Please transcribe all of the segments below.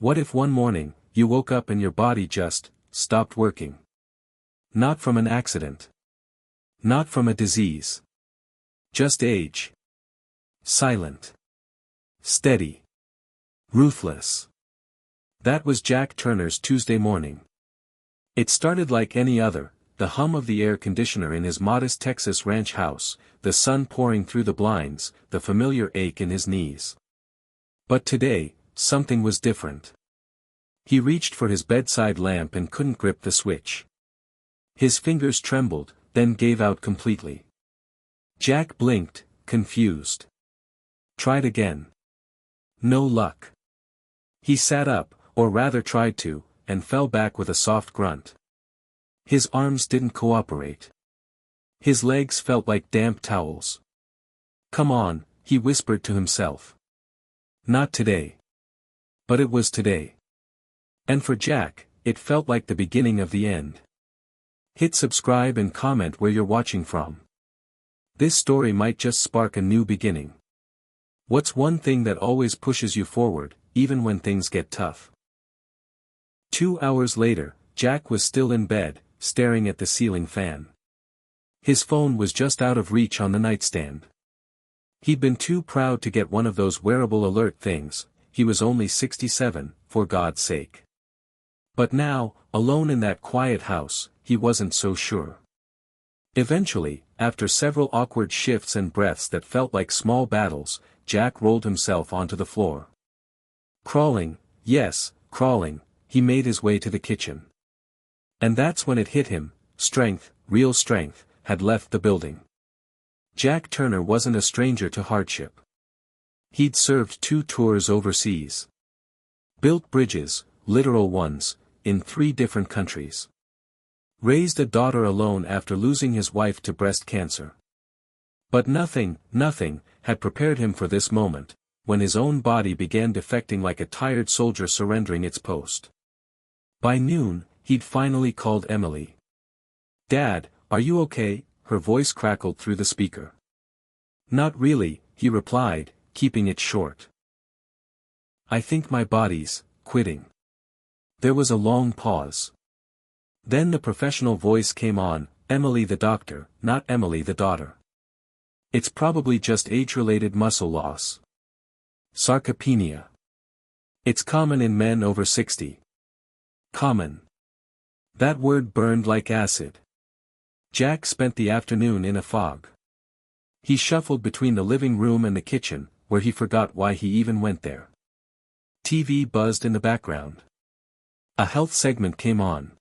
What if one morning, you woke up and your body just stopped working? Not from an accident. Not from a disease. Just age. Silent. Steady. Ruthless. That was Jack Turner's Tuesday morning. It started like any other, the hum of the air conditioner in his modest Texas ranch house, the sun pouring through the blinds, the familiar ache in his knees. But today, something was different. He reached for his bedside lamp and couldn't grip the switch. His fingers trembled, then gave out completely. Jack blinked, confused. Tried again. No luck. He sat up, or rather tried to, and fell back with a soft grunt. His arms didn't cooperate. His legs felt like damp towels. Come on, he whispered to himself. Not today. But it was today. And for Jack, it felt like the beginning of the end. Hit subscribe and comment where you're watching from. This story might just spark a new beginning. What's one thing that always pushes you forward, even when things get tough? 2 hours later, Jack was still in bed, staring at the ceiling fan. His phone was just out of reach on the nightstand. He'd been too proud to get one of those wearable alert things. He was only 67, for God's sake. But now, alone in that quiet house, he wasn't so sure. Eventually, after several awkward shifts and breaths that felt like small battles, Jack rolled himself onto the floor. Crawling, yes, crawling, he made his way to the kitchen. And that's when it hit him, strength, real strength, had left the building. Jack Turner wasn't a stranger to hardship. He'd served 2 tours overseas. Built bridges, literal ones, in 3 different countries. Raised a daughter alone after losing his wife to breast cancer. But nothing, had prepared him for this moment, when his own body began defecting like a tired soldier surrendering its post. By noon, he'd finally called Emily. "Dad, are you okay?" her voice crackled through the speaker. "Not really," he replied, keeping it short. "I think my body's quitting." There was a long pause. Then the professional voice came on, "Emily the doctor, not Emily the daughter. It's probably just age-related muscle loss. Sarcopenia. It's common in men over 60. Common." That word burned like acid. Jack spent the afternoon in a fog. He shuffled between the living room and the kitchen, where he forgot why he even went there. TV buzzed in the background. A health segment came on.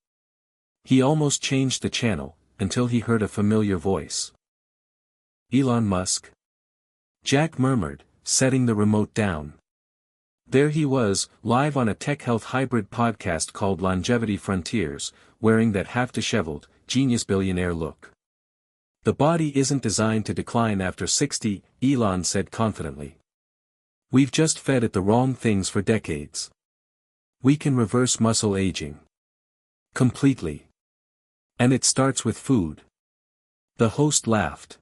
He almost changed the channel, until he heard a familiar voice. "Elon Musk?" Jack murmured, setting the remote down. There he was, live on a tech-health hybrid podcast called Longevity Frontiers, wearing that half-disheveled, genius billionaire look. "The body isn't designed to decline after 60, Elon said confidently. "We've just fed it the wrong things for decades. We can reverse muscle aging. Completely. And it starts with food." The host laughed.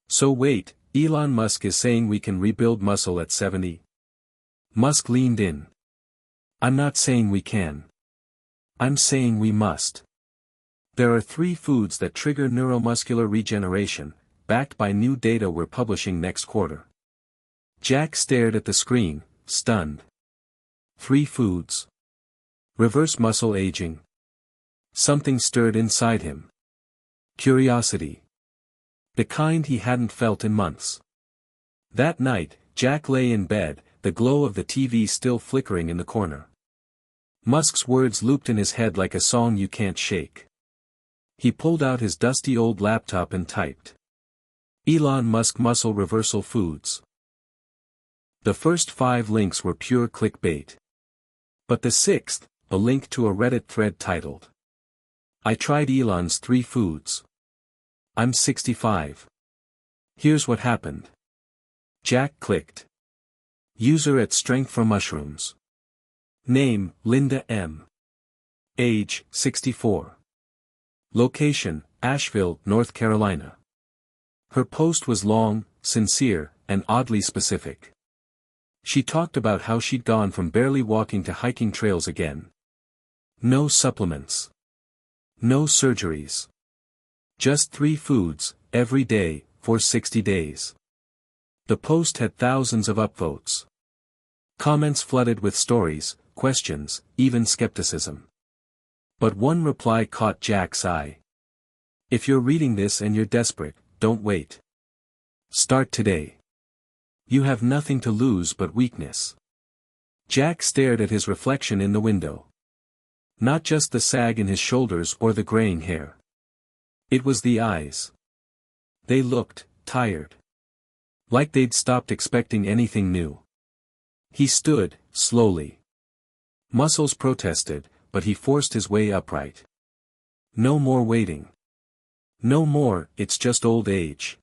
"So wait, Elon Musk is saying we can rebuild muscle at 70? Musk leaned in. "I'm not saying we can. I'm saying we must. There are 3 foods that trigger neuromuscular regeneration, backed by new data we're publishing next quarter." Jack stared at the screen, stunned. 3 foods. Reverse muscle aging. Something stirred inside him. Curiosity. The kind he hadn't felt in months. That night, Jack lay in bed, the glow of the TV still flickering in the corner. Musk's words looped in his head like a song you can't shake. He pulled out his dusty old laptop and typed. Elon Musk muscle reversal foods. The first 5 links were pure clickbait. But the 6th, a link to a Reddit thread titled, "I tried Elon's 3 foods. I'm 65. Here's what happened." Jack clicked. User at Strength for Mushrooms. Name, Linda M. Age, 64. Location, Asheville, North Carolina. Her post was long, sincere, and oddly specific. She talked about how she'd gone from barely walking to hiking trails again. No supplements. No surgeries. Just 3 foods, every day, for 60 days. The post had thousands of upvotes. Comments flooded with stories, questions, even skepticism. But one reply caught Jack's eye. If you're reading this and you're desperate, don't wait. Start today. You have nothing to lose but weakness. Jack stared at his reflection in the window. Not just the sag in his shoulders or the graying hair. It was the eyes. They looked tired. Like they'd stopped expecting anything new. He stood, slowly. Muscles protested, but he forced his way upright. No more waiting. No more, it's just old age.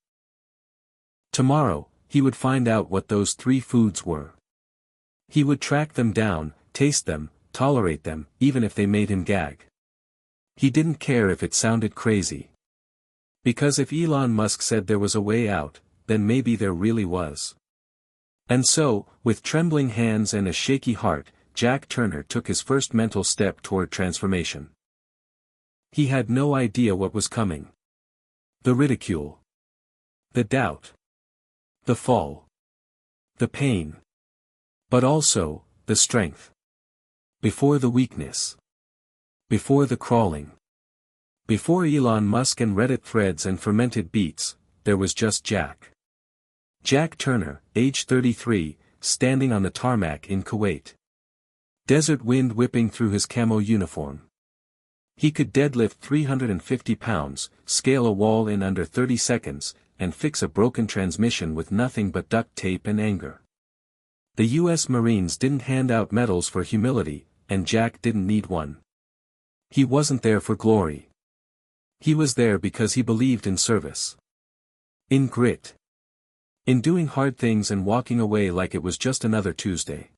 Tomorrow, he would find out what those 3 foods were. He would track them down, taste them, tolerate them, even if they made him gag. He didn't care if it sounded crazy. Because if Elon Musk said there was a way out, then maybe there really was. And so, with trembling hands and a shaky heart, Jack Turner took his first mental step toward transformation. He had no idea what was coming. The ridicule. The doubt. The fall. The pain. But also, the strength. Before the weakness. Before the crawling. Before Elon Musk and Reddit threads and fermented beets, there was just Jack. Jack Turner, age 33, standing on the tarmac in Kuwait. Desert wind whipping through his camo uniform. He could deadlift 350 pounds, scale a wall in under 30 seconds, and fix a broken transmission with nothing but duct tape and anger. The U.S. Marines didn't hand out medals for humility, and Jack didn't need one. He wasn't there for glory. He was there because he believed in service. In grit. In doing hard things and walking away like it was just another Tuesday.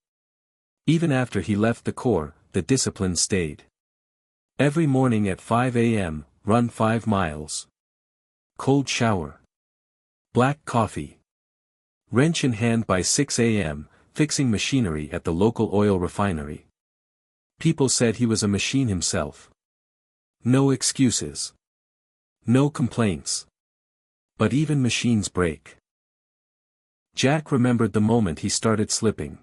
Even after he left the Corps, the discipline stayed. Every morning at 5 a.m., run 5 miles. Cold shower. Black coffee. Wrench in hand by 6 a.m., fixing machinery at the local oil refinery. People said he was a machine himself. No excuses. No complaints. But even machines break. Jack remembered the moment he started slipping.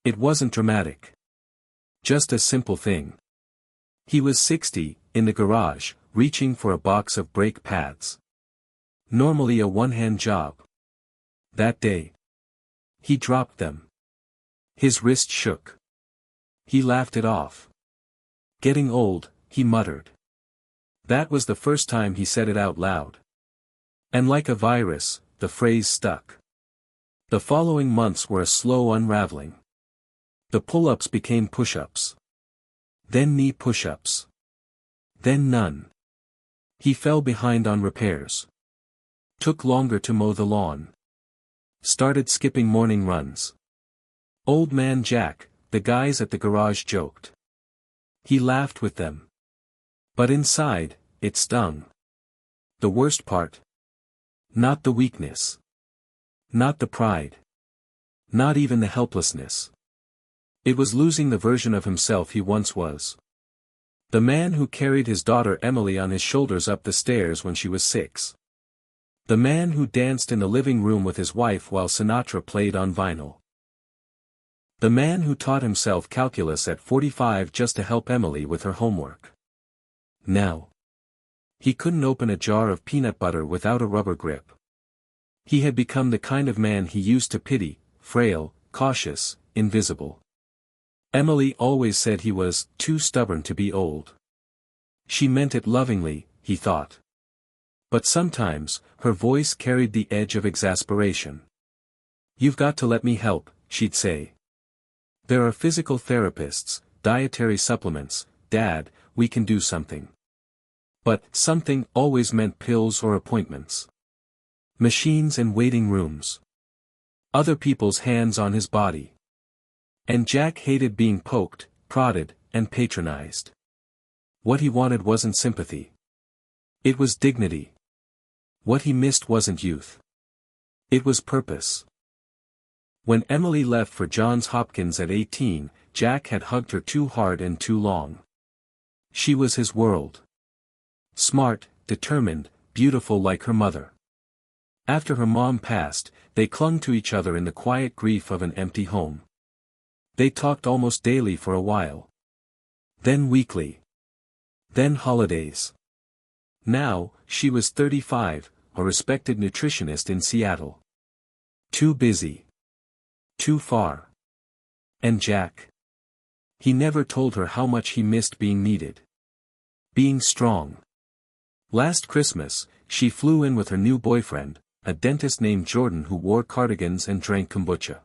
It wasn't dramatic. Just a simple thing. He was 60, in the garage, reaching for a box of brake pads. Normally a one-hand job. That day. He dropped them. His wrist shook. He laughed it off. Getting old, he muttered. That was the first time he said it out loud. And like a virus, the phrase stuck. The following months were a slow unraveling. The pull-ups became push-ups. Then knee push-ups. Then none. He fell behind on repairs. Took longer to mow the lawn. Started skipping morning runs. Old man Jack, the guys at the garage joked. He laughed with them. But inside, it stung. The worst part? Not the weakness. Not the pride. Not even the helplessness. It was losing the version of himself he once was. The man who carried his daughter Emily on his shoulders up the stairs when she was 6. The man who danced in the living room with his wife while Sinatra played on vinyl. The man who taught himself calculus at 45 just to help Emily with her homework. Now. He couldn't open a jar of peanut butter without a rubber grip. He had become the kind of man he used to pity, frail, cautious, invisible. Emily always said he was too stubborn to be old. She meant it lovingly, he thought. But sometimes, her voice carried the edge of exasperation. You've got to let me help, she'd say. There are physical therapists, dietary supplements, Dad, we can do something. But something always meant pills or appointments. Machines and waiting rooms. Other people's hands on his body. And Jack hated being poked, prodded, and patronized. What he wanted wasn't sympathy. It was dignity. What he missed wasn't youth. It was purpose. When Emily left for Johns Hopkins at 18, Jack had hugged her too hard and too long. She was his world. Smart, determined, beautiful like her mother. After her mom passed, they clung to each other in the quiet grief of an empty home. They talked almost daily for a while. Then weekly. Then holidays. Now, she was 35, a respected nutritionist in Seattle. Too busy. Too far. And Jack? He never told her how much he missed being needed. Being strong. Last Christmas, she flew in with her new boyfriend, a dentist named Jordan who wore cardigans and drank kombucha.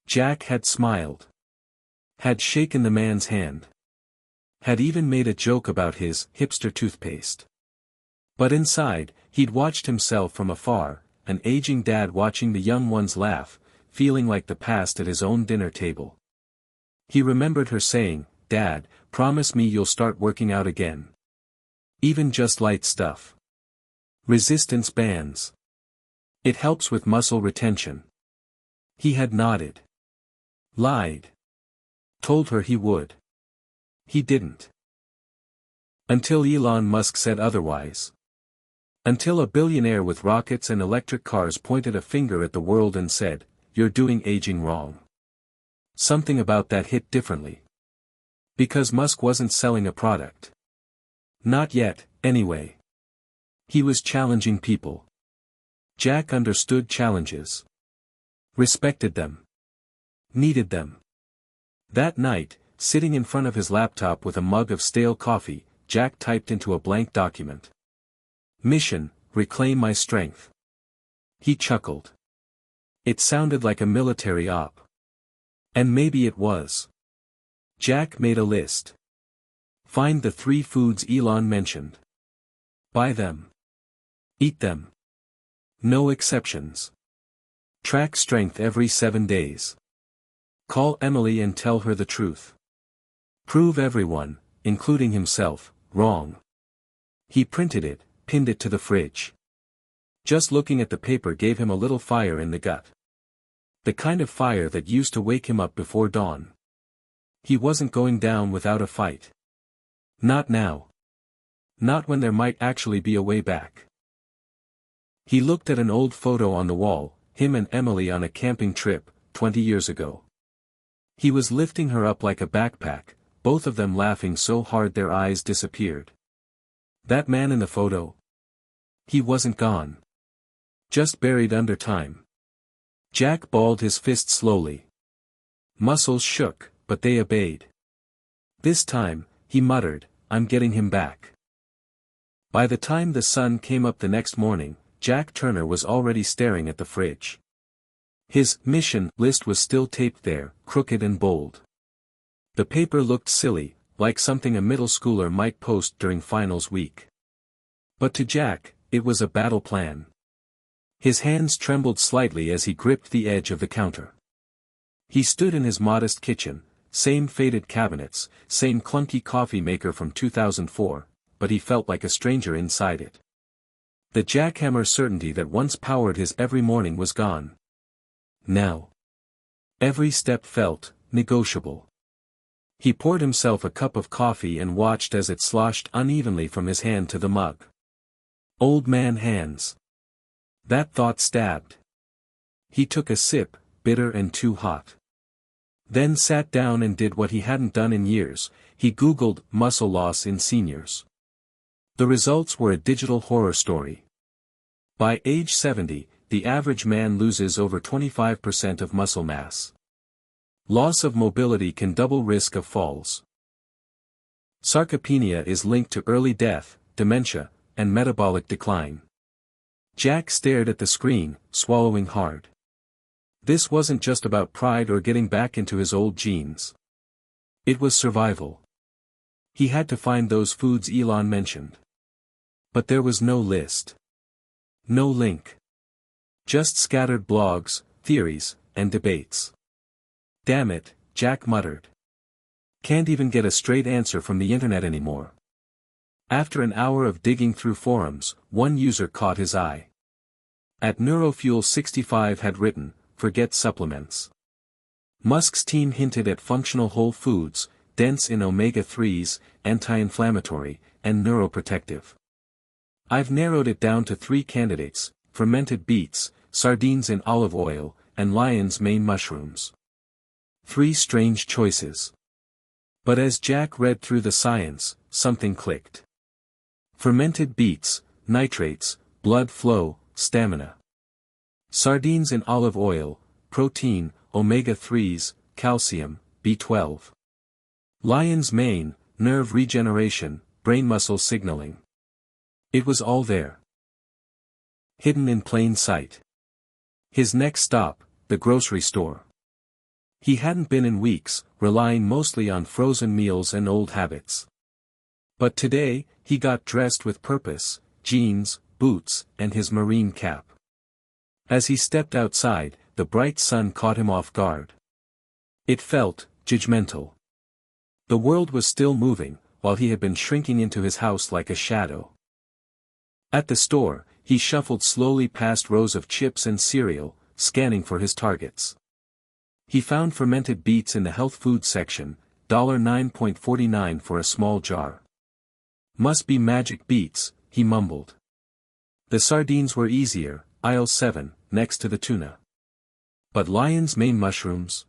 Jack had smiled. Had shaken the man's hand. Had even made a joke about his hipster toothpaste. But inside, he'd watched himself from afar, an aging dad watching the young ones laugh, feeling like the past at his own dinner table. He remembered her saying, "Dad, promise me you'll start working out again. Even just light stuff. Resistance bands. It helps with muscle retention." He had nodded. Lied. Told her he would. He didn't. Until Elon Musk said otherwise. Until a billionaire with rockets and electric cars pointed a finger at the world and said, "You're doing aging wrong." Something about that hit differently. Because Musk wasn't selling a product. Not yet, anyway. He was challenging people. Jack understood challenges. Respected them. Needed them. That night, sitting in front of his laptop with a mug of stale coffee, Jack typed into a blank document. "Mission, reclaim my strength." He chuckled. It sounded like a military op. And maybe it was. Jack made a list. Find the 3 foods Elon mentioned. Buy them. Eat them. No exceptions. Track strength every 7 days. Call Emily and tell her the truth. Prove everyone, including himself, wrong. He printed it, pinned it to the fridge. Just looking at the paper gave him a little fire in the gut. The kind of fire that used to wake him up before dawn. He wasn't going down without a fight. Not now. Not when there might actually be a way back. He looked at an old photo on the wall, him and Emily on a camping trip, 20 years ago. He was lifting her up like a backpack, both of them laughing so hard their eyes disappeared. That man in the photo? He wasn't gone. Just buried under time. Jack balled his fist slowly. Muscles shook, but they obeyed. This time, he muttered, "I'm getting him back." By the time the sun came up the next morning, Jack Turner was already staring at the fridge. His mission list was still taped there, crooked and bold. The paper looked silly, like something a middle schooler might post during finals week. But to Jack, it was a battle plan. His hands trembled slightly as he gripped the edge of the counter. He stood in his modest kitchen, same faded cabinets, same clunky coffee maker from 2004, but he felt like a stranger inside it. The jackhammer certainty that once powered his every morning was gone. Now. Every step felt negotiable. He poured himself a cup of coffee and watched as it sloshed unevenly from his hand to the mug. Old man hands. That thought stabbed. He took a sip, bitter and too hot. Then sat down and did what he hadn't done in years, he Googled muscle loss in seniors. The results were a digital horror story. By age 70, the average man loses over 25% of muscle mass. Loss of mobility can double risk of falls. Sarcopenia is linked to early death, dementia, and metabolic decline. Jack stared at the screen, swallowing hard. This wasn't just about pride or getting back into his old jeans. It was survival. He had to find those foods Elon mentioned. But there was no list. No link. Just scattered blogs, theories, and debates. Damn it, Jack muttered. Can't even get a straight answer from the internet anymore. After an hour of digging through forums, one user caught his eye. @Neurofuel65 had written, forget supplements. Musk's team hinted at functional whole foods, dense in omega-3s, anti-inflammatory, and neuroprotective. I've narrowed it down to 3 candidates: fermented beets, sardines in olive oil, and lion's mane mushrooms. 3 strange choices. But as Jack read through the science, something clicked. Fermented beets, nitrates, blood flow, stamina. Sardines in olive oil, protein, omega-3s, calcium, B12. Lion's mane, nerve regeneration, brain muscle signaling. It was all there. Hidden in plain sight. His next stop, the grocery store. He hadn't been in weeks, relying mostly on frozen meals and old habits. But today, he got dressed with purpose, jeans, boots, and his marine cap. As he stepped outside, the bright sun caught him off guard. It felt judgmental. The world was still moving, while he had been shrinking into his house like a shadow. At the store, he shuffled slowly past rows of chips and cereal, scanning for his targets. He found fermented beets in the health food section, $9.49 for a small jar. Must be magic beets, he mumbled. The sardines were easier, aisle 7, next to the tuna. But lion's mane mushrooms?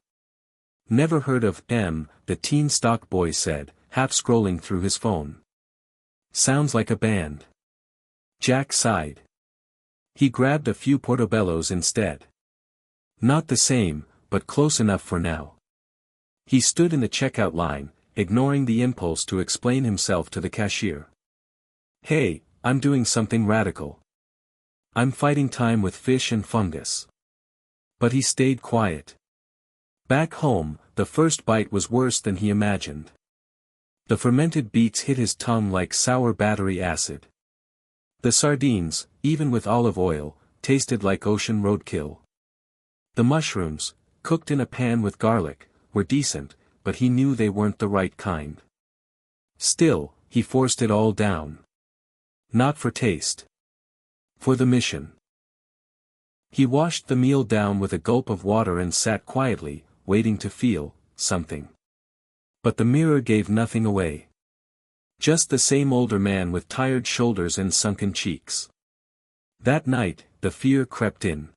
Never heard of them, the teen stock boy said, half scrolling through his phone. Sounds like a band. Jack sighed. He grabbed a few portobellos instead. Not the same, but close enough for now. He stood in the checkout line, ignoring the impulse to explain himself to the cashier. Hey, I'm doing something radical. I'm fighting time with fish and fungus. But he stayed quiet. Back home, the first bite was worse than he imagined. The fermented beets hit his tongue like sour battery acid. The sardines, even with olive oil, tasted like ocean roadkill. The mushrooms, cooked in a pan with garlic, were decent, but he knew they weren't the right kind. Still, he forced it all down. Not for taste. For the mission. He washed the meal down with a gulp of water and sat quietly, waiting to feel something. But the mirror gave nothing away. Just the same older man with tired shoulders and sunken cheeks. That night, the fear crept in.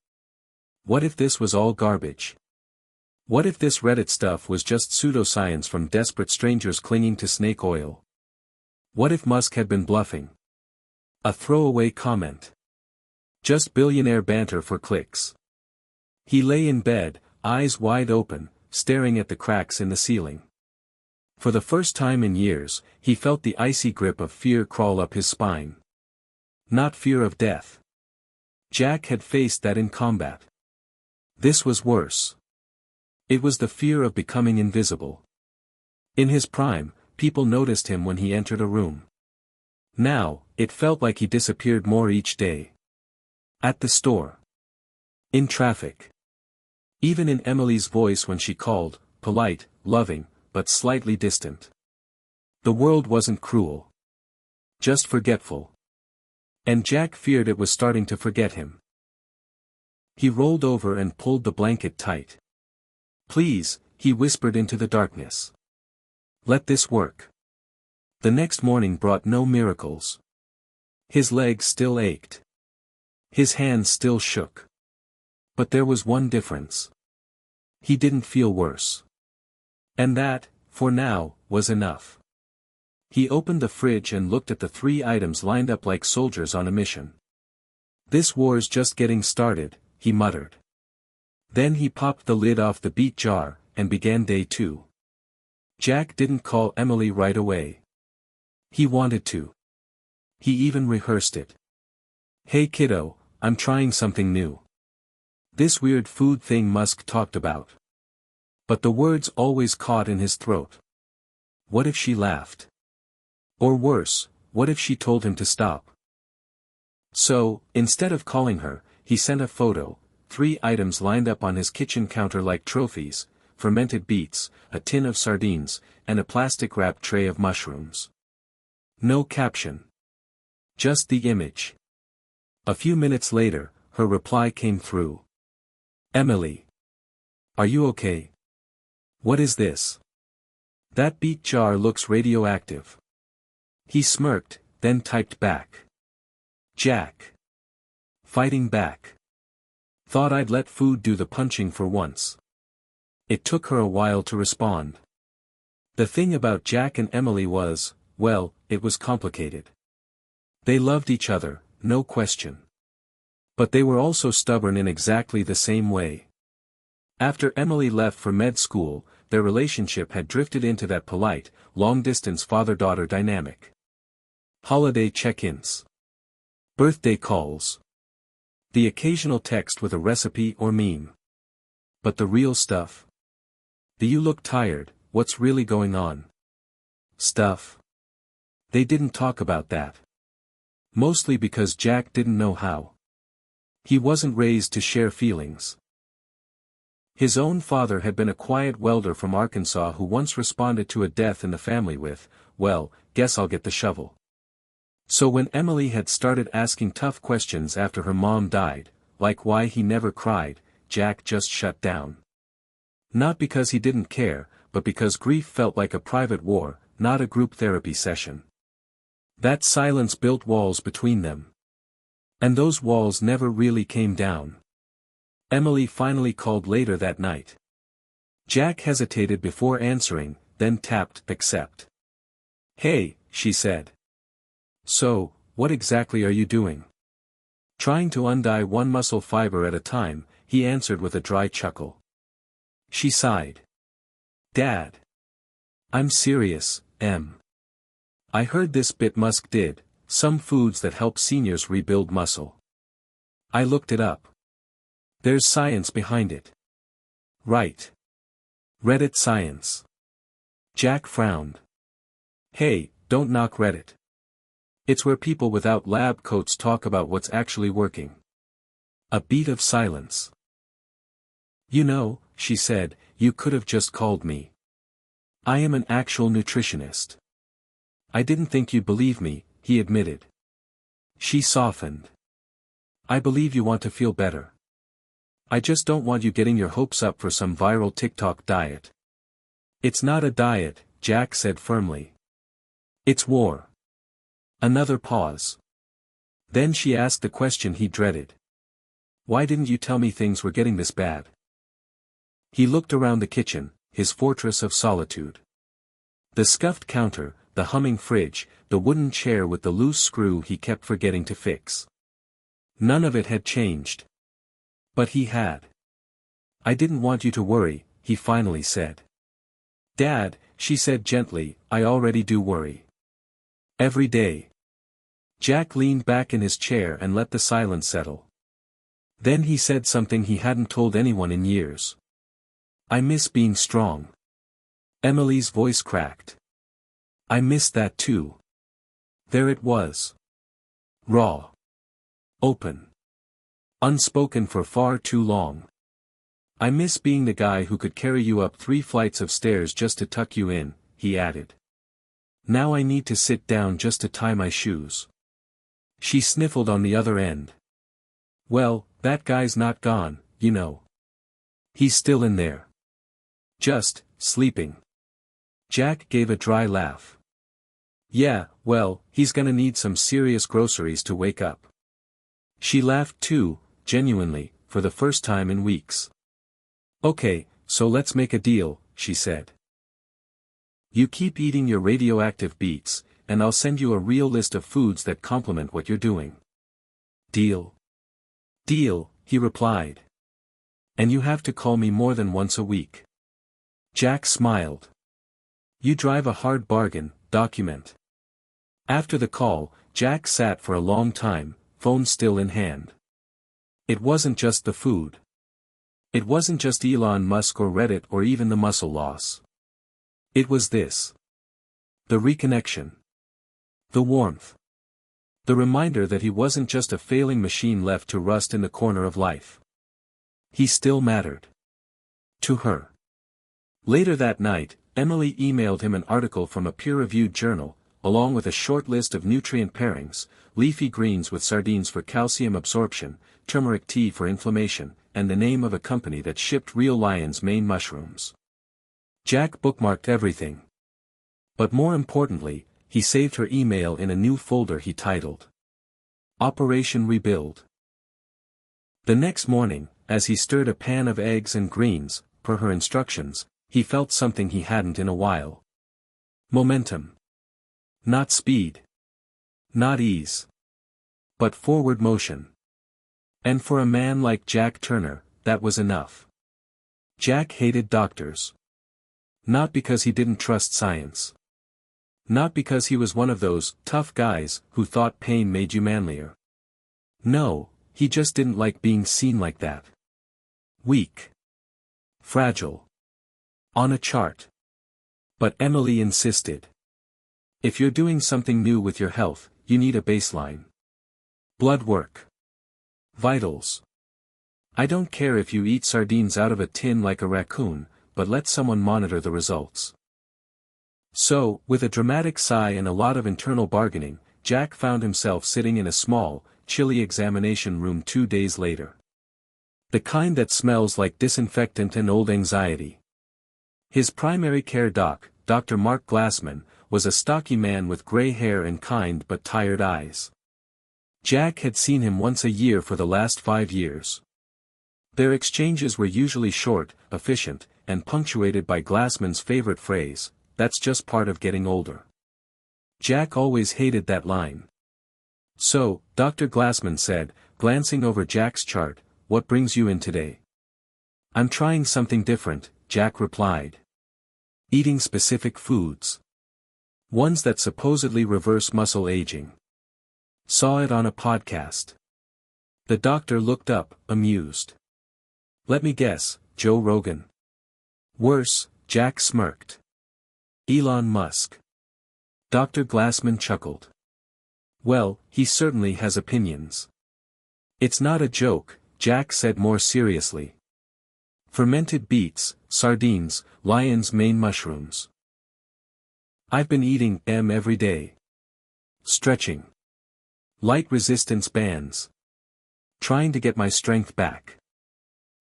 What if this was all garbage? What if this Reddit stuff was just pseudoscience from desperate strangers clinging to snake oil? What if Musk had been bluffing? A throwaway comment. Just billionaire banter for clicks. He lay in bed, eyes wide open, staring at the cracks in the ceiling. For the first time in years, he felt the icy grip of fear crawl up his spine. Not fear of death. Jack had faced that in combat. This was worse. It was the fear of becoming invisible. In his prime, people noticed him when he entered a room. Now, it felt like he disappeared more each day. At the store. In traffic. Even in Emily's voice when she called, polite, loving, but slightly distant. The world wasn't cruel. Just forgetful. And Jack feared it was starting to forget him. He rolled over and pulled the blanket tight. Please, he whispered into the darkness. Let this work. The next morning brought no miracles. His legs still ached. His hands still shook. But there was one difference. He didn't feel worse. And that, for now, was enough. He opened the fridge and looked at the 3 items lined up like soldiers on a mission. This war's just getting started, he muttered. Then he popped the lid off the beet jar, and began day 2. Jack didn't call Emily right away. He wanted to. He even rehearsed it. Hey kiddo, I'm trying something new. This weird food thing Musk talked about. But the words always caught in his throat. What if she laughed? Or worse, what if she told him to stop? So, instead of calling her, he sent a photo, 3 items lined up on his kitchen counter like trophies, fermented beets, a tin of sardines, and a plastic-wrapped tray of mushrooms. No caption. Just the image. A few minutes later, her reply came through. Emily. Are you okay? What is this? That beet jar looks radioactive. He smirked, then typed back. Jack. Fighting back. Thought I'd let food do the punching for once. It took her a while to respond. The thing about Jack and Emily was, well, it was complicated. They loved each other, no question. But they were also stubborn in exactly the same way. After Emily left for med school, their relationship had drifted into that polite, long-distance father-daughter dynamic. Holiday check-ins. Birthday calls. The occasional text with a recipe or meme. But the real stuff? The "you look tired, what's really going on?" stuff? They didn't talk about that. Mostly because Jack didn't know how. He wasn't raised to share feelings. His own father had been a quiet welder from Arkansas who once responded to a death in the family with, "Well, guess I'll get the shovel." So when Emily had started asking tough questions after her mom died, like why he never cried, Jack just shut down. Not because he didn't care, but because grief felt like a private war, not a group therapy session. That silence built walls between them. And those walls never really came down. Emily finally called later that night. Jack hesitated before answering, then tapped accept. "Hey," she said. "So, what exactly are you doing?" "Trying to undie one muscle fiber at a time," he answered with a dry chuckle. She sighed. "Dad. I'm serious, Em. I heard this bit Musk did, some foods that help seniors rebuild muscle. I looked it up. There's science behind it." "Right. Reddit science." Jack frowned. "Hey, don't knock Reddit. It's where people without lab coats talk about what's actually working." A beat of silence. "You know," she said, "you could have just called me. I am an actual nutritionist." "I didn't think you'd believe me," he admitted. She softened. "I believe you want to feel better. I just don't want you getting your hopes up for some viral TikTok diet." "It's not a diet," Jack said firmly. "It's war." Another pause. Then she asked the question he dreaded. "Why didn't you tell me things were getting this bad?" He looked around the kitchen, his fortress of solitude. The scuffed counter, the humming fridge, the wooden chair with the loose screw he kept forgetting to fix. None of it had changed. But he had. "I didn't want you to worry," he finally said. "Dad," she said gently, "I already do worry. Every day." Jack leaned back in his chair and let the silence settle. Then he said something he hadn't told anyone in years. "I miss being strong." Emily's voice cracked. "I miss that too." There it was. Raw. Open. Unspoken for far too long. "I miss being the guy who could carry you up 3 flights of stairs just to tuck you in," he added. "Now I need to sit down just to tie my shoes." She sniffled on the other end. "Well, that guy's not gone, you know. He's still in there. Just, sleeping." Jack gave a dry laugh. "Yeah, well, he's gonna need some serious groceries to wake up." She laughed too, genuinely, for the first time in weeks. "Okay, so let's make a deal," she said. "You keep eating your radioactive beets, and I'll send you a real list of foods that complement what you're doing." "Deal." "Deal," he replied. "And you have to call me more than once a week." Jack smiled. "You drive a hard bargain, document." After the call, Jack sat for a long time, phone still in hand. It wasn't just the food. It wasn't just Elon Musk or Reddit or even the muscle loss. It was this. The reconnection. The warmth. The reminder that he wasn't just a failing machine left to rust in the corner of life. He still mattered. To her. Later that night, Emily emailed him an article from a peer-reviewed journal, along with a short list of nutrient pairings: leafy greens with sardines for calcium absorption, turmeric tea for inflammation, and the name of a company that shipped real lion's mane mushrooms. Jack bookmarked everything. But more importantly, he saved her email in a new folder he titled Operation Rebuild. The next morning, as he stirred a pan of eggs and greens, per her instructions, he felt something he hadn't in a while. Momentum. Not speed. Not ease. But forward motion. And for a man like Jack Turner, that was enough. Jack hated doctors. Not because he didn't trust science. Not because he was one of those tough guys who thought pain made you manlier. No, he just didn't like being seen like that. Weak. Fragile. On a chart. But Emily insisted. If you're doing something new with your health, you need a baseline. Blood work. Vitals. I don't care if you eat sardines out of a tin like a raccoon, but let someone monitor the results. So, with a dramatic sigh and a lot of internal bargaining, Jack found himself sitting in a small, chilly examination room 2 days later. The kind that smells like disinfectant and old anxiety. His primary care doc, Dr. Mark Glassman, was a stocky man with gray hair and kind but tired eyes. Jack had seen him once a year for the last 5 years. Their exchanges were usually short, efficient, and punctuated by Glassman's favorite phrase, "That's just part of getting older." Jack always hated that line. "So," Dr. Glassman said, glancing over Jack's chart, "what brings you in today?" "I'm trying something different," Jack replied. "Eating specific foods. Ones that supposedly reverse muscle aging. Saw it on a podcast." The doctor looked up, amused. "Let me guess, Joe Rogan." "Worse," Jack smirked. "Elon Musk." Dr. Glassman chuckled. "Well, he certainly has opinions." "It's not a joke," Jack said more seriously. "Fermented beets, sardines, lion's mane mushrooms. I've been eating them every day. Stretching. Light resistance bands. Trying to get my strength back."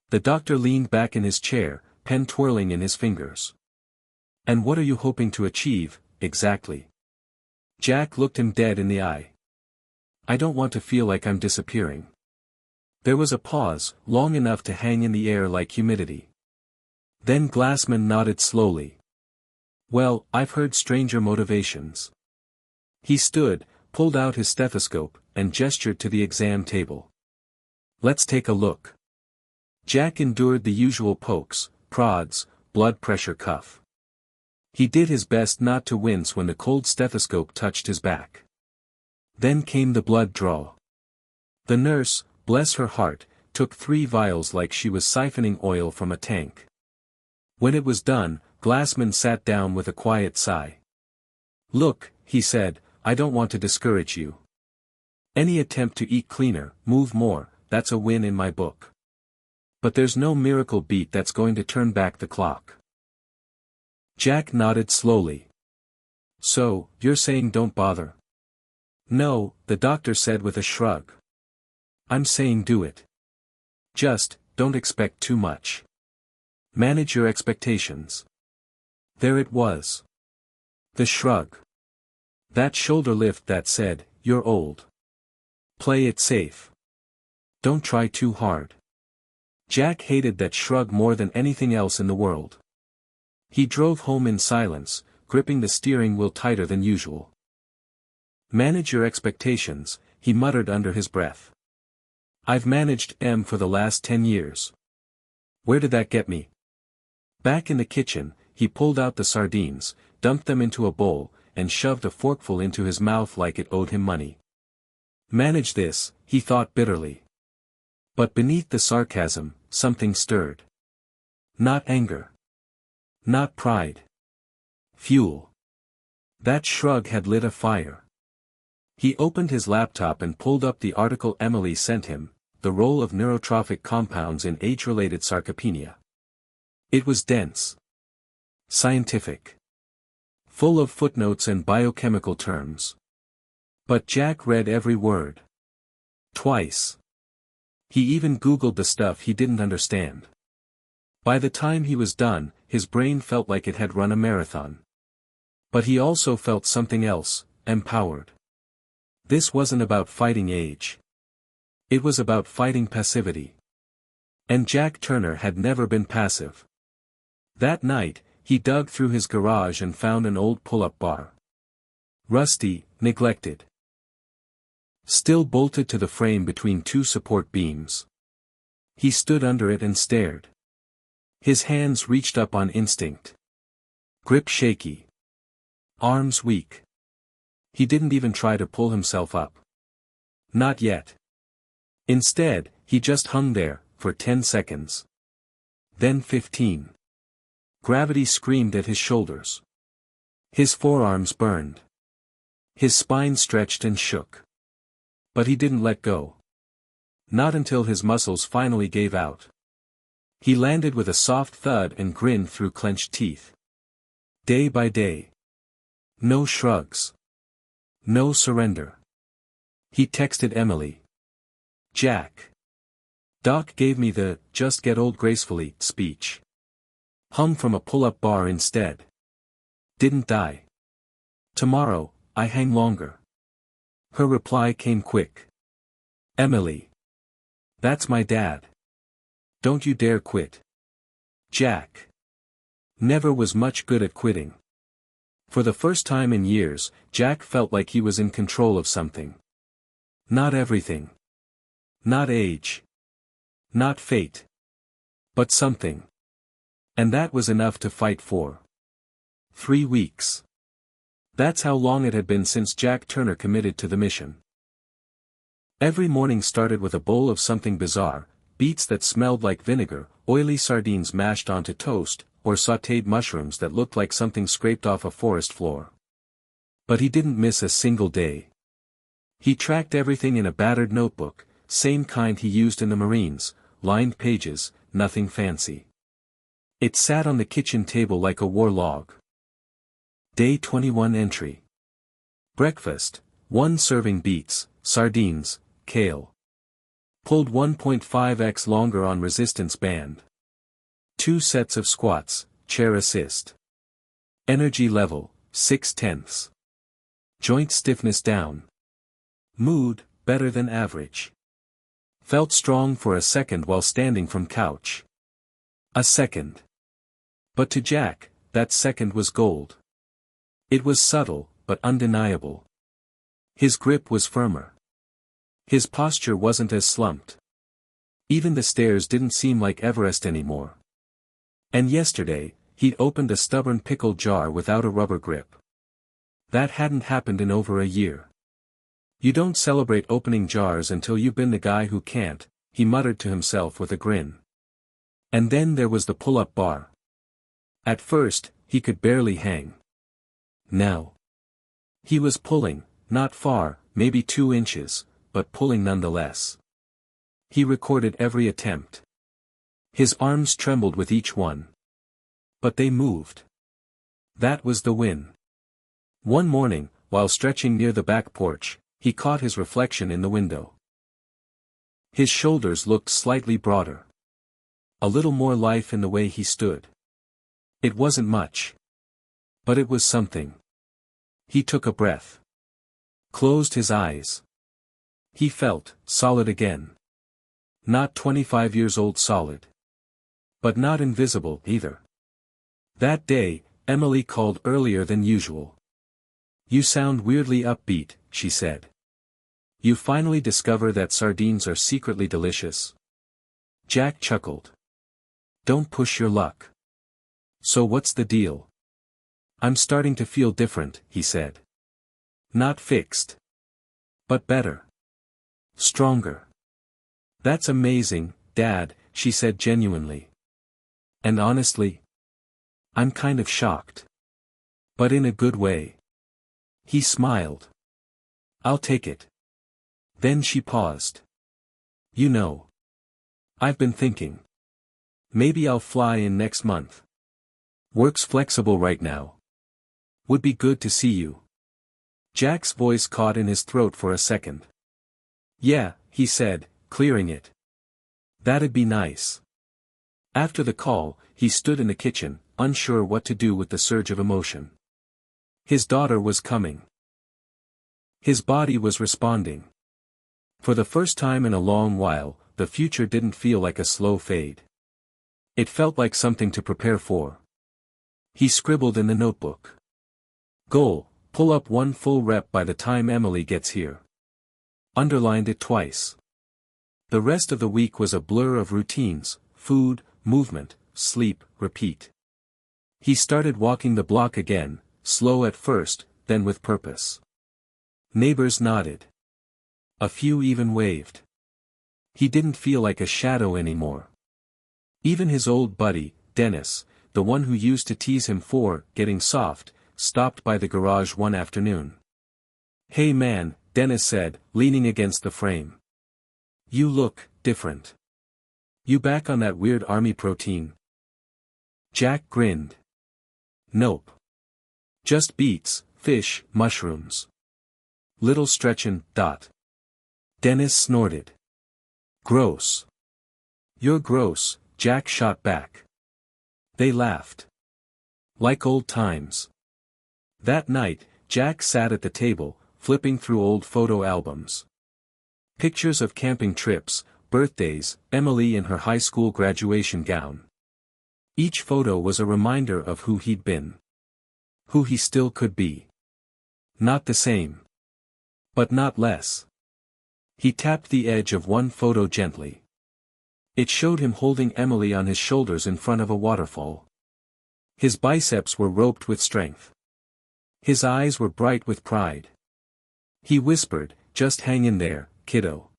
The doctor leaned back in his chair, pen twirling in his fingers. "And what are you hoping to achieve, exactly?" Jack looked him dead in the eye. "I don't want to feel like I'm disappearing." There was a pause, long enough to hang in the air like humidity. Then Glassman nodded slowly. "Well, I've heard stranger motivations." He stood, pulled out his stethoscope, and gestured to the exam table. "Let's take a look." Jack endured the usual pokes, prods, blood pressure cuff. He did his best not to wince when the cold stethoscope touched his back. Then came the blood draw. The nurse, bless her heart, took 3 vials like she was siphoning oil from a tank. When it was done, Glassman sat down with a quiet sigh. "Look," he said, "I don't want to discourage you. Any attempt to eat cleaner, move more, that's a win in my book. But there's no miracle beat that's going to turn back the clock." Jack nodded slowly. "So, you're saying don't bother?" "No," the doctor said with a shrug. "I'm saying do it. Just, don't expect too much. Manage your expectations." There it was. The shrug. That shoulder lift that said, "You're old. Play it safe. Don't try too hard." Jack hated that shrug more than anything else in the world. He drove home in silence, gripping the steering wheel tighter than usual. "Manage your expectations," he muttered under his breath. "I've managed them for the last 10 years. Where did that get me?" Back in the kitchen, he pulled out the sardines, dumped them into a bowl, and shoved a forkful into his mouth like it owed him money. Manage this, he thought bitterly. But beneath the sarcasm, something stirred. Not anger. Not pride. Fuel. That shrug had lit a fire. He opened his laptop and pulled up the article Emily sent him, "The Role of Neurotrophic Compounds in Age-Related Sarcopenia." It was dense. Scientific. Full of footnotes and biochemical terms. But Jack read every word. Twice. He even Googled the stuff he didn't understand. By the time he was done, his brain felt like it had run a marathon. But he also felt something else, empowered. This wasn't about fighting age. It was about fighting passivity. And Jack Turner had never been passive. That night, he dug through his garage and found an old pull-up bar. Rusty, neglected. Still bolted to the frame between two support beams. He stood under it and stared. His hands reached up on instinct. Grip shaky. Arms weak. He didn't even try to pull himself up. Not yet. Instead, he just hung there, for 10 seconds. Then 15. Gravity screamed at his shoulders. His forearms burned. His spine stretched and shook. But he didn't let go. Not until his muscles finally gave out. He landed with a soft thud and grinned through clenched teeth. Day by day. No shrugs. No surrender. He texted Emily. Jack. Doc gave me the, just get old gracefully, speech. Hung from a pull-up bar instead. Didn't die. Tomorrow, I hang longer. Her reply came quick. Emily. That's my dad. Don't you dare quit. Jack. Never was much good at quitting. For the first time in years, Jack felt like he was in control of something. Not everything. Not age. Not fate. But something. And that was enough to fight for. 3 weeks. That's how long it had been since Jack Turner committed to the mission. Every morning started with a bowl of something bizarre, beets that smelled like vinegar, oily sardines mashed onto toast, or sautéed mushrooms that looked like something scraped off a forest floor. But he didn't miss a single day. He tracked everything in a battered notebook, same kind he used in the Marines, lined pages, nothing fancy. It sat on the kitchen table like a war log. Day 21 entry. Breakfast, 1 serving beets, sardines, kale. Pulled 1.5x longer on resistance band. 2 sets of squats, chair assist. Energy level, 6/10. Joint stiffness down. Mood, better than average. Felt strong for a second while standing from couch. A second. But to Jack, that second was gold. It was subtle, but undeniable. His grip was firmer. His posture wasn't as slumped. Even the stairs didn't seem like Everest anymore. And yesterday, he'd opened a stubborn pickle jar without a rubber grip. That hadn't happened in over a year. You don't celebrate opening jars until you've been the guy who can't, he muttered to himself with a grin. And then there was the pull-up bar. At first, he could barely hang. Now. He was pulling, not far, maybe 2 inches, but pulling nonetheless. He recorded every attempt. His arms trembled with each one. But they moved. That was the win. One morning, while stretching near the back porch, he caught his reflection in the window. His shoulders looked slightly broader. A little more life in the way he stood. It wasn't much. But it was something. He took a breath. Closed his eyes. He felt solid again. Not 25 years old solid. But not invisible either. That day, Emily called earlier than usual. You sound weirdly upbeat, she said. You finally discover that sardines are secretly delicious? Jack chuckled. Don't push your luck. So what's the deal? I'm starting to feel different, he said. Not fixed. But better. Stronger. That's amazing, Dad, she said genuinely. And honestly, I'm kind of shocked. But in a good way. He smiled. I'll take it. Then she paused. You know. I've been thinking. Maybe I'll fly in next month. Work's flexible right now. Would be good to see you. Jack's voice caught in his throat for a second. Yeah, he said, clearing it. That'd be nice. After the call, he stood in the kitchen, unsure what to do with the surge of emotion. His daughter was coming. His body was responding. For the first time in a long while, the future didn't feel like a slow fade. It felt like something to prepare for. He scribbled in the notebook. Goal, pull up 1 full rep by the time Emily gets here. Underlined it twice. The rest of the week was a blur of routines, food, movement, sleep, repeat. He started walking the block again, slow at first, then with purpose. Neighbors nodded. A few even waved. He didn't feel like a shadow anymore. Even his old buddy, Dennis, the one who used to tease him for getting soft, stopped by the garage one afternoon. "Hey man," Dennis said, leaning against the frame. "You look different. You back on that weird army protein?" Jack grinned. "Nope. Just beets, fish, mushrooms. Little stretchin', dot." Dennis snorted. "Gross." "You're gross," Jack shot back. They laughed. Like old times. That night, Jack sat at the table, flipping through old photo albums. Pictures of camping trips, birthdays, Emily in her high school graduation gown. Each photo was a reminder of who he'd been. Who he still could be. Not the same. But not less. He tapped the edge of one photo gently. It showed him holding Emily on his shoulders in front of a waterfall. His biceps were roped with strength. His eyes were bright with pride. He whispered, "Just hang in there, kiddo.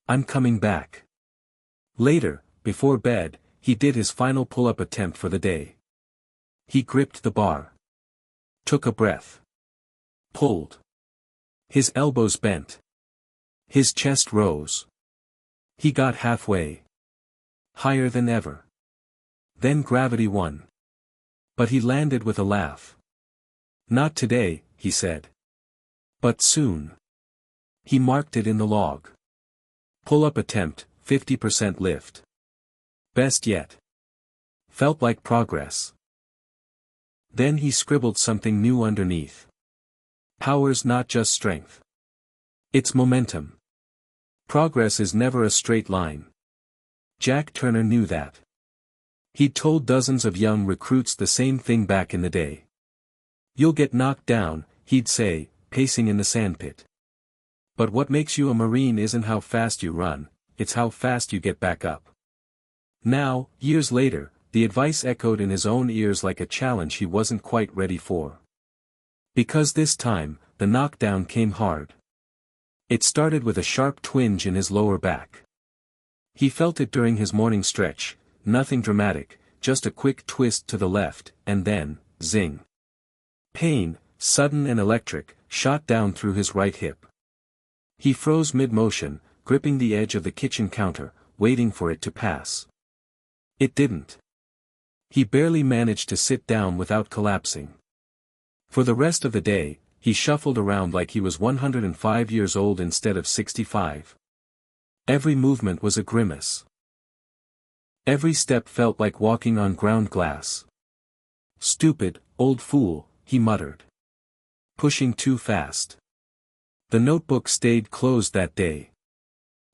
I'm coming back." Later, before bed, he did his final pull-up attempt for the day. He gripped the bar. Took a breath. Pulled. His elbows bent. His chest rose. He got halfway. Higher than ever. Then gravity won. But he landed with a laugh. "Not today," he said. "But soon." He marked it in the log. Pull-up attempt, 50% lift. Best yet. Felt like progress. Then he scribbled something new underneath. Power's not just strength. It's momentum. Progress is never a straight line. Jack Turner knew that. He'd told dozens of young recruits the same thing back in the day. "You'll get knocked down," he'd say, pacing in the sandpit. "But what makes you a Marine isn't how fast you run, it's how fast you get back up." Now, years later, the advice echoed in his own ears like a challenge he wasn't quite ready for. Because this time, the knockdown came hard. It started with a sharp twinge in his lower back. He felt it during his morning stretch, nothing dramatic, just a quick twist to the left, and then, zing. Pain, sudden and electric, shot down through his right hip. He froze mid-motion, gripping the edge of the kitchen counter, waiting for it to pass. It didn't. He barely managed to sit down without collapsing. For the rest of the day, he shuffled around like he was 105 years old instead of 65. Every movement was a grimace. Every step felt like walking on ground glass. "Stupid, old fool," he muttered. Pushing too fast. The notebook stayed closed that day.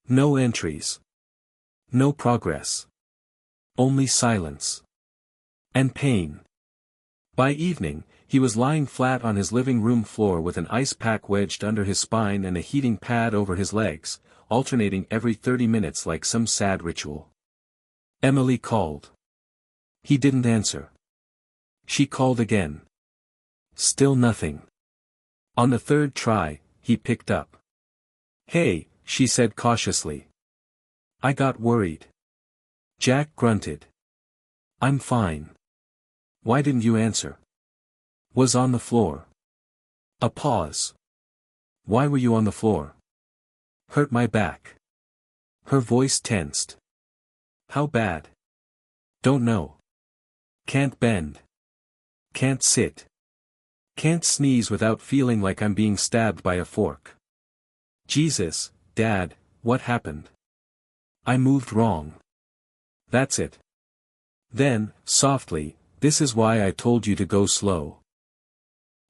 No entries. No progress. Only silence. And pain. By evening, he was lying flat on his living room floor with an ice pack wedged under his spine and a heating pad over his legs, alternating every 30 minutes like some sad ritual. Emily called. He didn't answer. She called again. Still nothing. On the third try, he picked up. "Hey," she said cautiously. "I got worried." Jack grunted. "I'm fine. Why didn't you answer?" "Was on the floor." A pause. "Why were you on the floor?" "Hurt my back." Her voice tensed. "How bad?" "Don't know. Can't bend. Can't sit. Can't sneeze without feeling like I'm being stabbed by a fork." "Jesus, Dad, what happened?" I moved wrong. That's it. Then, softly, this is why I told you to go slow.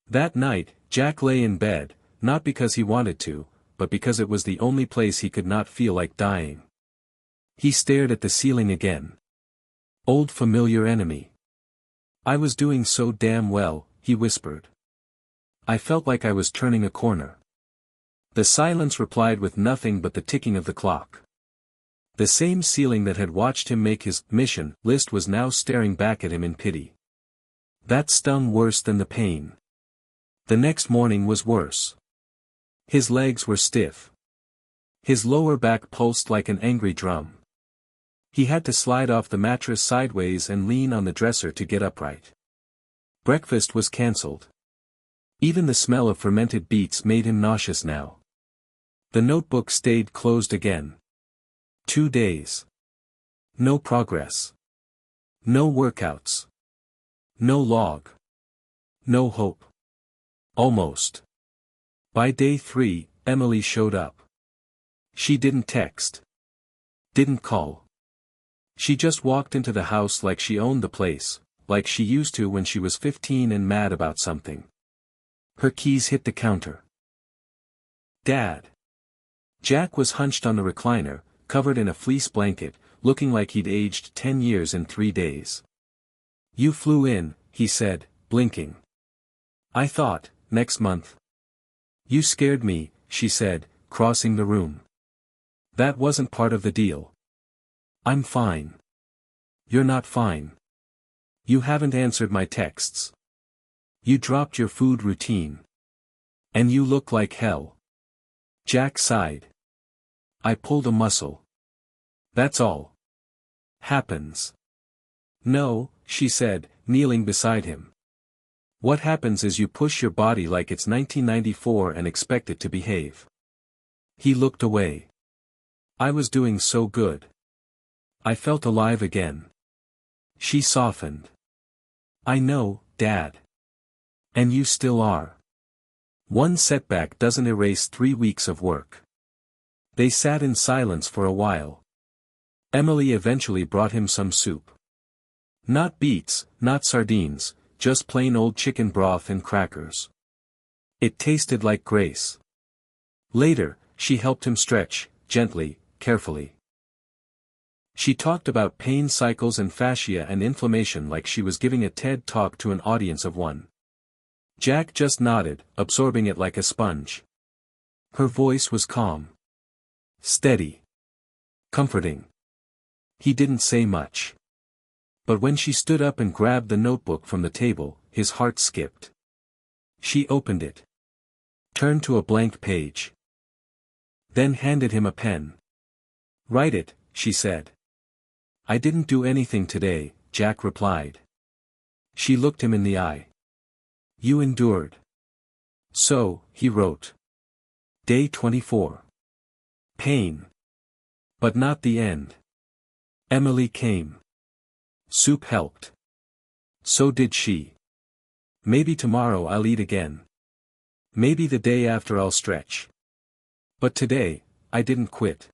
That night, Jack lay in bed, not because he wanted to, but because it was the only place he could not feel like dying. He stared at the ceiling again. Old familiar enemy. I was doing so damn well, he whispered. I felt like I was turning a corner. The silence replied with nothing but the ticking of the clock. The same ceiling that had watched him make his mission list was now staring back at him in pity. That stung worse than the pain. The next morning was worse. His legs were stiff. His lower back pulsed like an angry drum. He had to slide off the mattress sideways and lean on the dresser to get upright. Breakfast was cancelled. Even the smell of fermented beets made him nauseous now. The notebook stayed closed again. 2 days. No progress. No workouts. No log. No hope. Almost. By day 3, Emily showed up. She didn't text. Didn't call. She just walked into the house like she owned the place, like she used to when she was 15 and mad about something. Her keys hit the counter. Dad. Jack was hunched on the recliner, covered in a fleece blanket, looking like he'd aged 10 years in 3 days. You flew in, he said, blinking. I thought, next month. You scared me, she said, crossing the room. That wasn't part of the deal. I'm fine. You're not fine. You haven't answered my texts. You dropped your food routine. And you look like hell. Jack sighed. I pulled a muscle. That's all. Happens. No, she said, kneeling beside him. What happens is you push your body like it's 1994 and expect it to behave. He looked away. I was doing so good. I felt alive again. She softened. I know, Dad. And you still are. One setback doesn't erase 3 weeks of work. They sat in silence for a while. Emily eventually brought him some soup. Not beets, not sardines, just plain old chicken broth and crackers. It tasted like grace. Later, she helped him stretch, gently, carefully. She talked about pain cycles and fascia and inflammation like she was giving a TED talk to an audience of one. Jack just nodded, absorbing it like a sponge. Her voice was calm. Steady. Comforting. He didn't say much. But when she stood up and grabbed the notebook from the table, his heart skipped. She opened it. Turned to a blank page. Then handed him a pen. Write it, she said. I didn't do anything today, Jack replied. She looked him in the eye. You endured. So, he wrote. Day 24. Pain. But not the end. Emily came. Soup helped. So did she. Maybe tomorrow I'll eat again. Maybe the day after I'll stretch. But today, I didn't quit.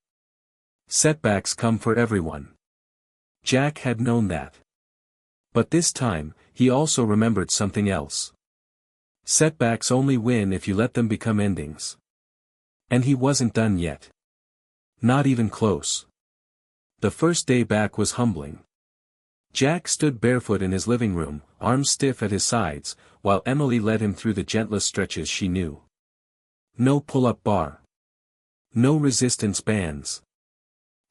Setbacks come for everyone. Jack had known that. But this time, he also remembered something else. Setbacks only win if you let them become endings. And he wasn't done yet. Not even close. The first day back was humbling. Jack stood barefoot in his living room, arms stiff at his sides, while Emily led him through the gentlest stretches she knew. No pull-up bar. No resistance bands.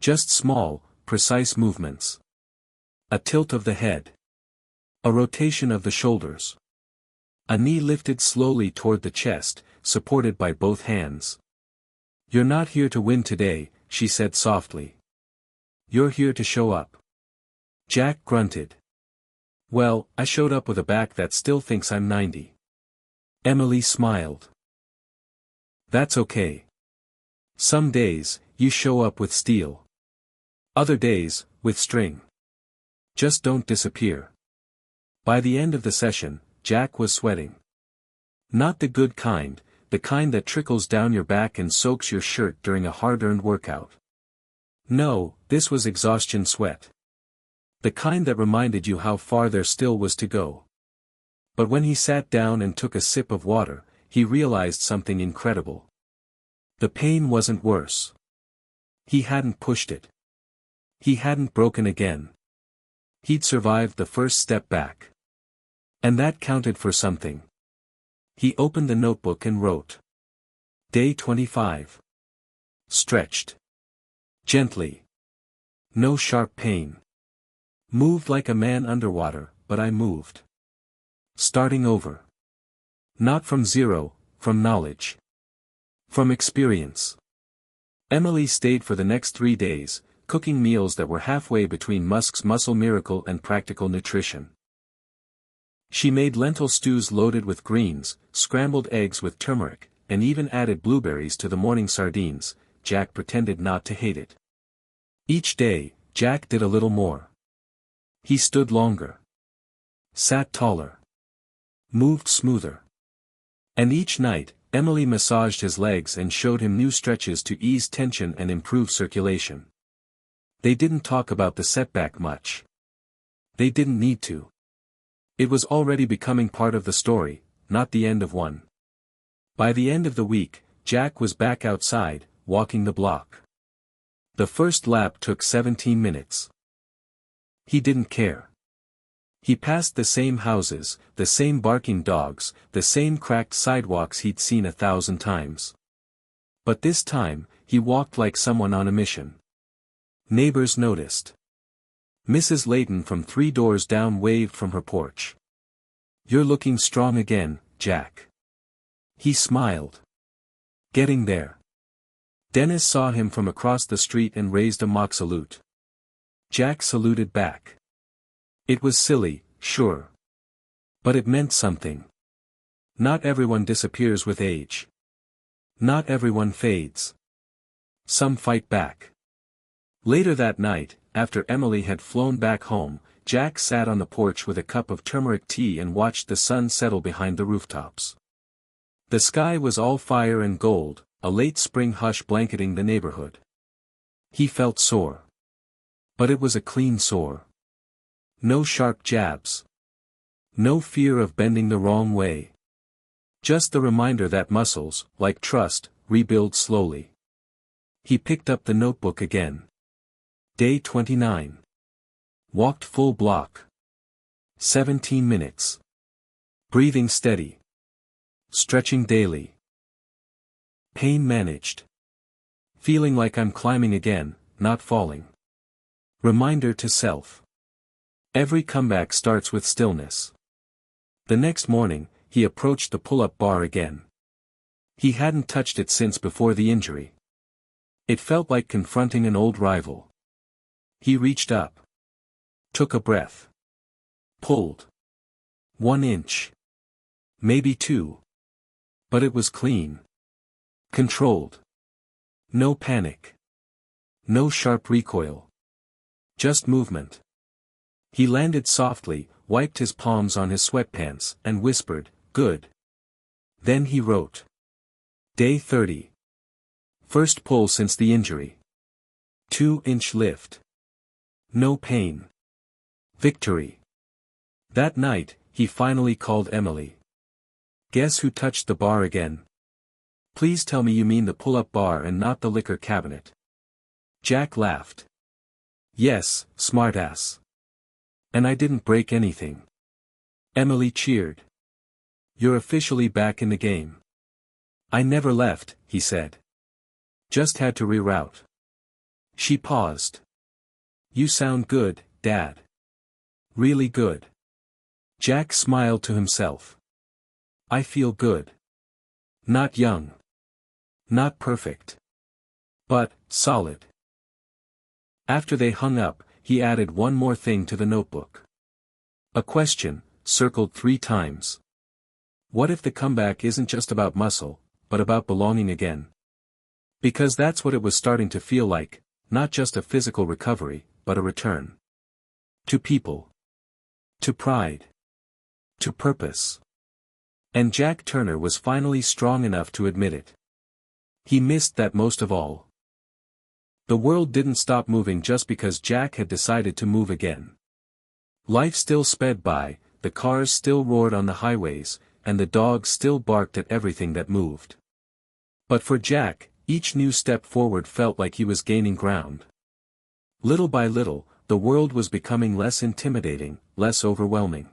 Just small, precise movements. A tilt of the head. A rotation of the shoulders. A knee lifted slowly toward the chest, supported by both hands. You're not here to win today, she said softly. You're here to show up. Jack grunted. Well, I showed up with a back that still thinks I'm 90. Emily smiled. That's okay. Some days, you show up with steel. Other days, with string. Just don't disappear. By the end of the session, Jack was sweating. Not the good kind, the kind that trickles down your back and soaks your shirt during a hard-earned workout. No, this was exhaustion sweat. The kind that reminded you how far there still was to go. But when he sat down and took a sip of water, he realized something incredible. The pain wasn't worse. He hadn't pushed it. He hadn't broken again. He'd survived the first step back. And that counted for something. He opened the notebook and wrote. Day 25. Stretched. Gently. No sharp pain. Moved like a man underwater, but I moved. Starting over. Not from zero, from knowledge. From experience. Emily stayed for the next 3 days, cooking meals that were halfway between Musk's muscle miracle and practical nutrition. She made lentil stews loaded with greens, scrambled eggs with turmeric, and even added blueberries to the morning sardines. Jack pretended not to hate it. Each day, Jack did a little more. He stood longer. Sat taller. Moved smoother. And each night, Emily massaged his legs and showed him new stretches to ease tension and improve circulation. They didn't talk about the setback much. They didn't need to. It was already becoming part of the story, not the end of one. By the end of the week, Jack was back outside, walking the block. The first lap took 17 minutes. He didn't care. He passed the same houses, the same barking dogs, the same cracked sidewalks he'd seen 1,000 times. But this time, he walked like someone on a mission. Neighbors noticed. Mrs. Layton from 3 doors down waved from her porch. "You're looking strong again, Jack." He smiled. Getting there. Dennis saw him from across the street and raised a mock salute. Jack saluted back. It was silly, sure. But it meant something. Not everyone disappears with age. Not everyone fades. Some fight back. Later that night, after Emily had flown back home, Jack sat on the porch with a cup of turmeric tea and watched the sun settle behind the rooftops. The sky was all fire and gold, a late spring hush blanketing the neighborhood. He felt sore. But it was a clean sore. No sharp jabs. No fear of bending the wrong way. Just the reminder that muscles, like trust, rebuild slowly. He picked up the notebook again. Day 29. Walked full block. 17 minutes. Breathing steady. Stretching daily. Pain managed. Feeling like I'm climbing again, not falling. Reminder to self. Every comeback starts with stillness. The next morning, he approached the pull-up bar again. He hadn't touched it since before the injury. It felt like confronting an old rival. He reached up. Took a breath. Pulled. 1 inch. Maybe 2. But it was clean. Controlled. No panic. No sharp recoil. Just movement. He landed softly, wiped his palms on his sweatpants, and whispered, "Good." Then he wrote. Day 30. First pull since the injury. 2-inch lift. No pain. Victory. That night, he finally called Emily. "Guess who touched the bar again? Please tell me you mean the pull-up bar and not the liquor cabinet." Jack laughed. "Yes, smartass. And I didn't break anything." Emily cheered. "You're officially back in the game." "I never left," he said. "Just had to reroute." She paused. "You sound good, Dad. Really good." Jack smiled to himself. "I feel good. Not young. Not perfect. But, solid." After they hung up, he added one more thing to the notebook. A question, circled 3 times. What if the comeback isn't just about muscle, but about belonging again? Because that's what it was starting to feel like, not just a physical recovery, but a return. To people. To pride. To purpose. And Jack Turner was finally strong enough to admit it. He missed that most of all. The world didn't stop moving just because Jack had decided to move again. Life still sped by, the cars still roared on the highways, and the dogs still barked at everything that moved. But for Jack, each new step forward felt like he was gaining ground. Little by little, the world was becoming less intimidating, less overwhelming.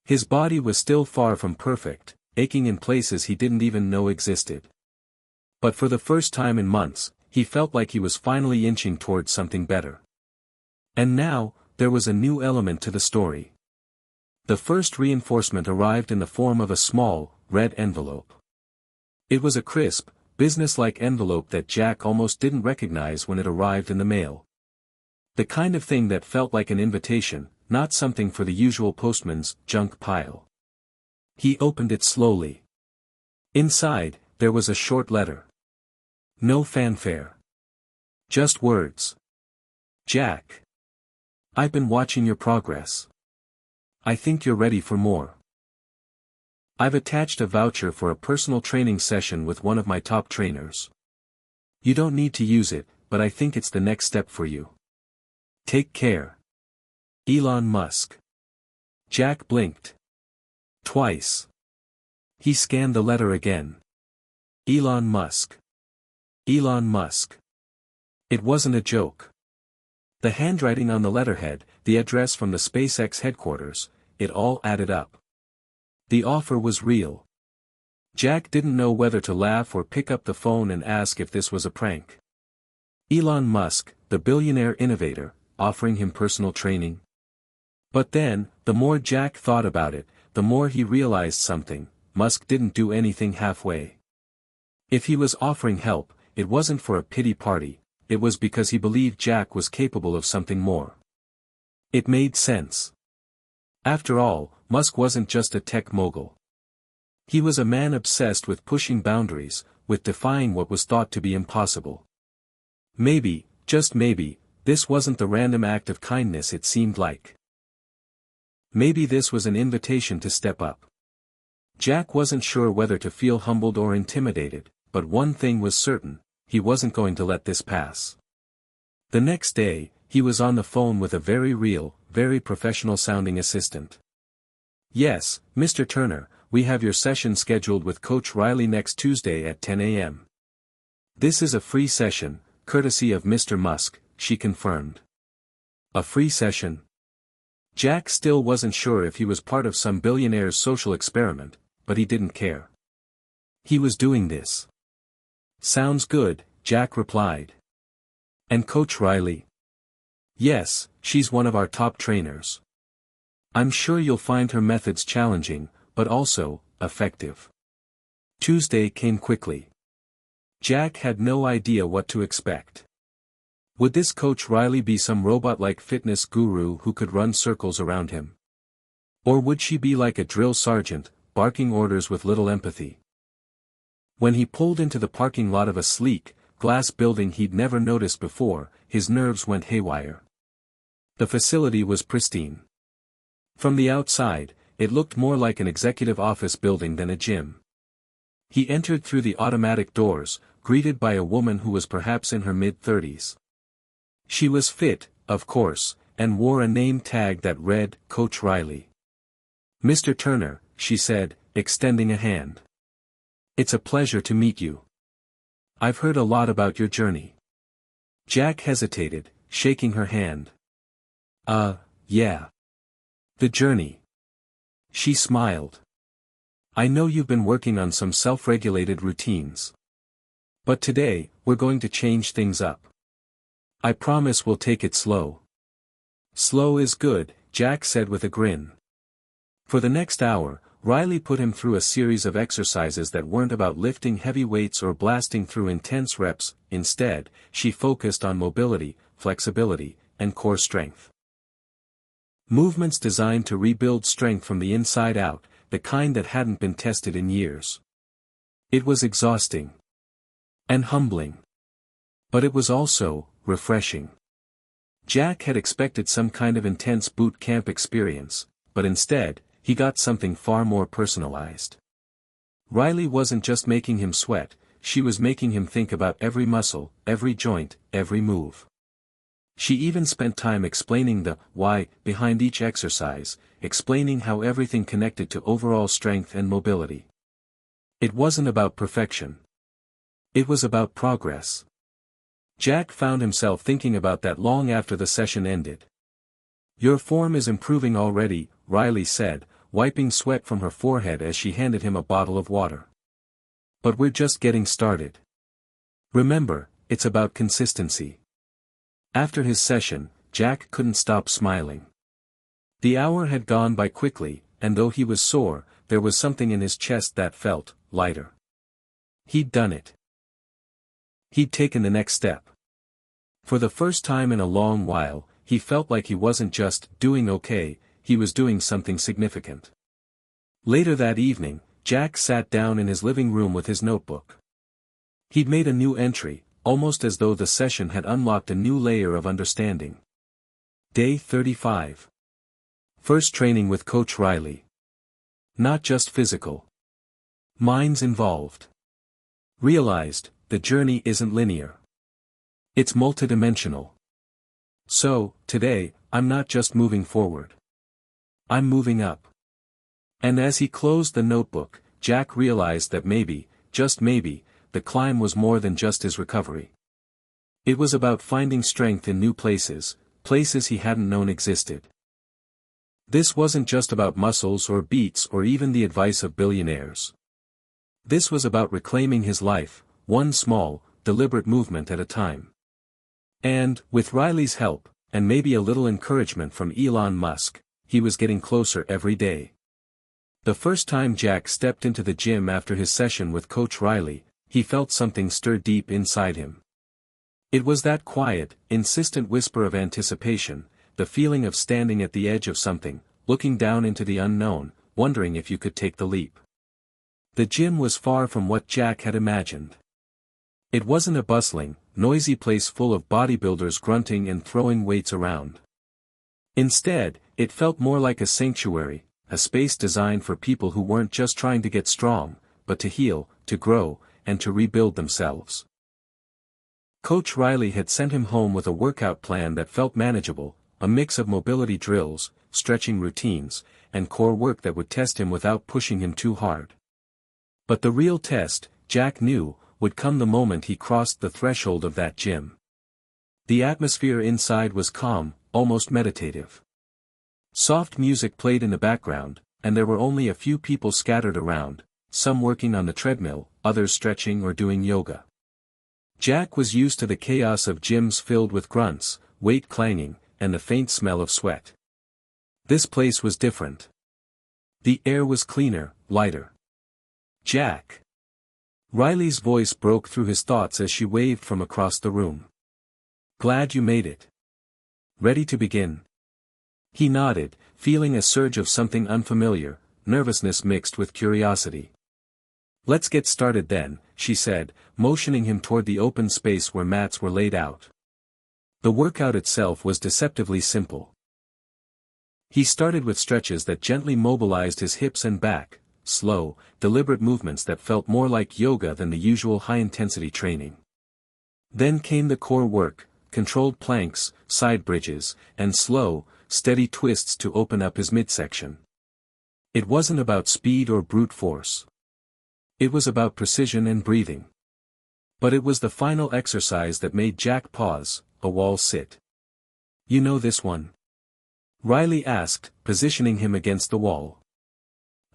His body was still far from perfect, aching in places he didn't even know existed. But for the first time in months, he felt like he was finally inching towards something better. And now, there was a new element to the story. The first reinforcement arrived in the form of a small, red envelope. It was a crisp, business-like envelope that Jack almost didn't recognize when it arrived in the mail. The kind of thing that felt like an invitation, not something for the usual postman's junk pile. He opened it slowly. Inside, there was a short letter. No fanfare. Just words. Jack. I've been watching your progress. I think you're ready for more. I've attached a voucher for a personal training session with one of my top trainers. You don't need to use it, but I think it's the next step for you. Take care. Elon Musk. Jack blinked. Twice. He scanned the letter again. Elon Musk. Elon Musk. It wasn't a joke. The handwriting on the letterhead, the address from the SpaceX headquarters, it all added up. The offer was real. Jack didn't know whether to laugh or pick up the phone and ask if this was a prank. Elon Musk, the billionaire innovator, offering him personal training. But then, the more Jack thought about it, the more he realized something: Musk didn't do anything halfway. If he was offering help, it wasn't for a pity party, it was because he believed Jack was capable of something more. It made sense. After all, Musk wasn't just a tech mogul. He was a man obsessed with pushing boundaries, with defying what was thought to be impossible. Maybe, just maybe, this wasn't the random act of kindness it seemed like. Maybe this was an invitation to step up. Jack wasn't sure whether to feel humbled or intimidated, but one thing was certain: he wasn't going to let this pass. The next day, he was on the phone with a very real, very professional-sounding assistant. Yes, Mr. Turner, we have your session scheduled with Coach Riley next Tuesday at 10 a.m. This is a free session, courtesy of Mr. Musk, she confirmed. A free session? Jack still wasn't sure if he was part of some billionaire's social experiment, but he didn't care. He was doing this. Sounds good, Jack replied. And Coach Riley? Yes, she's one of our top trainers. I'm sure you'll find her methods challenging, but also, effective. Tuesday came quickly. Jack had no idea what to expect. Would this Coach Riley be some robot-like fitness guru who could run circles around him? Or would she be like a drill sergeant, barking orders with little empathy? When he pulled into the parking lot of a sleek, glass building he'd never noticed before, his nerves went haywire. The facility was pristine. From the outside, it looked more like an executive office building than a gym. He entered through the automatic doors, greeted by a woman who was perhaps in her mid-30s. She was fit, of course, and wore a name tag that read, Coach Riley. Mr. Turner, she said, extending a hand. It's a pleasure to meet you. I've heard a lot about your journey. Jack hesitated, shaking her hand. Yeah. The journey. She smiled. I know you've been working on some self-regulated routines. But today, we're going to change things up. I promise we'll take it slow. Slow is good, Jack said with a grin. For the next hour, Riley put him through a series of exercises that weren't about lifting heavy weights or blasting through intense reps. Instead, she focused on mobility, flexibility, and core strength. Movements designed to rebuild strength from the inside out, the kind that hadn't been tested in years. It was exhausting. And humbling. But it was also refreshing. Jack had expected some kind of intense boot camp experience, but instead, he got something far more personalized. Riley wasn't just making him sweat, she was making him think about every muscle, every joint, every move. She even spent time explaining the why behind each exercise, explaining how everything connected to overall strength and mobility. It wasn't about perfection. It was about progress. Jack found himself thinking about that long after the session ended. "Your form is improving already," Riley said, wiping sweat from her forehead as she handed him a bottle of water. "But we're just getting started. Remember, it's about consistency." After his session, Jack couldn't stop smiling. The hour had gone by quickly, and though he was sore, there was something in his chest that felt lighter. He'd done it. He'd taken the next step. For the first time in a long while, he felt like he wasn't just doing okay, he was doing something significant. Later that evening, Jack sat down in his living room with his notebook. He'd made a new entry, almost as though the session had unlocked a new layer of understanding. Day 35. First training with Coach Riley. Not just physical. Minds involved. Realized, the journey isn't linear. It's multidimensional. So, today, I'm not just moving forward. I'm moving up. And as he closed the notebook, Jack realized that maybe, just maybe, the climb was more than just his recovery. It was about finding strength in new places, places he hadn't known existed. This wasn't just about muscles or beats or even the advice of billionaires. This was about reclaiming his life, one small, deliberate movement at a time. And, with Riley's help, and maybe a little encouragement from Elon Musk, he was getting closer every day. The first time Jack stepped into the gym after his session with Coach Riley, he felt something stir deep inside him. It was that quiet, insistent whisper of anticipation, the feeling of standing at the edge of something, looking down into the unknown, wondering if you could take the leap. The gym was far from what Jack had imagined. It wasn't a bustling, noisy place full of bodybuilders grunting and throwing weights around. Instead, it felt more like a sanctuary, a space designed for people who weren't just trying to get strong, but to heal, to grow, and to rebuild themselves. Coach Riley had sent him home with a workout plan that felt manageable, a mix of mobility drills, stretching routines, and core work that would test him without pushing him too hard. But the real test, Jack knew, would come the moment he crossed the threshold of that gym. The atmosphere inside was calm, almost meditative. Soft music played in the background, and there were only a few people scattered around, some working on the treadmill, others stretching or doing yoga. Jack was used to the chaos of gyms filled with grunts, weight clanging, and the faint smell of sweat. This place was different. The air was cleaner, lighter. "Jack." Riley's voice broke through his thoughts as she waved from across the room. "Glad you made it. Ready to begin?" He nodded, feeling a surge of something unfamiliar, nervousness mixed with curiosity. "Let's get started then," she said, motioning him toward the open space where mats were laid out. The workout itself was deceptively simple. He started with stretches that gently mobilized his hips and back, slow, deliberate movements that felt more like yoga than the usual high-intensity training. Then came the core work, controlled planks, side bridges, and slow, steady twists to open up his midsection. It wasn't about speed or brute force. It was about precision and breathing. But it was the final exercise that made Jack pause, a wall sit. "You know this one?" Riley asked, positioning him against the wall.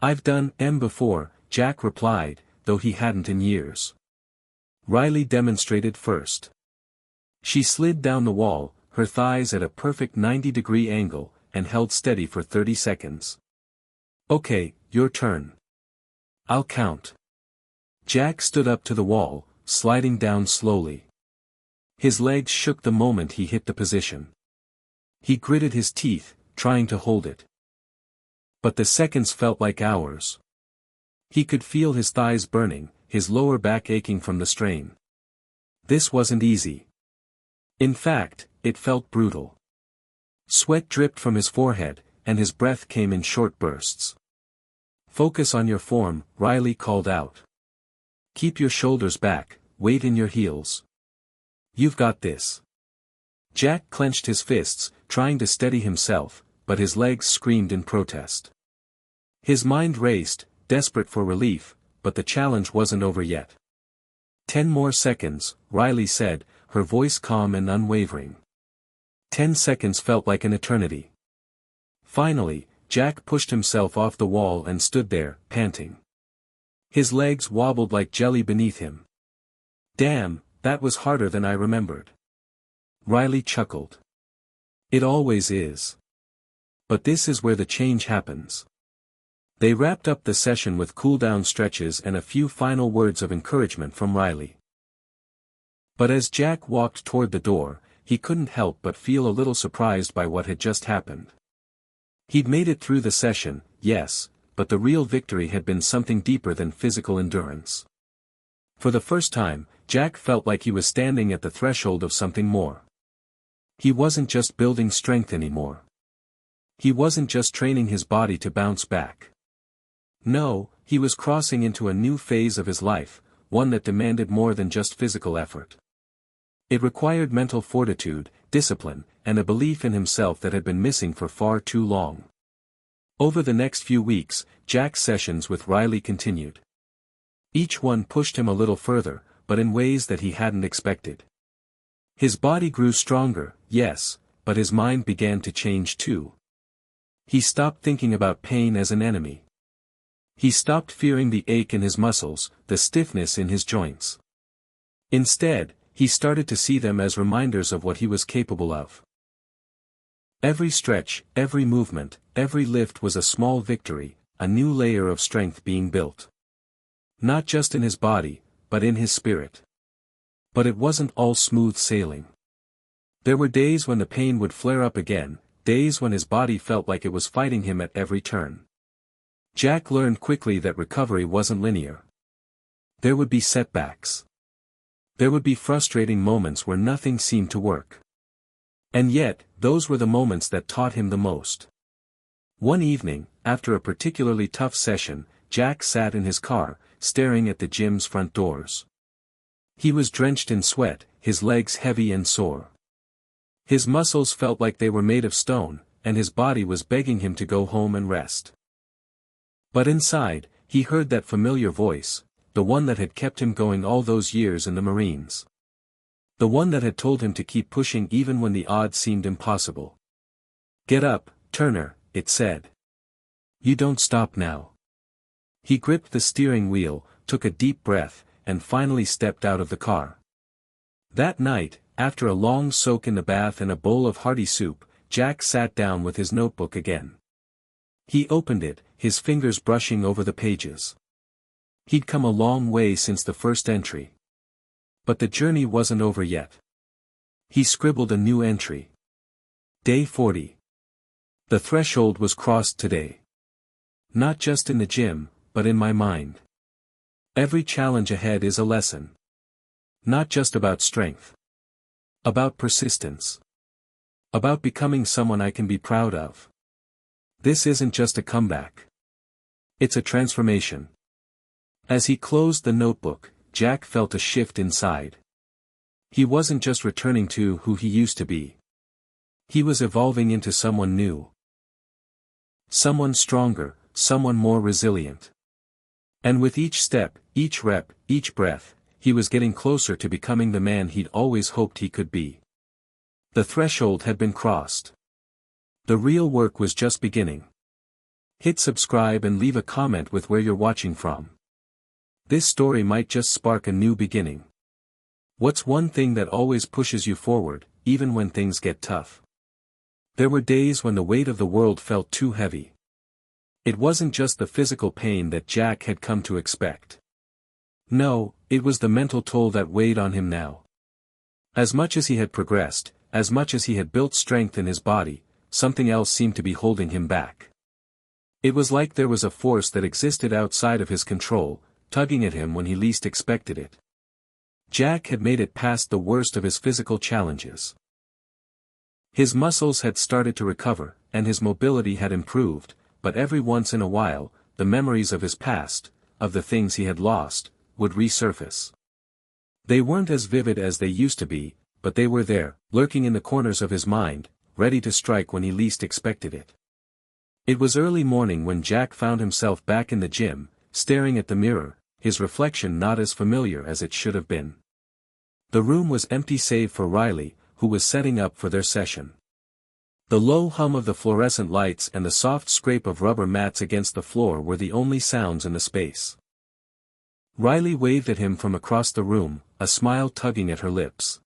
"I've done M before," Jack replied, though he hadn't in years. Riley demonstrated first. She slid down the wall, her thighs at a perfect 90-degree angle, and held steady for 30 seconds. "Okay, your turn. I'll count." Jack stood up to the wall, sliding down slowly. His legs shook the moment he hit the position. He gritted his teeth, trying to hold it. But the seconds felt like hours. He could feel his thighs burning, his lower back aching from the strain. This wasn't easy. In fact, it felt brutal. Sweat dripped from his forehead, and his breath came in short bursts. "Focus on your form," Riley called out. Keep your shoulders back, weight in your heels. You've got this. Jack clenched his fists, trying to steady himself, but his legs screamed in protest. His mind raced, desperate for relief, but the challenge wasn't over yet. 10 more seconds, Riley said, her voice calm and unwavering. 10 seconds felt like an eternity. Finally, Jack pushed himself off the wall and stood there, panting. His legs wobbled like jelly beneath him. Damn, that was harder than I remembered. Riley chuckled. It always is. But this is where the change happens. They wrapped up the session with cool-down stretches and a few final words of encouragement from Riley. But as Jack walked toward the door, he couldn't help but feel a little surprised by what had just happened. He'd made it through the session, yes, but the real victory had been something deeper than physical endurance. For the first time, Jack felt like he was standing at the threshold of something more. He wasn't just building strength anymore. He wasn't just training his body to bounce back. No, he was crossing into a new phase of his life, one that demanded more than just physical effort. It required mental fortitude, discipline, and a belief in himself that had been missing for far too long. Over the next few weeks, Jack's sessions with Riley continued. Each one pushed him a little further, but in ways that he hadn't expected. His body grew stronger, yes, but his mind began to change too. He stopped thinking about pain as an enemy. He stopped fearing the ache in his muscles, the stiffness in his joints. Instead, he started to see them as reminders of what he was capable of. Every stretch, every movement, every lift was a small victory, a new layer of strength being built. Not just in his body, but in his spirit. But it wasn't all smooth sailing. There were days when the pain would flare up again, days when his body felt like it was fighting him at every turn. Jack learned quickly that recovery wasn't linear. There would be setbacks. There would be frustrating moments where nothing seemed to work. And yet, those were the moments that taught him the most. One evening, after a particularly tough session, Jack sat in his car, staring at the gym's front doors. He was drenched in sweat, his legs heavy and sore. His muscles felt like they were made of stone, and his body was begging him to go home and rest. But inside, he heard that familiar voice, the one that had kept him going all those years in the Marines. The one that had told him to keep pushing even when the odds seemed impossible. Get up, Turner, it said. You don't stop now. He gripped the steering wheel, took a deep breath, and finally stepped out of the car. That night, after a long soak in the bath and a bowl of hearty soup, Jack sat down with his notebook again. He opened it, his fingers brushing over the pages. He'd come a long way since the first entry. But the journey wasn't over yet. He scribbled a new entry. Day 40. The threshold was crossed today. Not just in the gym, but in my mind. Every challenge ahead is a lesson. Not just about strength. About persistence. About becoming someone I can be proud of. This isn't just a comeback. It's a transformation. As he closed the notebook, Jack felt a shift inside. He wasn't just returning to who he used to be. He was evolving into someone new. Someone stronger, someone more resilient. And with each step, each rep, each breath, he was getting closer to becoming the man he'd always hoped he could be. The threshold had been crossed. The real work was just beginning. Hit subscribe and leave a comment with where you're watching from. This story might just spark a new beginning. What's one thing that always pushes you forward, even when things get tough? There were days when the weight of the world felt too heavy. It wasn't just the physical pain that Jack had come to expect. No, it was the mental toll that weighed on him now. As much as he had progressed, as much as he had built strength in his body, something else seemed to be holding him back. It was like there was a force that existed outside of his control, tugging at him when he least expected it. Jack had made it past the worst of his physical challenges. His muscles had started to recover, and his mobility had improved, but every once in a while, the memories of his past, of the things he had lost, would resurface. They weren't as vivid as they used to be, but they were there, lurking in the corners of his mind, ready to strike when he least expected it. It was early morning when Jack found himself back in the gym, staring at the mirror, his reflection not as familiar as it should have been. The room was empty save for Riley, who was setting up for their session. The low hum of the fluorescent lights and the soft scrape of rubber mats against the floor were the only sounds in the space. Riley waved at him from across the room, a smile tugging at her lips.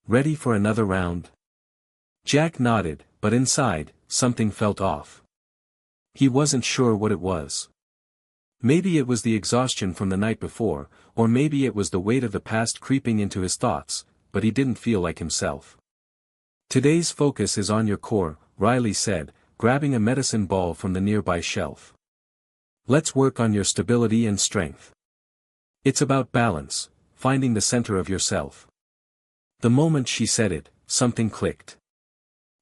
"Ready for another round?" Jack nodded, but inside, something felt off. He wasn't sure what it was. Maybe it was the exhaustion from the night before, or maybe it was the weight of the past creeping into his thoughts, but he didn't feel like himself. "Today's focus is on your core," Riley said, grabbing a medicine ball from the nearby shelf. "Let's work on your stability and strength. It's about balance, finding the center of yourself." The moment she said it, something clicked.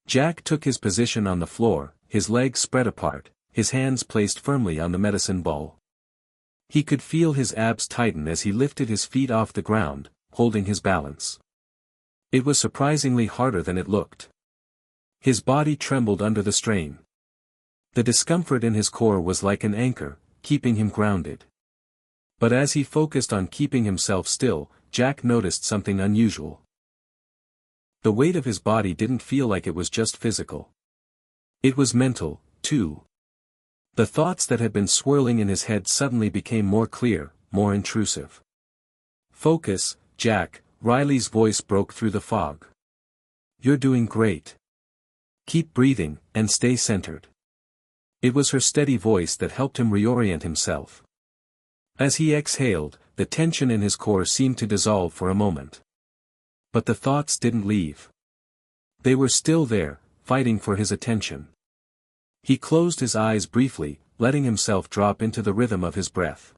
Jack took his position on the floor, his legs spread apart, his hands placed firmly on the medicine ball. He could feel his abs tighten as he lifted his feet off the ground, holding his balance. It was surprisingly harder than it looked. His body trembled under the strain. The discomfort in his core was like an anchor, keeping him grounded. But as he focused on keeping himself still, Jack noticed something unusual. The weight of his body didn't feel like it was just physical. It was mental, too. The thoughts that had been swirling in his head suddenly became more clear, more intrusive. "Focus, Jack," Riley's voice broke through the fog. "You're doing great. Keep breathing, and stay centered." It was her steady voice that helped him reorient himself. As he exhaled, the tension in his core seemed to dissolve for a moment. But the thoughts didn't leave. They were still there, fighting for his attention. He closed his eyes briefly, letting himself drop into the rhythm of his breath.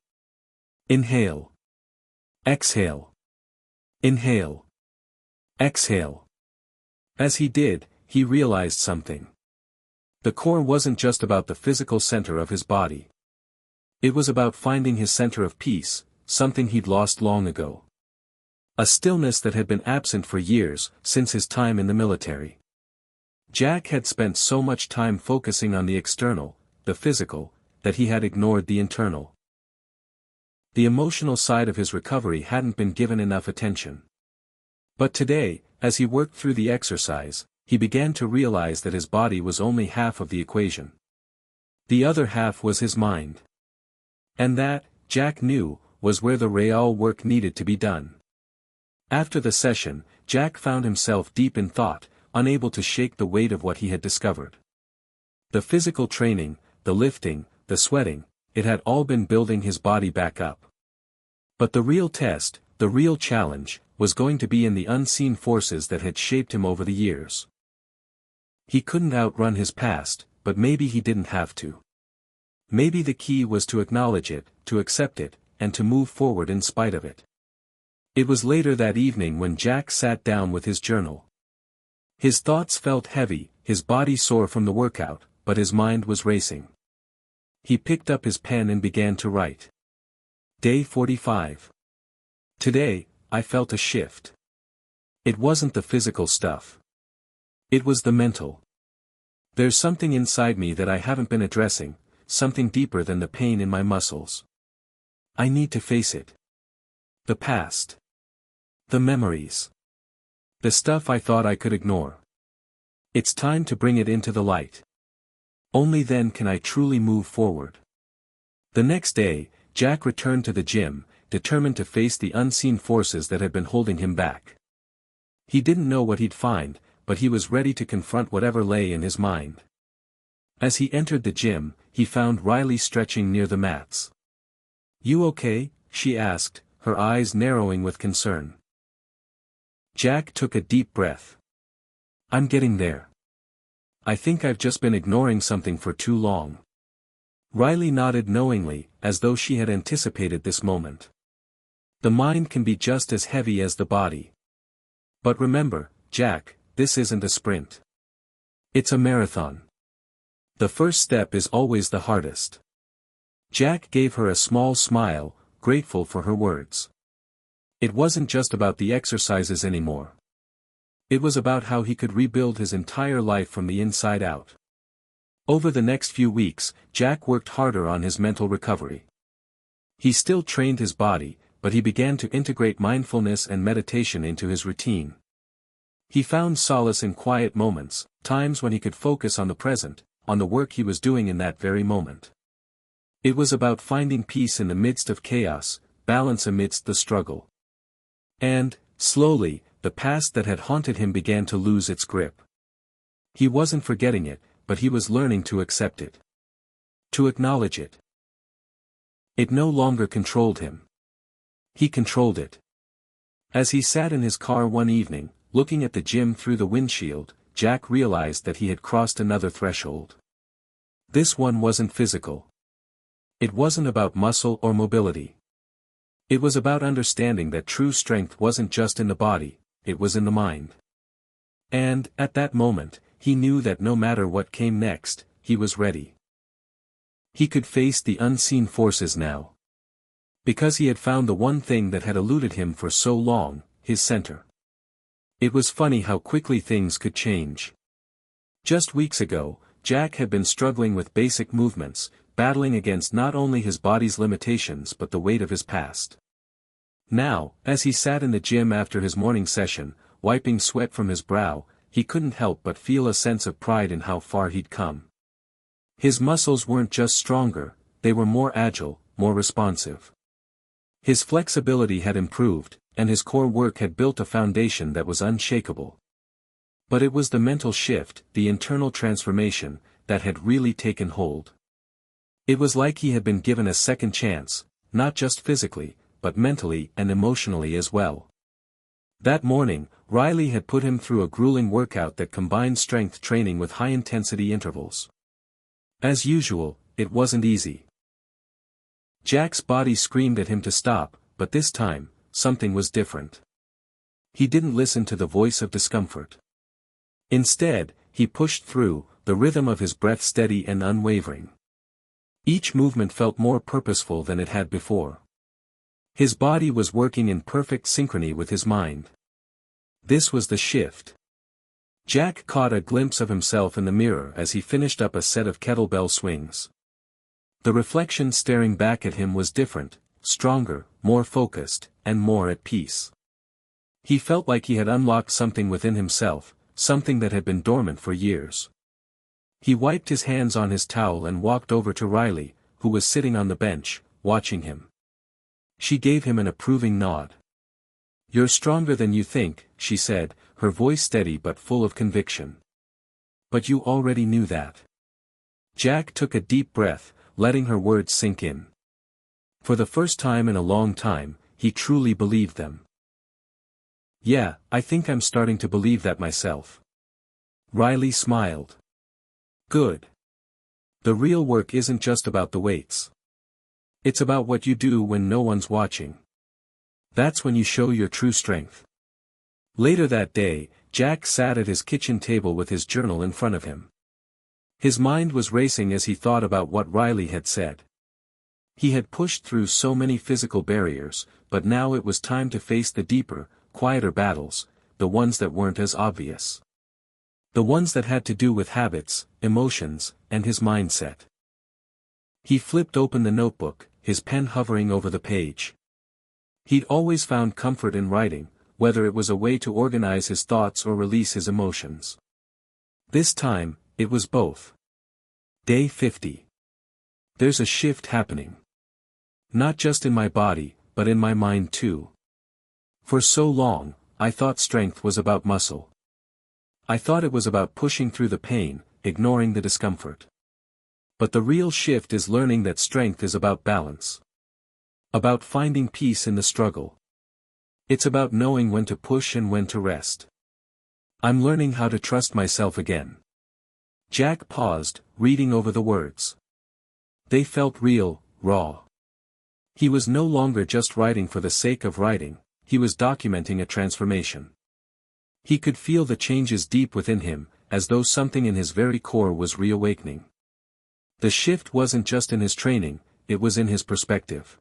Inhale. Exhale. Inhale. Exhale. As he did, he realized something. The core wasn't just about the physical center of his body. It was about finding his center of peace, something he'd lost long ago. A stillness that had been absent for years, since his time in the military. Jack had spent so much time focusing on the external, the physical, that he had ignored the internal. The emotional side of his recovery hadn't been given enough attention. But today, as he worked through the exercise, he began to realize that his body was only half of the equation. The other half was his mind. And that, Jack knew, was where the real work needed to be done. After the session, Jack found himself deep in thought, unable to shake the weight of what he had discovered. The physical training, the lifting, the sweating, it had all been building his body back up. But the real test, the real challenge, was going to be in the unseen forces that had shaped him over the years. He couldn't outrun his past, but maybe he didn't have to. Maybe the key was to acknowledge it, to accept it, and to move forward in spite of it. It was later that evening when Jack sat down with his journal. His thoughts felt heavy, his body sore from the workout, but his mind was racing. He picked up his pen and began to write. Day 45. Today, I felt a shift. It wasn't the physical stuff. It was the mental. There's something inside me that I haven't been addressing, something deeper than the pain in my muscles. I need to face it. The past. The memories. The stuff I thought I could ignore. It's time to bring it into the light. Only then can I truly move forward. The next day, Jack returned to the gym, determined to face the unseen forces that had been holding him back. He didn't know what he'd find, but he was ready to confront whatever lay in his mind. As he entered the gym, he found Riley stretching near the mats. "You okay?" she asked, her eyes narrowing with concern. Jack took a deep breath. "I'm getting there. I think I've just been ignoring something for too long." Riley nodded knowingly, as though she had anticipated this moment. The mind can be just as heavy as the body. But remember, Jack, this isn't a sprint. It's a marathon. The first step is always the hardest. Jack gave her a small smile, grateful for her words. It wasn't just about the exercises anymore. It was about how he could rebuild his entire life from the inside out. Over the next few weeks, Jack worked harder on his mental recovery. He still trained his body, but he began to integrate mindfulness and meditation into his routine. He found solace in quiet moments, times when he could focus on the present, on the work he was doing in that very moment. It was about finding peace in the midst of chaos, balance amidst the struggle. And, slowly, the past that had haunted him began to lose its grip. He wasn't forgetting it, but he was learning to accept it. To acknowledge it. It no longer controlled him. He controlled it. As he sat in his car one evening, looking at the gym through the windshield, Jack realized that he had crossed another threshold. This one wasn't physical. It wasn't about muscle or mobility. It was about understanding that true strength wasn't just in the body, it was in the mind. And, at that moment, he knew that no matter what came next, he was ready. He could face the unseen forces now. Because he had found the one thing that had eluded him for so long, his center. It was funny how quickly things could change. Just weeks ago, Jack had been struggling with basic movements, battling against not only his body's limitations but the weight of his past. Now, as he sat in the gym after his morning session, wiping sweat from his brow, he couldn't help but feel a sense of pride in how far he'd come. His muscles weren't just stronger, they were more agile, more responsive. His flexibility had improved, and his core work had built a foundation that was unshakable. But it was the mental shift, the internal transformation, that had really taken hold. It was like he had been given a second chance, not just physically, but mentally and emotionally as well. That morning, Riley had put him through a grueling workout that combined strength training with high-intensity intervals. As usual, it wasn't easy. Jack's body screamed at him to stop, but this time, something was different. He didn't listen to the voice of discomfort. Instead, he pushed through, the rhythm of his breath steady and unwavering. Each movement felt more purposeful than it had before. His body was working in perfect synchrony with his mind. This was the shift. Jack caught a glimpse of himself in the mirror as he finished up a set of kettlebell swings. The reflection staring back at him was different, stronger, more focused, and more at peace. He felt like he had unlocked something within himself, something that had been dormant for years. He wiped his hands on his towel and walked over to Riley, who was sitting on the bench, watching him. She gave him an approving nod. "You're stronger than you think," she said, her voice steady but full of conviction. "But you already knew that." Jack took a deep breath, letting her words sink in. For the first time in a long time, he truly believed them. "Yeah, I think I'm starting to believe that myself." Riley smiled. "Good. The real work isn't just about the weights. It's about what you do when no one's watching. That's when you show your true strength." Later that day, Jack sat at his kitchen table with his journal in front of him. His mind was racing as he thought about what Riley had said. He had pushed through so many physical barriers, but now it was time to face the deeper, quieter battles, the ones that weren't as obvious. The ones that had to do with habits, emotions, and his mindset. He flipped open the notebook, his pen hovering over the page. He'd always found comfort in writing, whether it was a way to organize his thoughts or release his emotions. This time, it was both. Day 50. There's a shift happening. Not just in my body, but in my mind too. For so long, I thought strength was about muscle. I thought it was about pushing through the pain, ignoring the discomfort. But the real shift is learning that strength is about balance. About finding peace in the struggle. It's about knowing when to push and when to rest. I'm learning how to trust myself again. Jack paused, reading over the words. They felt real, raw. He was no longer just writing for the sake of writing, he was documenting a transformation. He could feel the changes deep within him, as though something in his very core was reawakening. The shift wasn't just in his training, it was in his perspective.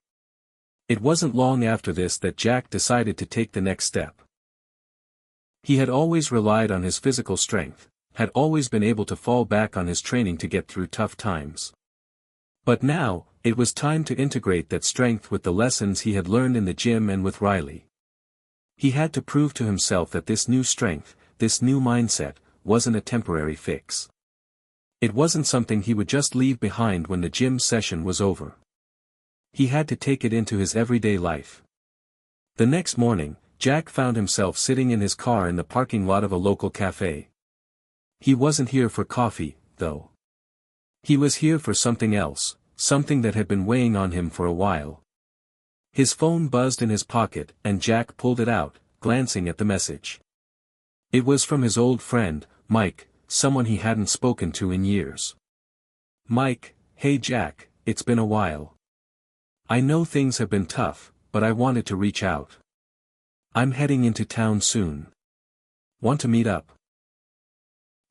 It wasn't long after this that Jack decided to take the next step. He had always relied on his physical strength, had always been able to fall back on his training to get through tough times. But now, it was time to integrate that strength with the lessons he had learned in the gym and with Riley. He had to prove to himself that this new strength, this new mindset, wasn't a temporary fix. It wasn't something he would just leave behind when the gym session was over. He had to take it into his everyday life. The next morning, Jack found himself sitting in his car in the parking lot of a local cafe. He wasn't here for coffee, though. He was here for something else, something that had been weighing on him for a while. His phone buzzed in his pocket and Jack pulled it out, glancing at the message. It was from his old friend, Mike, someone he hadn't spoken to in years. "Mike, hey Jack, it's been a while. I know things have been tough, but I wanted to reach out. I'm heading into town soon. Want to meet up?"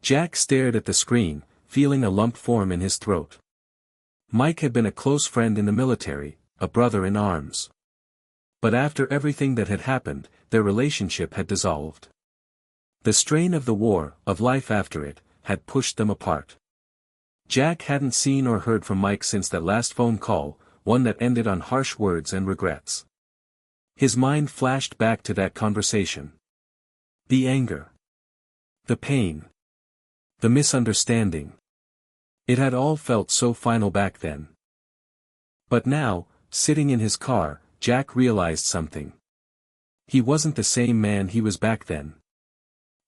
Jack stared at the screen, feeling a lump form in his throat. Mike had been a close friend in the military, a brother in arms. But after everything that had happened, their relationship had dissolved. The strain of the war, of life after it, had pushed them apart. Jack hadn't seen or heard from Mike since that last phone call, one that ended on harsh words and regrets. His mind flashed back to that conversation. The anger. The pain. The misunderstanding. It had all felt so final back then. But now, sitting in his car, Jack realized something. He wasn't the same man he was back then.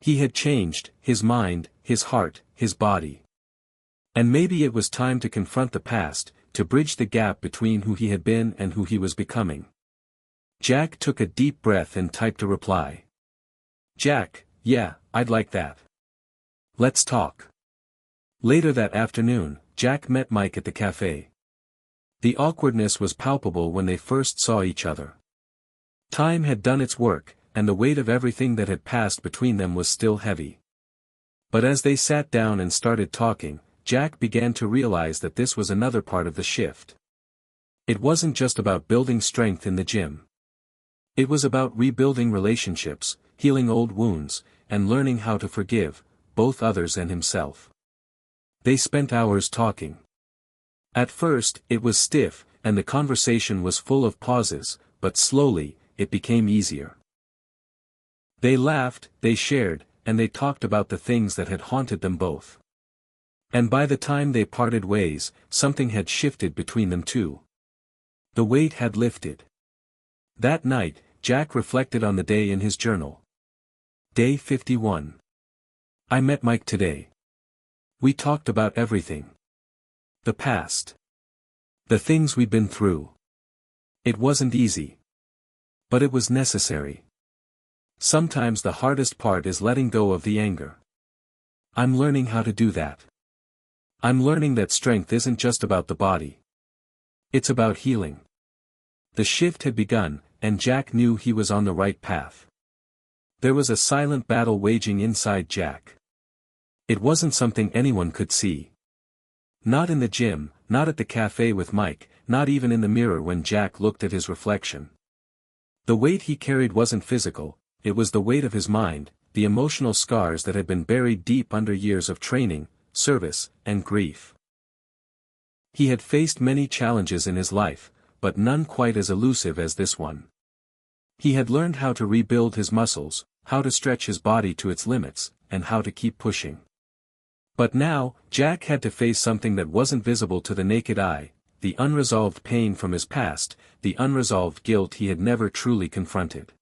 He had changed, his mind, his heart, his body. And maybe it was time to confront the past, to bridge the gap between who he had been and who he was becoming. Jack took a deep breath and typed a reply. "Jack, yeah, I'd like that. Let's talk." Later that afternoon, Jack met Mike at the cafe. The awkwardness was palpable when they first saw each other. Time had done its work, and the weight of everything that had passed between them was still heavy. But as they sat down and started talking, Jack began to realize that this was another part of the shift. It wasn't just about building strength in the gym. It was about rebuilding relationships, healing old wounds, and learning how to forgive, both others and himself. They spent hours talking. At first, it was stiff, and the conversation was full of pauses, but slowly, it became easier. They laughed, they shared, and they talked about the things that had haunted them both. And by the time they parted ways, something had shifted between them too. The weight had lifted. That night, Jack reflected on the day in his journal. Day 51. I met Mike today. We talked about everything. The past. The things we'd been through. It wasn't easy. But it was necessary. Sometimes the hardest part is letting go of the anger. I'm learning how to do that. I'm learning that strength isn't just about the body. It's about healing. The shift had begun, and Jack knew he was on the right path. There was a silent battle waging inside Jack. It wasn't something anyone could see. Not in the gym, not at the cafe with Mike, not even in the mirror when Jack looked at his reflection. The weight he carried wasn't physical, it was the weight of his mind, the emotional scars that had been buried deep under years of training, service, and grief. He had faced many challenges in his life, but none quite as elusive as this one. He had learned how to rebuild his muscles, how to stretch his body to its limits, and how to keep pushing. But now, Jack had to face something that wasn't visible to the naked eye, the unresolved pain from his past, the unresolved guilt he had never truly confronted.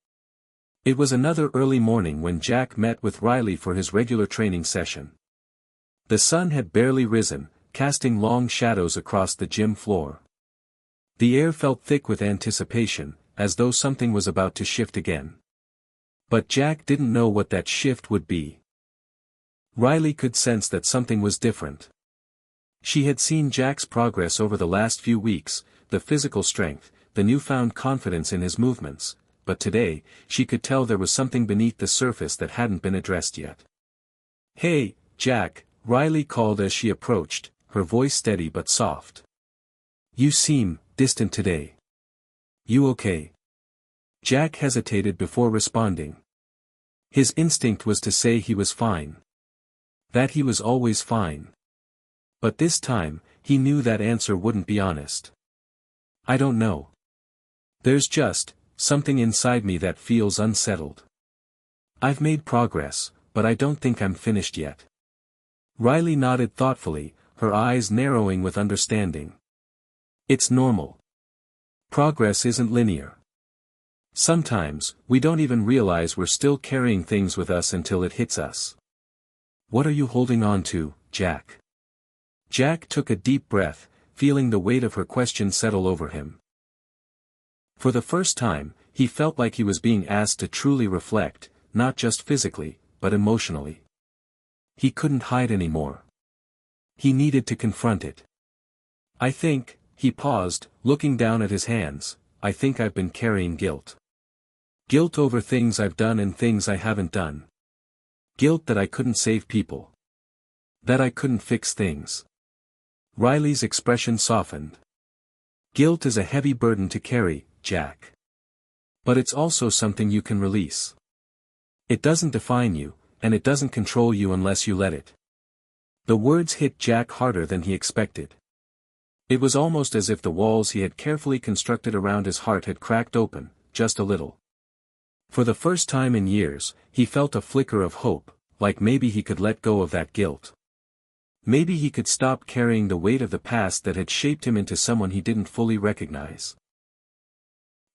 It was another early morning when Jack met with Riley for his regular training session. The sun had barely risen, casting long shadows across the gym floor. The air felt thick with anticipation, as though something was about to shift again. But Jack didn't know what that shift would be. Riley could sense that something was different. She had seen Jack's progress over the last few weeks, the physical strength, the newfound confidence in his movements, but today, she could tell there was something beneath the surface that hadn't been addressed yet. "Hey, Jack," Riley called as she approached, her voice steady but soft. "You seem distant today. You okay? Jack hesitated before responding. His instinct was to say he was fine. That he was always fine. But this time, he knew that answer wouldn't be honest. I don't know. There's just something inside me that feels unsettled. I've made progress, but I don't think I'm finished yet. Riley nodded thoughtfully, her eyes narrowing with understanding. It's normal. Progress isn't linear. Sometimes, we don't even realize we're still carrying things with us until it hits us. What are you holding on to, Jack? Jack took a deep breath, feeling the weight of her question settle over him. For the first time, he felt like he was being asked to truly reflect, not just physically, but emotionally. He couldn't hide anymore. He needed to confront it. I think, he paused, looking down at his hands, I think I've been carrying guilt. Guilt over things I've done and things I haven't done. Guilt that I couldn't save people. That I couldn't fix things. Riley's expression softened. Guilt is a heavy burden to carry, Jack. But it's also something you can release. It doesn't define you, and it doesn't control you unless you let it. The words hit Jack harder than he expected. It was almost as if the walls he had carefully constructed around his heart had cracked open, just a little. For the first time in years, he felt a flicker of hope, like maybe he could let go of that guilt. Maybe he could stop carrying the weight of the past that had shaped him into someone he didn't fully recognize.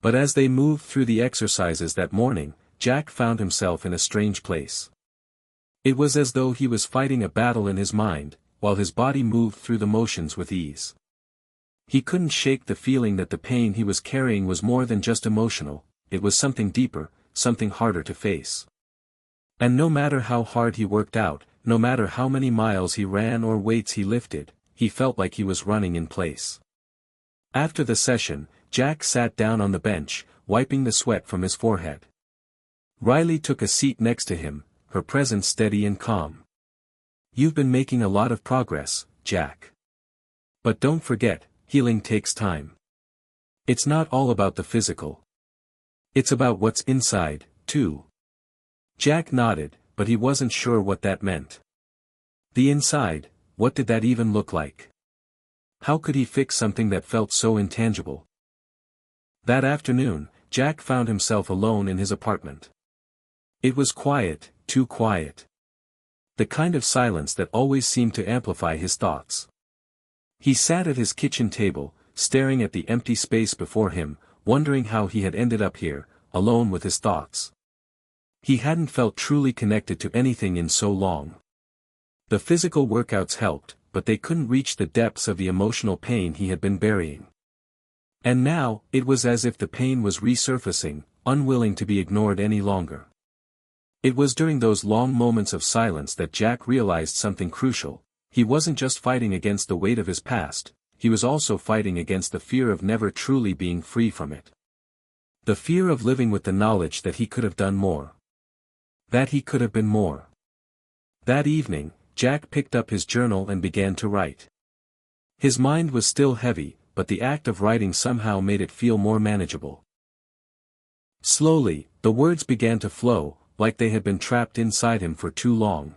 But as they moved through the exercises that morning, Jack found himself in a strange place. It was as though he was fighting a battle in his mind, while his body moved through the motions with ease. He couldn't shake the feeling that the pain he was carrying was more than just emotional, it was something deeper, something harder to face. And no matter how hard he worked out, no matter how many miles he ran or weights he lifted, he felt like he was running in place. After the session, Jack sat down on the bench, wiping the sweat from his forehead. Riley took a seat next to him, her presence steady and calm. You've been making a lot of progress, Jack. But don't forget, healing takes time. It's not all about the physical. It's about what's inside, too. Jack nodded, but he wasn't sure what that meant. The inside, what did that even look like? How could he fix something that felt so intangible? That afternoon, Jack found himself alone in his apartment. It was quiet, too quiet. The kind of silence that always seemed to amplify his thoughts. He sat at his kitchen table, staring at the empty space before him, wondering how he had ended up here, alone with his thoughts. He hadn't felt truly connected to anything in so long. The physical workouts helped, but they couldn't reach the depths of the emotional pain he had been burying. And now, it was as if the pain was resurfacing, unwilling to be ignored any longer. It was during those long moments of silence that Jack realized something crucial. He wasn't just fighting against the weight of his past, he was also fighting against the fear of never truly being free from it. The fear of living with the knowledge that he could have done more. That he could have been more. That evening, Jack picked up his journal and began to write. His mind was still heavy, but the act of writing somehow made it feel more manageable. Slowly, the words began to flow, like they had been trapped inside him for too long.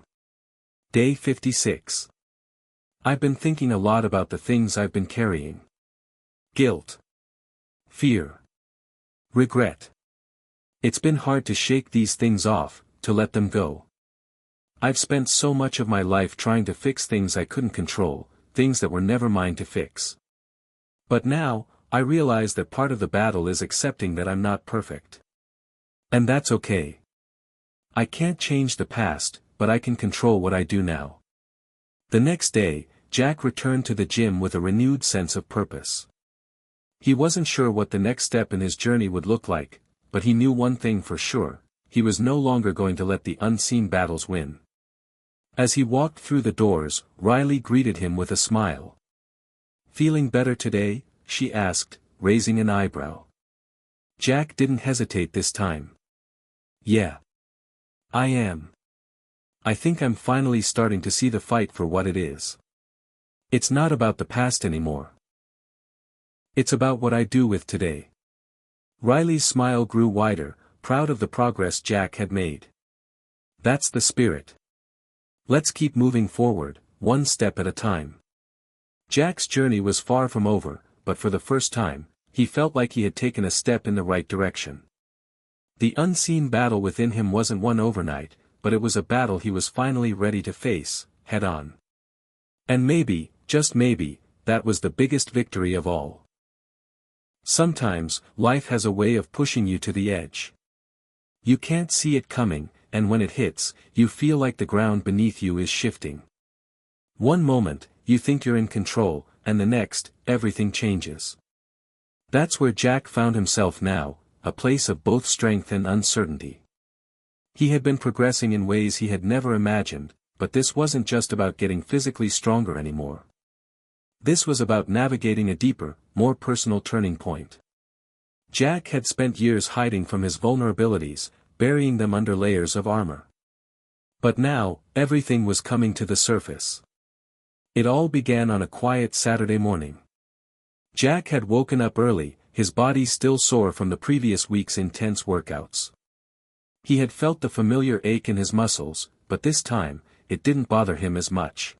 Day 56. I've been thinking a lot about the things I've been carrying. Guilt. Fear. Regret. It's been hard to shake these things off, to let them go. I've spent so much of my life trying to fix things I couldn't control, things that were never mine to fix. But now, I realize that part of the battle is accepting that I'm not perfect. And that's okay. I can't change the past, but I can control what I do now. The next day, Jack returned to the gym with a renewed sense of purpose. He wasn't sure what the next step in his journey would look like, but he knew one thing for sure, he was no longer going to let the unseen battles win. As he walked through the doors, Riley greeted him with a smile. Feeling better today? She asked, raising an eyebrow. Jack didn't hesitate this time. Yeah. I am. I think I'm finally starting to see the fight for what it is. It's not about the past anymore. It's about what I do with today. Riley's smile grew wider, proud of the progress Jack had made. That's the spirit. Let's keep moving forward, one step at a time. Jack's journey was far from over, but for the first time, he felt like he had taken a step in the right direction. The unseen battle within him wasn't won overnight, but it was a battle he was finally ready to face, head on. And maybe, just maybe, that was the biggest victory of all. Sometimes, life has a way of pushing you to the edge. You can't see it coming, and when it hits, you feel like the ground beneath you is shifting. One moment, you think you're in control, and the next, everything changes. That's where Jack found himself now, a place of both strength and uncertainty. He had been progressing in ways he had never imagined, but this wasn't just about getting physically stronger anymore. This was about navigating a deeper, more personal turning point. Jack had spent years hiding from his vulnerabilities, burying them under layers of armor. But now, everything was coming to the surface. It all began on a quiet Saturday morning. Jack had woken up early, his body still sore from the previous week's intense workouts. He had felt the familiar ache in his muscles, but this time, it didn't bother him as much.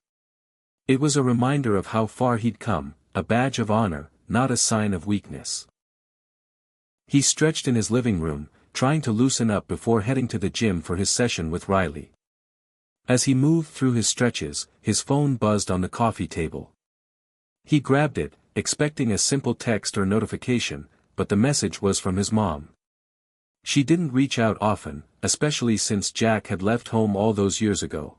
It was a reminder of how far he'd come, a badge of honor, not a sign of weakness. He stretched in his living room, trying to loosen up before heading to the gym for his session with Riley. As he moved through his stretches, his phone buzzed on the coffee table. He grabbed it, expecting a simple text or notification, but the message was from his mom. She didn't reach out often, especially since Jack had left home all those years ago.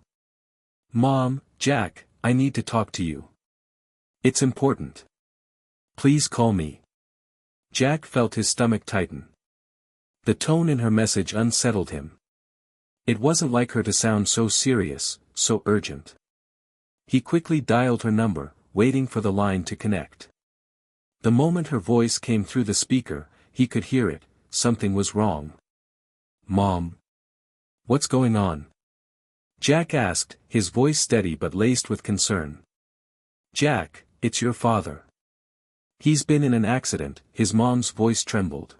"Mom, Jack, I need to talk to you. It's important. Please call me." Jack felt his stomach tighten. The tone in her message unsettled him. It wasn't like her to sound so serious, so urgent. He quickly dialed her number, waiting for the line to connect. The moment her voice came through the speaker, he could hear it, something was wrong. "Mom. What's going on?" Jack asked, his voice steady but laced with concern. "Jack, it's your father. He's been in an accident," his mom's voice trembled.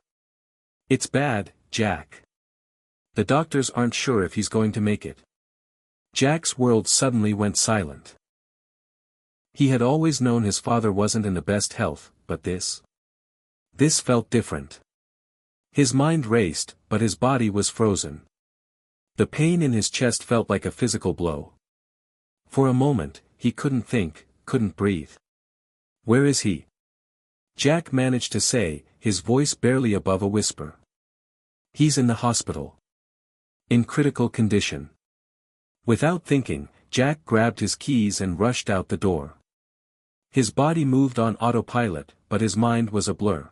"It's bad, Jack. The doctors aren't sure if he's going to make it." Jack's world suddenly went silent. He had always known his father wasn't in the best health, but this felt different. His mind raced, but his body was frozen. The pain in his chest felt like a physical blow. For a moment, he couldn't think, couldn't breathe. "Where is he?" Jack managed to say, his voice barely above a whisper. "He's in the hospital. In critical condition." Without thinking, Jack grabbed his keys and rushed out the door. His body moved on autopilot, but his mind was a blur.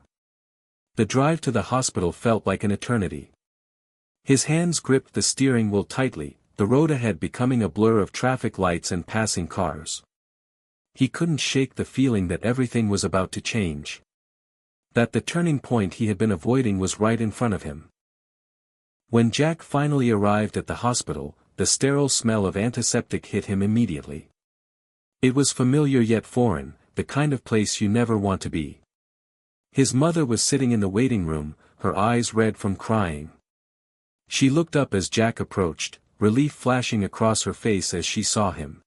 The drive to the hospital felt like an eternity. His hands gripped the steering wheel tightly, the road ahead becoming a blur of traffic lights and passing cars. He couldn't shake the feeling that everything was about to change. That the turning point he had been avoiding was right in front of him. When Jack finally arrived at the hospital, the sterile smell of antiseptic hit him immediately. It was familiar yet foreign, the kind of place you never want to be. His mother was sitting in the waiting room, her eyes red from crying. She looked up as Jack approached, relief flashing across her face as she saw him.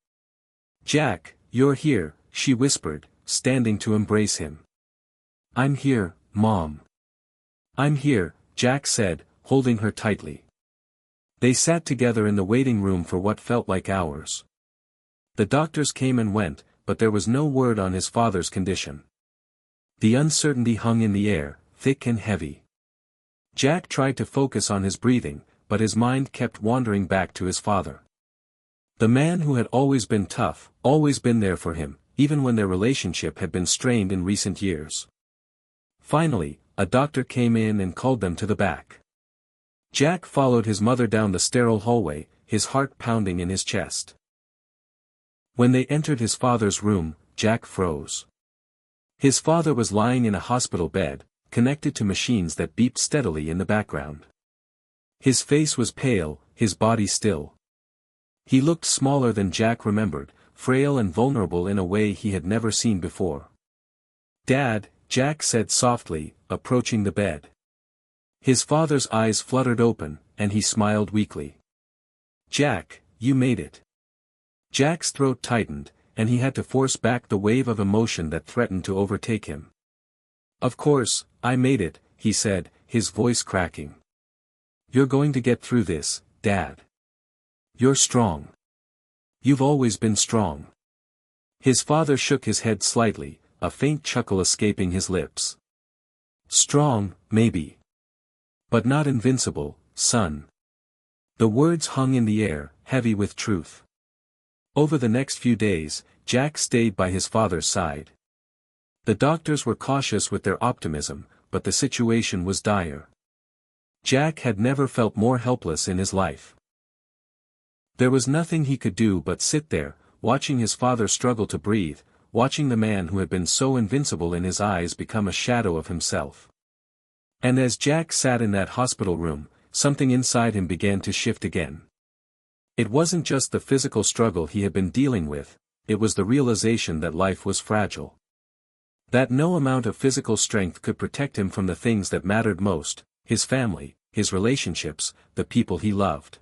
"Jack, you're here," she whispered, standing to embrace him. "I'm here, Mom." "I'm here," Jack said, holding her tightly. They sat together in the waiting room for what felt like hours. The doctors came and went, but there was no word on his father's condition. The uncertainty hung in the air, thick and heavy. Jack tried to focus on his breathing, but his mind kept wandering back to his father. The man who had always been tough, always been there for him, even when their relationship had been strained in recent years. Finally, a doctor came in and called them to the back. Jack followed his mother down the sterile hallway, his heart pounding in his chest. When they entered his father's room, Jack froze. His father was lying in a hospital bed, connected to machines that beeped steadily in the background. His face was pale, his body still. He looked smaller than Jack remembered, frail and vulnerable in a way he had never seen before. "Dad," Jack said softly, approaching the bed. His father's eyes fluttered open, and he smiled weakly. "Jack, you made it." Jack's throat tightened, and he had to force back the wave of emotion that threatened to overtake him. "Of course, I made it," he said, his voice cracking. "You're going to get through this, Dad. You're strong. You've always been strong." His father shook his head slightly, a faint chuckle escaping his lips. "Strong, maybe. But not invincible, son." The words hung in the air, heavy with truth. Over the next few days, Jack stayed by his father's side. The doctors were cautious with their optimism, but the situation was dire. Jack had never felt more helpless in his life. There was nothing he could do but sit there, watching his father struggle to breathe, watching the man who had been so invincible in his eyes become a shadow of himself. And as Jack sat in that hospital room, something inside him began to shift again. It wasn't just the physical struggle he had been dealing with, it was the realization that life was fragile. That no amount of physical strength could protect him from the things that mattered most, his family, his relationships, the people he loved.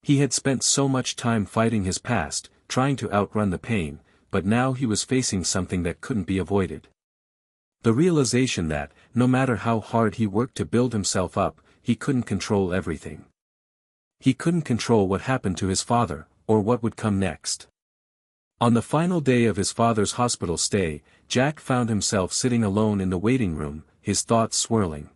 He had spent so much time fighting his past, trying to outrun the pain, but now he was facing something that couldn't be avoided. The realization that, no matter how hard he worked to build himself up, he couldn't control everything. He couldn't control what happened to his father, or what would come next. On the final day of his father's hospital stay, Jack found himself sitting alone in the waiting room, his thoughts swirling.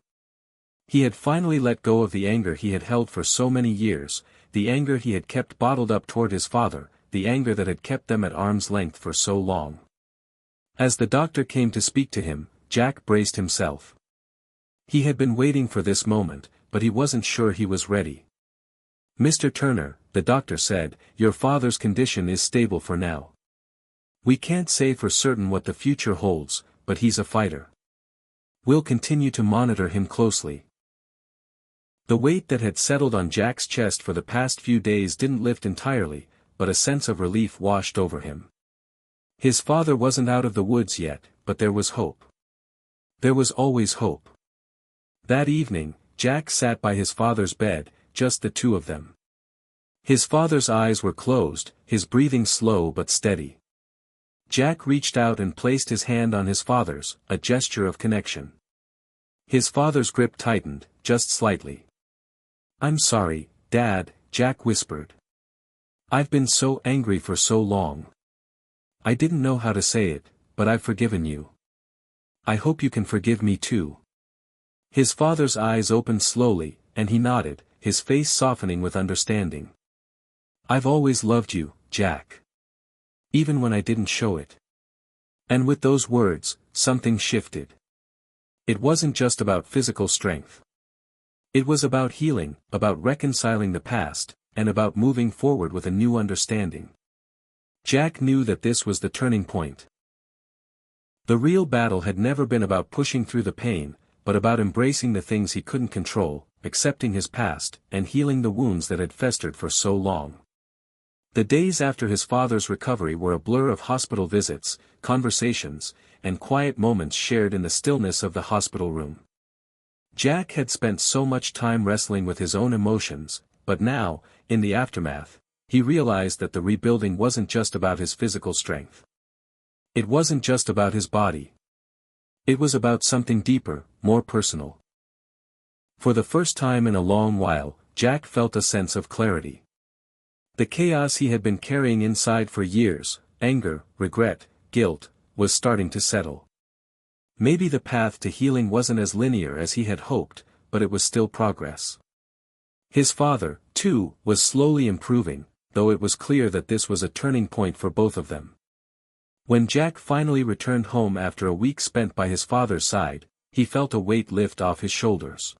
He had finally let go of the anger he had held for so many years, the anger he had kept bottled up toward his father, the anger that had kept them at arm's length for so long. As the doctor came to speak to him, Jack braced himself. He had been waiting for this moment, but he wasn't sure he was ready. "Mr. Turner," the doctor said, "your father's condition is stable for now. We can't say for certain what the future holds, but he's a fighter. We'll continue to monitor him closely." The weight that had settled on Jack's chest for the past few days didn't lift entirely, but a sense of relief washed over him. His father wasn't out of the woods yet, but there was hope. There was always hope. That evening, Jack sat by his father's bed, just the two of them. His father's eyes were closed, his breathing slow but steady. Jack reached out and placed his hand on his father's, a gesture of connection. His father's grip tightened, just slightly. "I'm sorry, Dad," Jack whispered. "I've been so angry for so long. I didn't know how to say it, but I've forgiven you. I hope you can forgive me too." His father's eyes opened slowly, and he nodded, his face softening with understanding. "I've always loved you, Jack. Even when I didn't show it." And with those words, something shifted. It wasn't just about physical strength. It was about healing, about reconciling the past, and about moving forward with a new understanding. Jack knew that this was the turning point. The real battle had never been about pushing through the pain, but about embracing the things he couldn't control, accepting his past, and healing the wounds that had festered for so long. The days after his father's recovery were a blur of hospital visits, conversations, and quiet moments shared in the stillness of the hospital room. Jack had spent so much time wrestling with his own emotions, but now, in the aftermath, he realized that the rebuilding wasn't just about his physical strength. It wasn't just about his body. It was about something deeper, more personal. For the first time in a long while, Jack felt a sense of clarity. The chaos he had been carrying inside for years, anger, regret, guilt, was starting to settle. Maybe the path to healing wasn't as linear as he had hoped, but it was still progress. His father, too, was slowly improving, though it was clear that this was a turning point for both of them. When Jack finally returned home after a week spent by his father's side, he felt a weight lift off his shoulders.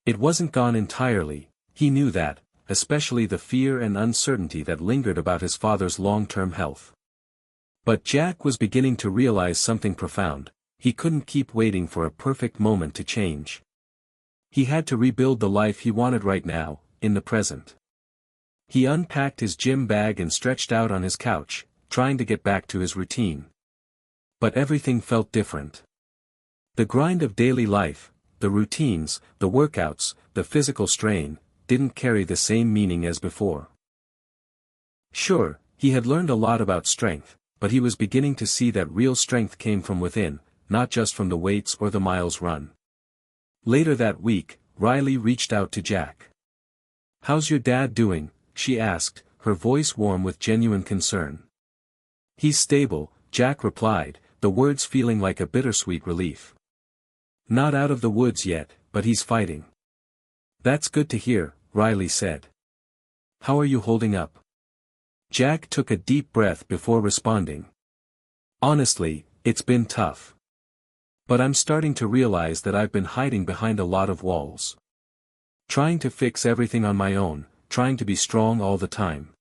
It wasn't gone entirely, he knew that, especially the fear and uncertainty that lingered about his father's long-term health. But Jack was beginning to realize something profound: he couldn't keep waiting for a perfect moment to change. He had to rebuild the life he wanted right now, in the present. He unpacked his gym bag and stretched out on his couch, trying to get back to his routine. But everything felt different. The grind of daily life, the routines, the workouts, the physical strain, didn't carry the same meaning as before. Sure, he had learned a lot about strength, but he was beginning to see that real strength came from within, not just from the weights or the miles run. Later that week, Riley reached out to Jack. "How's your dad doing?" she asked, her voice warm with genuine concern. "He's stable," Jack replied, the words feeling like a bittersweet relief. "Not out of the woods yet, but he's fighting." "That's good to hear," Riley said. "How are you holding up?" Jack took a deep breath before responding. "Honestly, it's been tough. But I'm starting to realize that I've been hiding behind a lot of walls. Trying to fix everything on my own, trying to be strong all the time."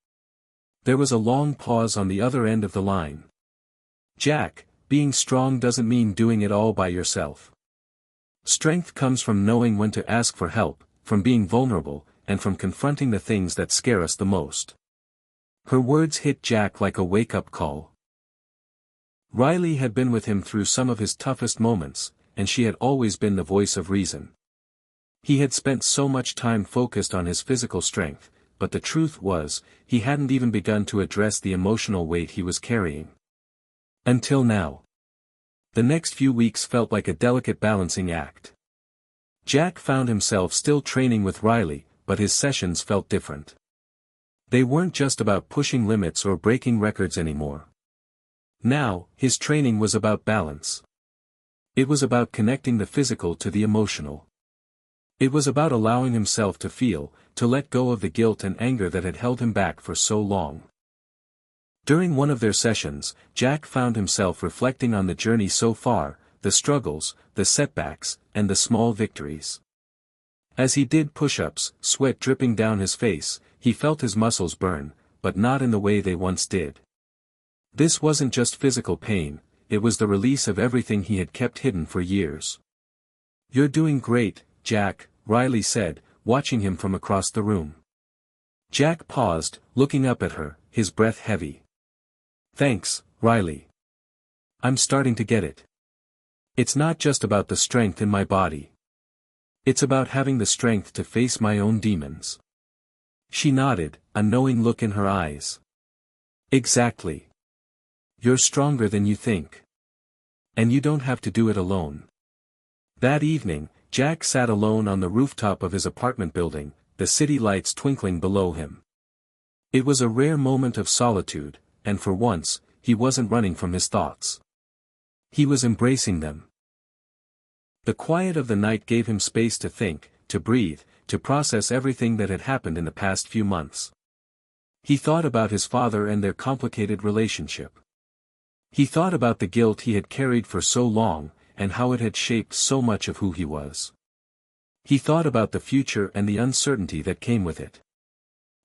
There was a long pause on the other end of the line. "Jack, being strong doesn't mean doing it all by yourself. Strength comes from knowing when to ask for help, from being vulnerable, and from confronting the things that scare us the most." Her words hit Jack like a wake-up call. Riley had been with him through some of his toughest moments, and she had always been the voice of reason. He had spent so much time focused on his physical strength, but the truth was, he hadn't even begun to address the emotional weight he was carrying. Until now. The next few weeks felt like a delicate balancing act. Jack found himself still training with Riley, but his sessions felt different. They weren't just about pushing limits or breaking records anymore. Now, his training was about balance. It was about connecting the physical to the emotional. It was about allowing himself to feel, to let go of the guilt and anger that had held him back for so long. During one of their sessions, Jack found himself reflecting on the journey so far, the struggles, the setbacks, and the small victories. As he did push-ups, sweat dripping down his face, he felt his muscles burn, but not in the way they once did. This wasn't just physical pain, it was the release of everything he had kept hidden for years. "You're doing great, Jack," Riley said, watching him from across the room. Jack paused, looking up at her, his breath heavy. "Thanks, Riley. I'm starting to get it. It's not just about the strength in my body. It's about having the strength to face my own demons." She nodded, a knowing look in her eyes. "Exactly. You're stronger than you think. And you don't have to do it alone." That evening, Jack sat alone on the rooftop of his apartment building, the city lights twinkling below him. It was a rare moment of solitude, and for once, he wasn't running from his thoughts. He was embracing them. The quiet of the night gave him space to think, to breathe, to process everything that had happened in the past few months. He thought about his father and their complicated relationship. He thought about the guilt he had carried for so long, and how it had shaped so much of who he was. He thought about the future and the uncertainty that came with it.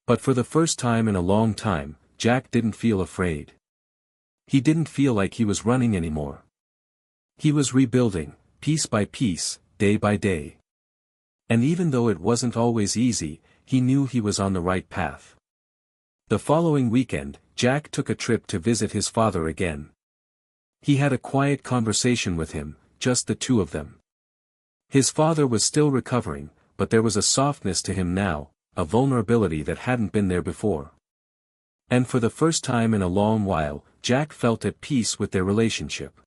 But for the first time in a long time, Jack didn't feel afraid. He didn't feel like he was running anymore. He was rebuilding, piece by piece, day by day. And even though it wasn't always easy, he knew he was on the right path. The following weekend, Jack took a trip to visit his father again. He had a quiet conversation with him, just the two of them. His father was still recovering, but there was a softness to him now, a vulnerability that hadn't been there before. And for the first time in a long while, Jack felt at peace with their relationship.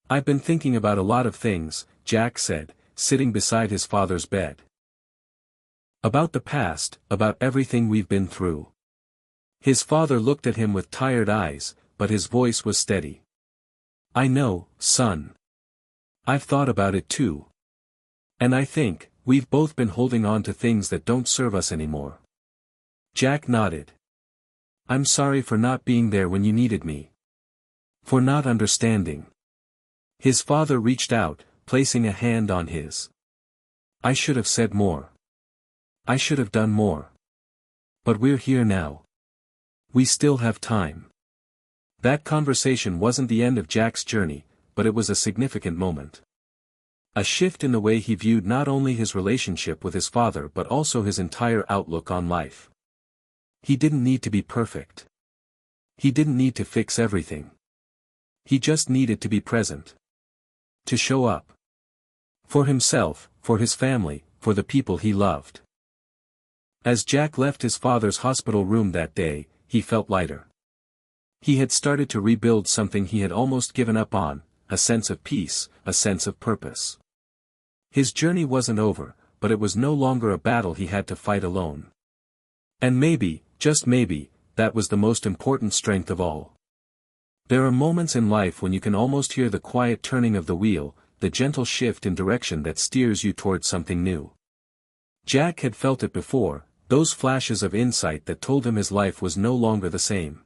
"I've been thinking about a lot of things," Jack said, sitting beside his father's bed. "About the past, about everything we've been through." His father looked at him with tired eyes, but his voice was steady. "I know, son. I've thought about it too. And I think, we've both been holding on to things that don't serve us anymore." Jack nodded. "I'm sorry for not being there when you needed me. For not understanding." His father reached out, placing a hand on his. "I should have said more. I should have done more. But we're here now. We still have time." That conversation wasn't the end of Jack's journey, but it was a significant moment. A shift in the way he viewed not only his relationship with his father but also his entire outlook on life. He didn't need to be perfect. He didn't need to fix everything. He just needed to be present. To show up. For himself, for his family, for the people he loved. As Jack left his father's hospital room that day, he felt lighter. He had started to rebuild something he had almost given up on, a sense of peace, a sense of purpose. His journey wasn't over, but it was no longer a battle he had to fight alone. And maybe, just maybe, that was the most important strength of all. There are moments in life when you can almost hear the quiet turning of the wheel, the gentle shift in direction that steers you towards something new. Jack had felt it before, those flashes of insight that told him his life was no longer the same.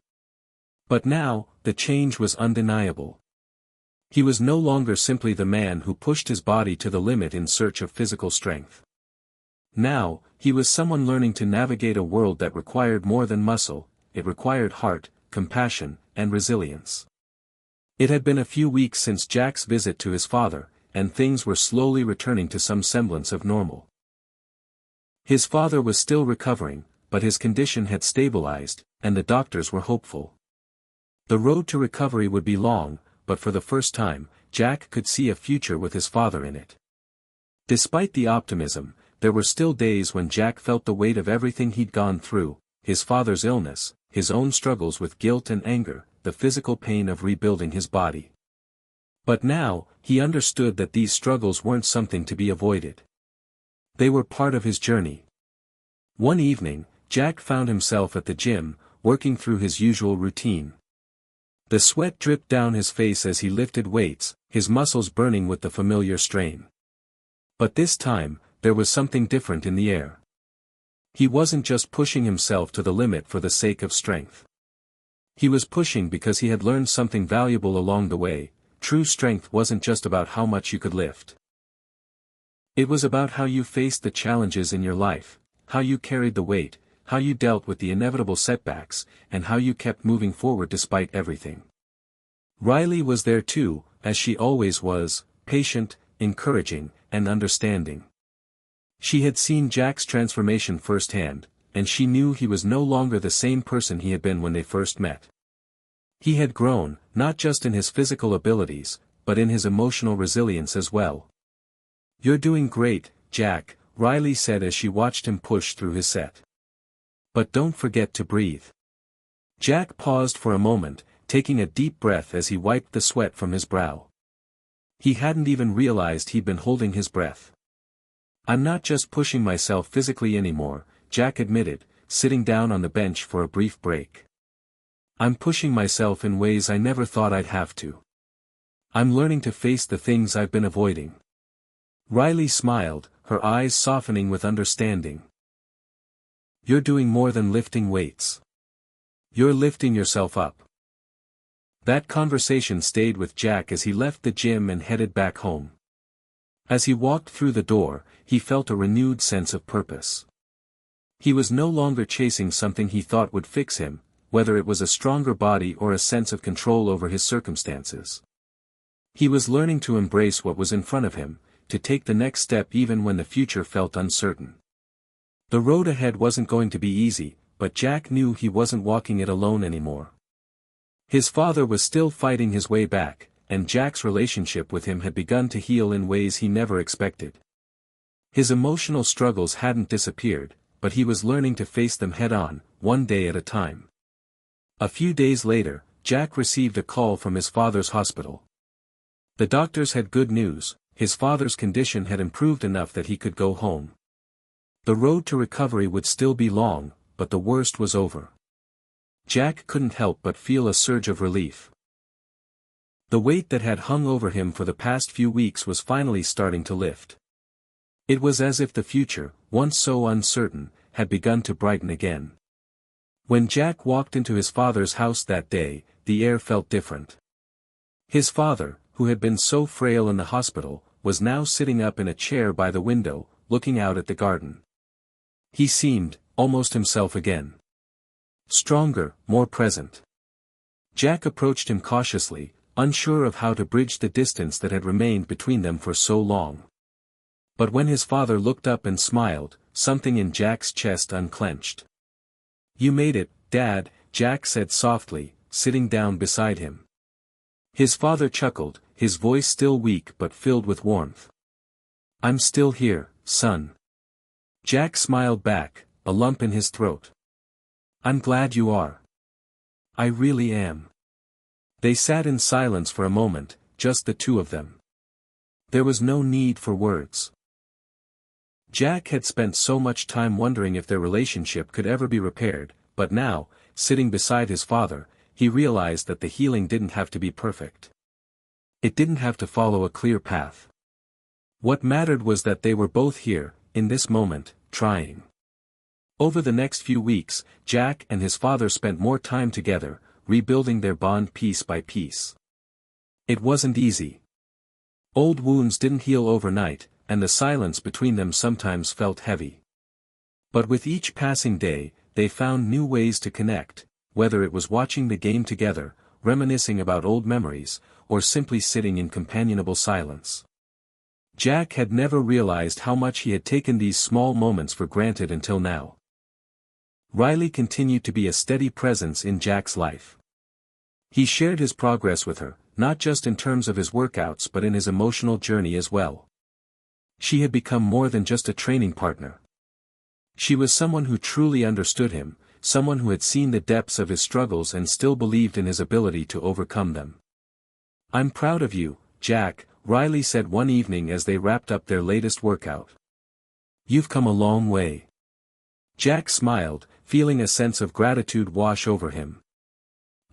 But now, the change was undeniable. He was no longer simply the man who pushed his body to the limit in search of physical strength. Now, he was someone learning to navigate a world that required more than muscle, it required heart, compassion, and resilience. It had been a few weeks since Jack's visit to his father, and things were slowly returning to some semblance of normal. His father was still recovering, but his condition had stabilized, and the doctors were hopeful. The road to recovery would be long, but for the first time, Jack could see a future with his father in it. Despite the optimism, there were still days when Jack felt the weight of everything he'd gone through, his father's illness, his own struggles with guilt and anger, the physical pain of rebuilding his body. But now, he understood that these struggles weren't something to be avoided. They were part of his journey. One evening, Jack found himself at the gym, working through his usual routine. The sweat dripped down his face as he lifted weights, his muscles burning with the familiar strain. But this time, there was something different in the air. He wasn't just pushing himself to the limit for the sake of strength. He was pushing because he had learned something valuable along the way. True strength wasn't just about how much you could lift. It was about how you faced the challenges in your life, how you carried the weight, how you dealt with the inevitable setbacks, and how you kept moving forward despite everything. Riley was there too, as she always was, patient, encouraging, and understanding. She had seen Jack's transformation firsthand, and she knew he was no longer the same person he had been when they first met. He had grown, not just in his physical abilities, but in his emotional resilience as well. "You're doing great, Jack," Riley said as she watched him push through his set. "But don't forget to breathe." Jack paused for a moment, taking a deep breath as he wiped the sweat from his brow. He hadn't even realized he'd been holding his breath. "I'm not just pushing myself physically anymore," Jack admitted, sitting down on the bench for a brief break. "I'm pushing myself in ways I never thought I'd have to. I'm learning to face the things I've been avoiding." Riley smiled, her eyes softening with understanding. "You're doing more than lifting weights. You're lifting yourself up." That conversation stayed with Jack as he left the gym and headed back home. As he walked through the door, he felt a renewed sense of purpose. He was no longer chasing something he thought would fix him, whether it was a stronger body or a sense of control over his circumstances. He was learning to embrace what was in front of him, to take the next step even when the future felt uncertain. The road ahead wasn't going to be easy, but Jack knew he wasn't walking it alone anymore. His father was still fighting his way back, and Jack's relationship with him had begun to heal in ways he never expected. His emotional struggles hadn't disappeared, but he was learning to face them head-on, one day at a time. A few days later, Jack received a call from his father's hospital. The doctors had good news: his father's condition had improved enough that he could go home. The road to recovery would still be long, but the worst was over. Jack couldn't help but feel a surge of relief. The weight that had hung over him for the past few weeks was finally starting to lift. It was as if the future, once so uncertain, had begun to brighten again. When Jack walked into his father's house that day, the air felt different. His father, who had been so frail in the hospital, was now sitting up in a chair by the window, looking out at the garden. He seemed, almost himself again. Stronger, more present. Jack approached him cautiously, unsure of how to bridge the distance that had remained between them for so long. But when his father looked up and smiled, something in Jack's chest unclenched. "You made it, Dad," Jack said softly, sitting down beside him. His father chuckled, his voice still weak but filled with warmth. I'm still here, son. Jack smiled back, a lump in his throat. I'm glad you are. I really am. They sat in silence for a moment, just the two of them. There was no need for words. Jack had spent so much time wondering if their relationship could ever be repaired, but now, sitting beside his father, he realized that the healing didn't have to be perfect. It didn't have to follow a clear path. What mattered was that they were both here, in this moment, trying. Over the next few weeks, Jack and his father spent more time together, rebuilding their bond piece by piece. It wasn't easy. Old wounds didn't heal overnight, and the silence between them sometimes felt heavy. But with each passing day, they found new ways to connect, whether it was watching the game together, reminiscing about old memories, or simply sitting in companionable silence. Jack had never realized how much he had taken these small moments for granted until now. Riley continued to be a steady presence in Jack's life. He shared his progress with her, not just in terms of his workouts but in his emotional journey as well. She had become more than just a training partner. She was someone who truly understood him, someone who had seen the depths of his struggles and still believed in his ability to overcome them. I'm proud of you, Jack, Riley said one evening as they wrapped up their latest workout. You've come a long way. Jack smiled, feeling a sense of gratitude wash over him.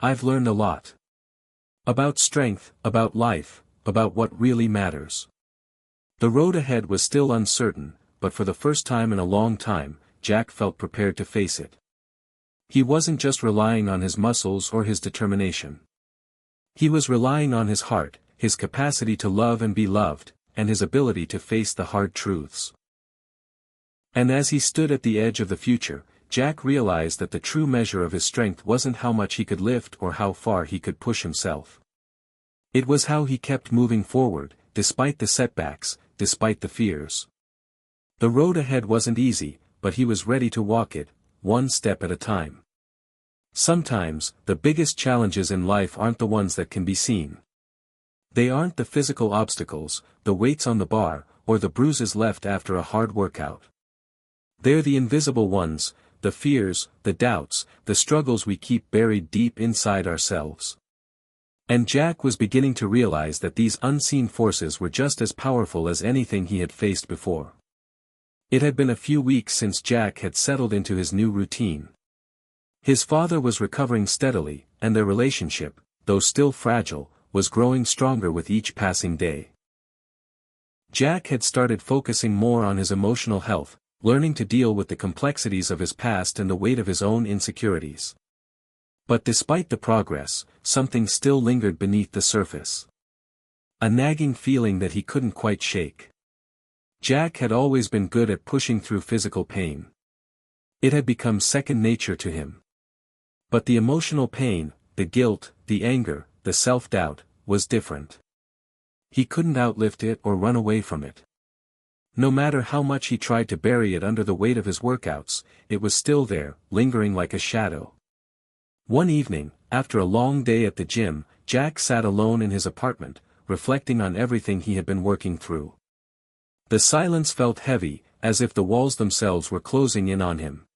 I've learned a lot. About strength, about life, about what really matters. The road ahead was still uncertain, but for the first time in a long time, Jack felt prepared to face it. He wasn't just relying on his muscles or his determination. He was relying on his heart, his capacity to love and be loved, and his ability to face the hard truths. And as he stood at the edge of the future, Jack realized that the true measure of his strength wasn't how much he could lift or how far he could push himself. It was how he kept moving forward, despite the setbacks, despite the fears. The road ahead wasn't easy, but he was ready to walk it, one step at a time. Sometimes, the biggest challenges in life aren't the ones that can be seen. They aren't the physical obstacles, the weights on the bar, or the bruises left after a hard workout. They're the invisible ones, the fears, the doubts, the struggles we keep buried deep inside ourselves. And Jack was beginning to realize that these unseen forces were just as powerful as anything he had faced before. It had been a few weeks since Jack had settled into his new routine. His father was recovering steadily, and their relationship, though still fragile, was growing stronger with each passing day. Jack had started focusing more on his emotional health, learning to deal with the complexities of his past and the weight of his own insecurities. But despite the progress, something still lingered beneath the surface. A nagging feeling that he couldn't quite shake. Jack had always been good at pushing through physical pain. It had become second nature to him. But the emotional pain, the guilt, the anger, the self-doubt, was different. He couldn't outlift it or run away from it. No matter how much he tried to bury it under the weight of his workouts, it was still there, lingering like a shadow. One evening, after a long day at the gym, Jack sat alone in his apartment, reflecting on everything he had been working through. The silence felt heavy, as if the walls themselves were closing in on him.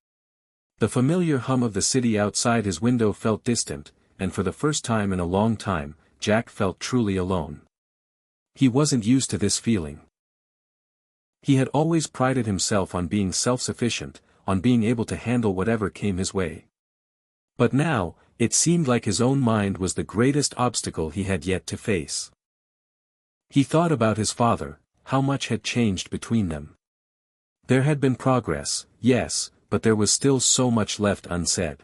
The familiar hum of the city outside his window felt distant, and for the first time in a long time, Jack felt truly alone. He wasn't used to this feeling. He had always prided himself on being self-sufficient, on being able to handle whatever came his way. But now, it seemed like his own mind was the greatest obstacle he had yet to face. He thought about his father, how much had changed between them. There had been progress, yes, but there was still so much left unsaid.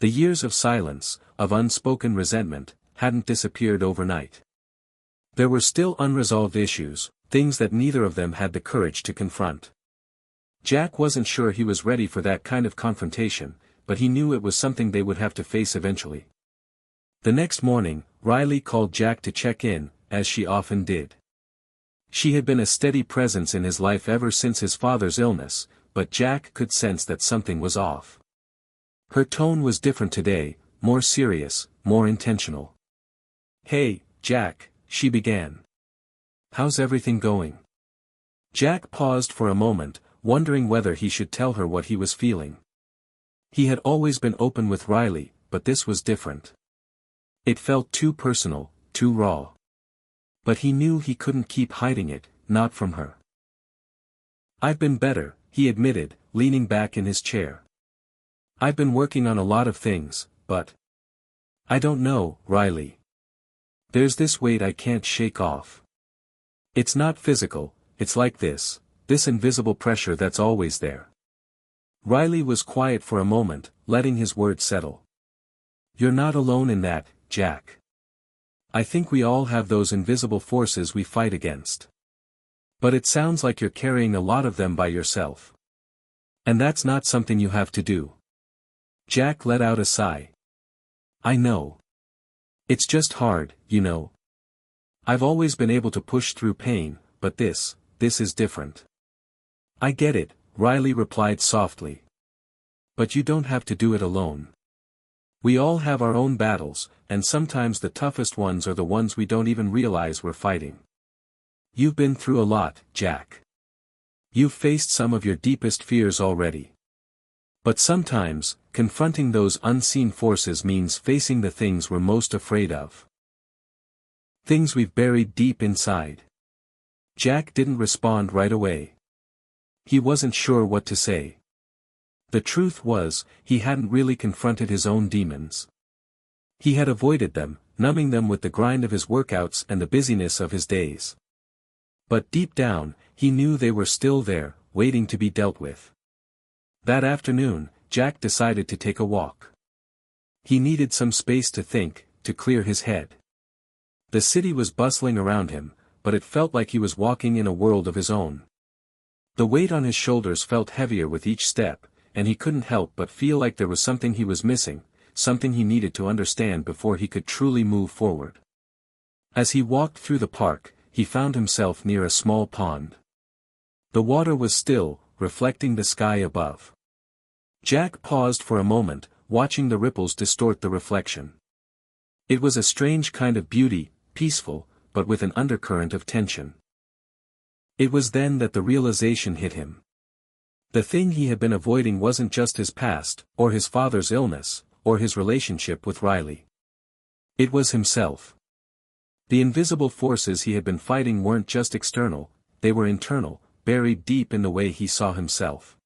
The years of silence, of unspoken resentment, hadn't disappeared overnight. There were still unresolved issues, things that neither of them had the courage to confront. Jack wasn't sure he was ready for that kind of confrontation, but he knew it was something they would have to face eventually. The next morning, Riley called Jack to check in, as she often did. She had been a steady presence in his life ever since his father's illness, but Jack could sense that something was off. Her tone was different today, more serious, more intentional. "Hey, Jack," she began. "How's everything going?" Jack paused for a moment, wondering whether he should tell her what he was feeling. He had always been open with Riley, but this was different. It felt too personal, too raw. But he knew he couldn't keep hiding it, not from her. "I've been better," he admitted, leaning back in his chair. "I've been working on a lot of things, but I don't know, Riley. There's this weight I can't shake off. It's not physical, it's like this invisible pressure that's always there." Riley was quiet for a moment, letting his words settle. "You're not alone in that, Jack. I think we all have those invisible forces we fight against. But it sounds like you're carrying a lot of them by yourself. And that's not something you have to do." Jack let out a sigh. "I know. It's just hard, you know. I've always been able to push through pain, but this is different." "I get it," Riley replied softly. "But you don't have to do it alone. We all have our own battles, and sometimes the toughest ones are the ones we don't even realize we're fighting. You've been through a lot, Jack. You've faced some of your deepest fears already. But sometimes, confronting those unseen forces means facing the things we're most afraid of. Things we've buried deep inside." Jack didn't respond right away. He wasn't sure what to say. The truth was, he hadn't really confronted his own demons. He had avoided them, numbing them with the grind of his workouts and the busyness of his days. But deep down, he knew they were still there, waiting to be dealt with. That afternoon, Jack decided to take a walk. He needed some space to think, to clear his head. The city was bustling around him, but it felt like he was walking in a world of his own. The weight on his shoulders felt heavier with each step, and he couldn't help but feel like there was something he was missing, something he needed to understand before he could truly move forward. As he walked through the park, he found himself near a small pond. The water was still, reflecting the sky above. Jack paused for a moment, watching the ripples distort the reflection. It was a strange kind of beauty, peaceful, but with an undercurrent of tension. It was then that the realization hit him. The thing he had been avoiding wasn't just his past, or his father's illness, or his relationship with Riley. It was himself. The invisible forces he had been fighting weren't just external, they were internal, buried deep in the way he saw himself.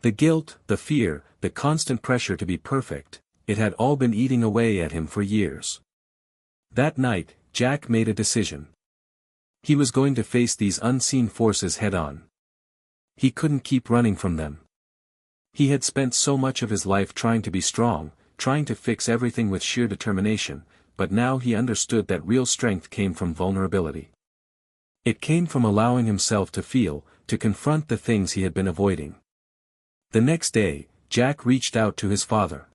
The guilt, the fear, the constant pressure to be perfect, it had all been eating away at him for years. That night, Jack made a decision. He was going to face these unseen forces head-on. He couldn't keep running from them. He had spent so much of his life trying to be strong, trying to fix everything with sheer determination, but now he understood that real strength came from vulnerability. It came from allowing himself to feel, to confront the things he had been avoiding. The next day, Jack reached out to his father.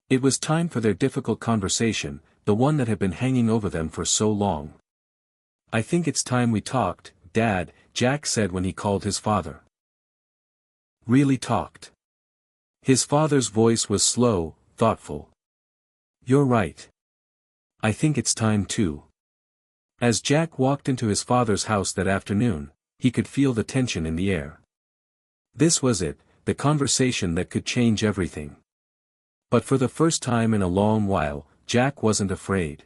It was time for their difficult conversation, the one that had been hanging over them for so long. "I think it's time we talked, Dad," Jack said when he called his father. "Really talked?" His father's voice was slow, thoughtful. "You're right. I think it's time too." As Jack walked into his father's house that afternoon, he could feel the tension in the air. This was it, the conversation that could change everything. But for the first time in a long while, Jack wasn't afraid.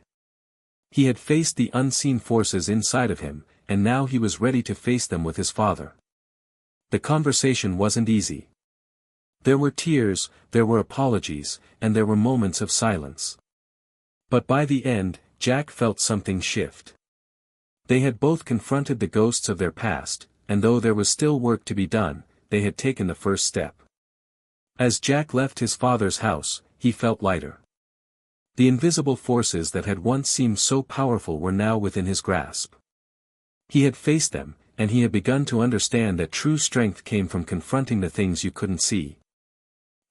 He had faced the unseen forces inside of him, and now he was ready to face them with his father. The conversation wasn't easy. There were tears, there were apologies, and there were moments of silence. But by the end, Jack felt something shift. They had both confronted the ghosts of their past, and though there was still work to be done, they had taken the first step. As Jack left his father's house, he felt lighter. The invisible forces that had once seemed so powerful were now within his grasp. He had faced them, and he had begun to understand that true strength came from confronting the things you couldn't see.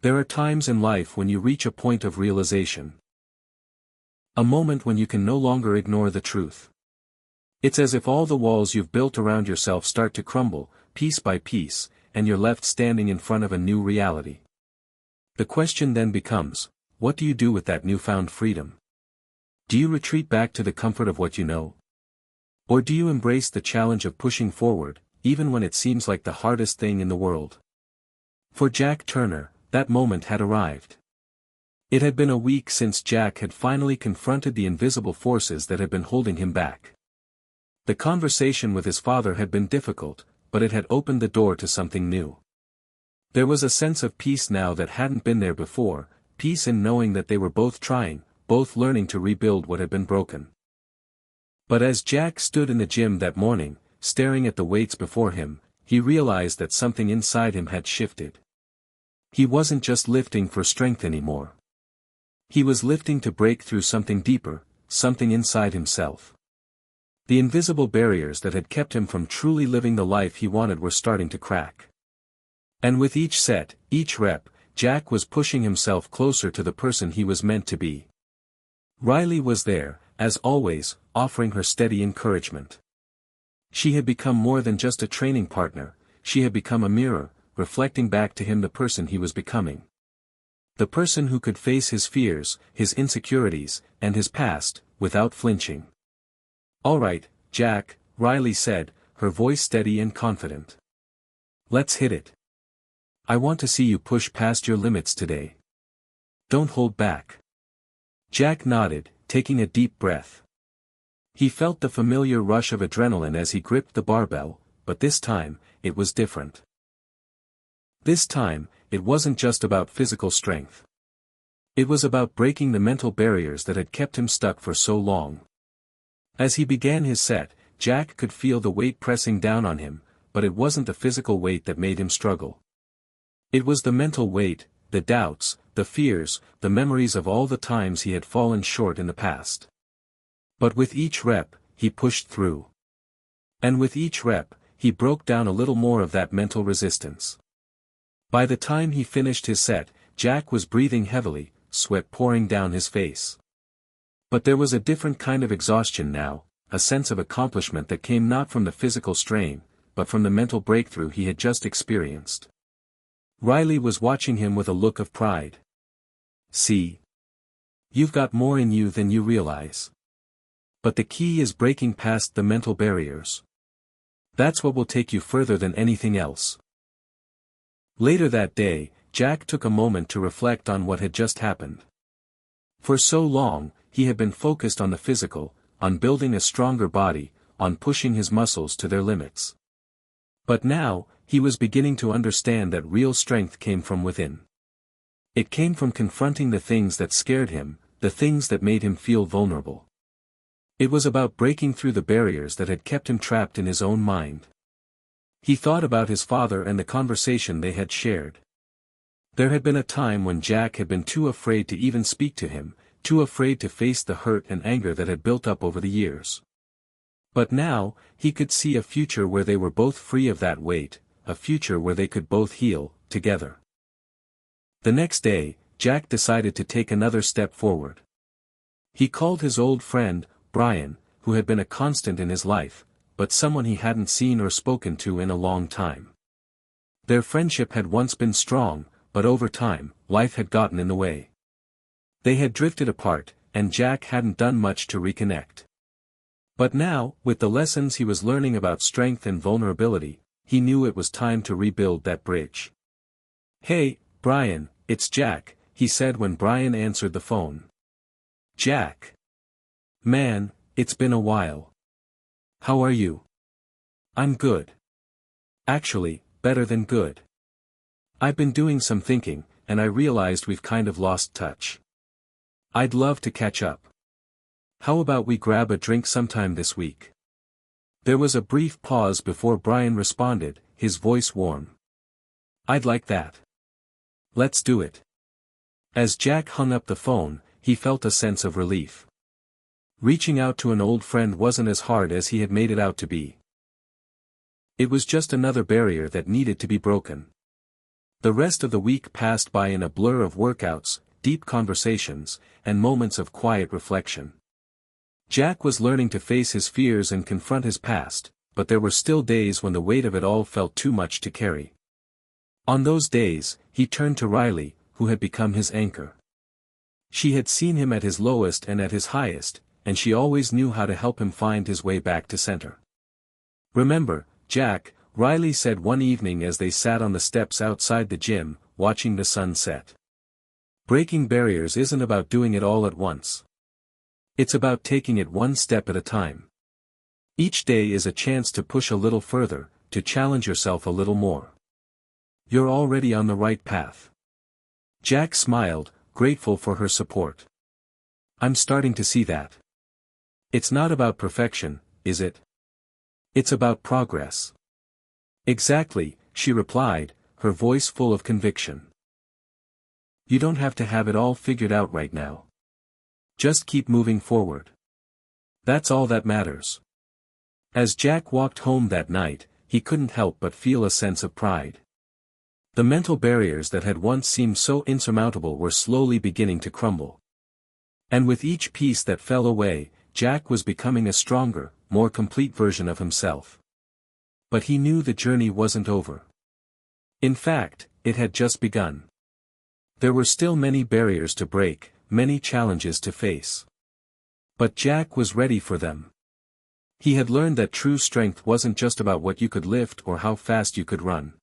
There are times in life when you reach a point of realization. A moment when you can no longer ignore the truth. It's as if all the walls you've built around yourself start to crumble, piece by piece, and you're left standing in front of a new reality. The question then becomes, what do you do with that newfound freedom? Do you retreat back to the comfort of what you know? Or do you embrace the challenge of pushing forward, even when it seems like the hardest thing in the world. For Jack Turner, that moment had arrived. It had been a week since Jack had finally confronted the invisible forces that had been holding him back. The conversation with his father had been difficult, but it had opened the door to something new. There was a sense of peace now that hadn't been there before, peace in knowing that they were both trying, both learning to rebuild what had been broken. But as Jack stood in the gym that morning, staring at the weights before him, he realized that something inside him had shifted. He wasn't just lifting for strength anymore. He was lifting to break through something deeper, something inside himself. The invisible barriers that had kept him from truly living the life he wanted were starting to crack. And with each set, each rep, Jack was pushing himself closer to the person he was meant to be. Riley was there, as always, offering her steady encouragement. She had become more than just a training partner, she had become a mirror, reflecting back to him the person he was becoming. The person who could face his fears, his insecurities, and his past, without flinching. "All right, Jack," Riley said, her voice steady and confident. "Let's hit it. I want to see you push past your limits today. Don't hold back." Jack nodded, taking a deep breath. He felt the familiar rush of adrenaline as he gripped the barbell, but this time, it was different. This time, it wasn't just about physical strength. It was about breaking the mental barriers that had kept him stuck for so long. As he began his set, Jack could feel the weight pressing down on him, but it wasn't the physical weight that made him struggle. It was the mental weight, the doubts, the fears, the memories of all the times he had fallen short in the past. But with each rep, he pushed through. And with each rep, he broke down a little more of that mental resistance. By the time he finished his set, Jack was breathing heavily, sweat pouring down his face. But there was a different kind of exhaustion now, a sense of accomplishment that came not from the physical strain, but from the mental breakthrough he had just experienced. Riley was watching him with a look of pride. "See? You've got more in you than you realize. But the key is breaking past the mental barriers. That's what will take you further than anything else." Later that day, Jack took a moment to reflect on what had just happened. For so long, he had been focused on the physical, on building a stronger body, on pushing his muscles to their limits. But now, he was beginning to understand that real strength came from within. It came from confronting the things that scared him, the things that made him feel vulnerable. It was about breaking through the barriers that had kept him trapped in his own mind. He thought about his father and the conversation they had shared. There had been a time when Jack had been too afraid to even speak to him, too afraid to face the hurt and anger that had built up over the years. But now, he could see a future where they were both free of that weight, a future where they could both heal, together. The next day, Jack decided to take another step forward. He called his old friend, Brian, who had been a constant in his life, but someone he hadn't seen or spoken to in a long time. Their friendship had once been strong, but over time, life had gotten in the way. They had drifted apart, and Jack hadn't done much to reconnect. But now, with the lessons he was learning about strength and vulnerability, he knew it was time to rebuild that bridge. "Hey, Brian, it's Jack," he said when Brian answered the phone. "Jack. Man, it's been a while. How are you?" "I'm good. Actually, better than good. I've been doing some thinking, and I realized we've kind of lost touch. I'd love to catch up. How about we grab a drink sometime this week?" There was a brief pause before Brian responded, his voice warm. "I'd like that. Let's do it." As Jack hung up the phone, he felt a sense of relief. Reaching out to an old friend wasn't as hard as he had made it out to be. It was just another barrier that needed to be broken. The rest of the week passed by in a blur of workouts, deep conversations, and moments of quiet reflection. Jack was learning to face his fears and confront his past, but there were still days when the weight of it all felt too much to carry. On those days, he turned to Riley, who had become his anchor. She had seen him at his lowest and at his highest, and she always knew how to help him find his way back to center. "Remember, Jack," Riley said one evening as they sat on the steps outside the gym, watching the sun set. Breaking barriers isn't about doing it all at once. It's about taking it one step at a time. Each day is a chance to push a little further, to challenge yourself a little more. You're already on the right path. Jack smiled, grateful for her support. I'm starting to see that. It's not about perfection, is it? It's about progress. Exactly, she replied, her voice full of conviction. You don't have to have it all figured out right now. Just keep moving forward. That's all that matters. As Jack walked home that night, he couldn't help but feel a sense of pride. The mental barriers that had once seemed so insurmountable were slowly beginning to crumble. And with each piece that fell away, Jack was becoming a stronger, more complete version of himself. But he knew the journey wasn't over. In fact, it had just begun. There were still many barriers to break, many challenges to face. But Jack was ready for them. He had learned that true strength wasn't just about what you could lift or how fast you could run.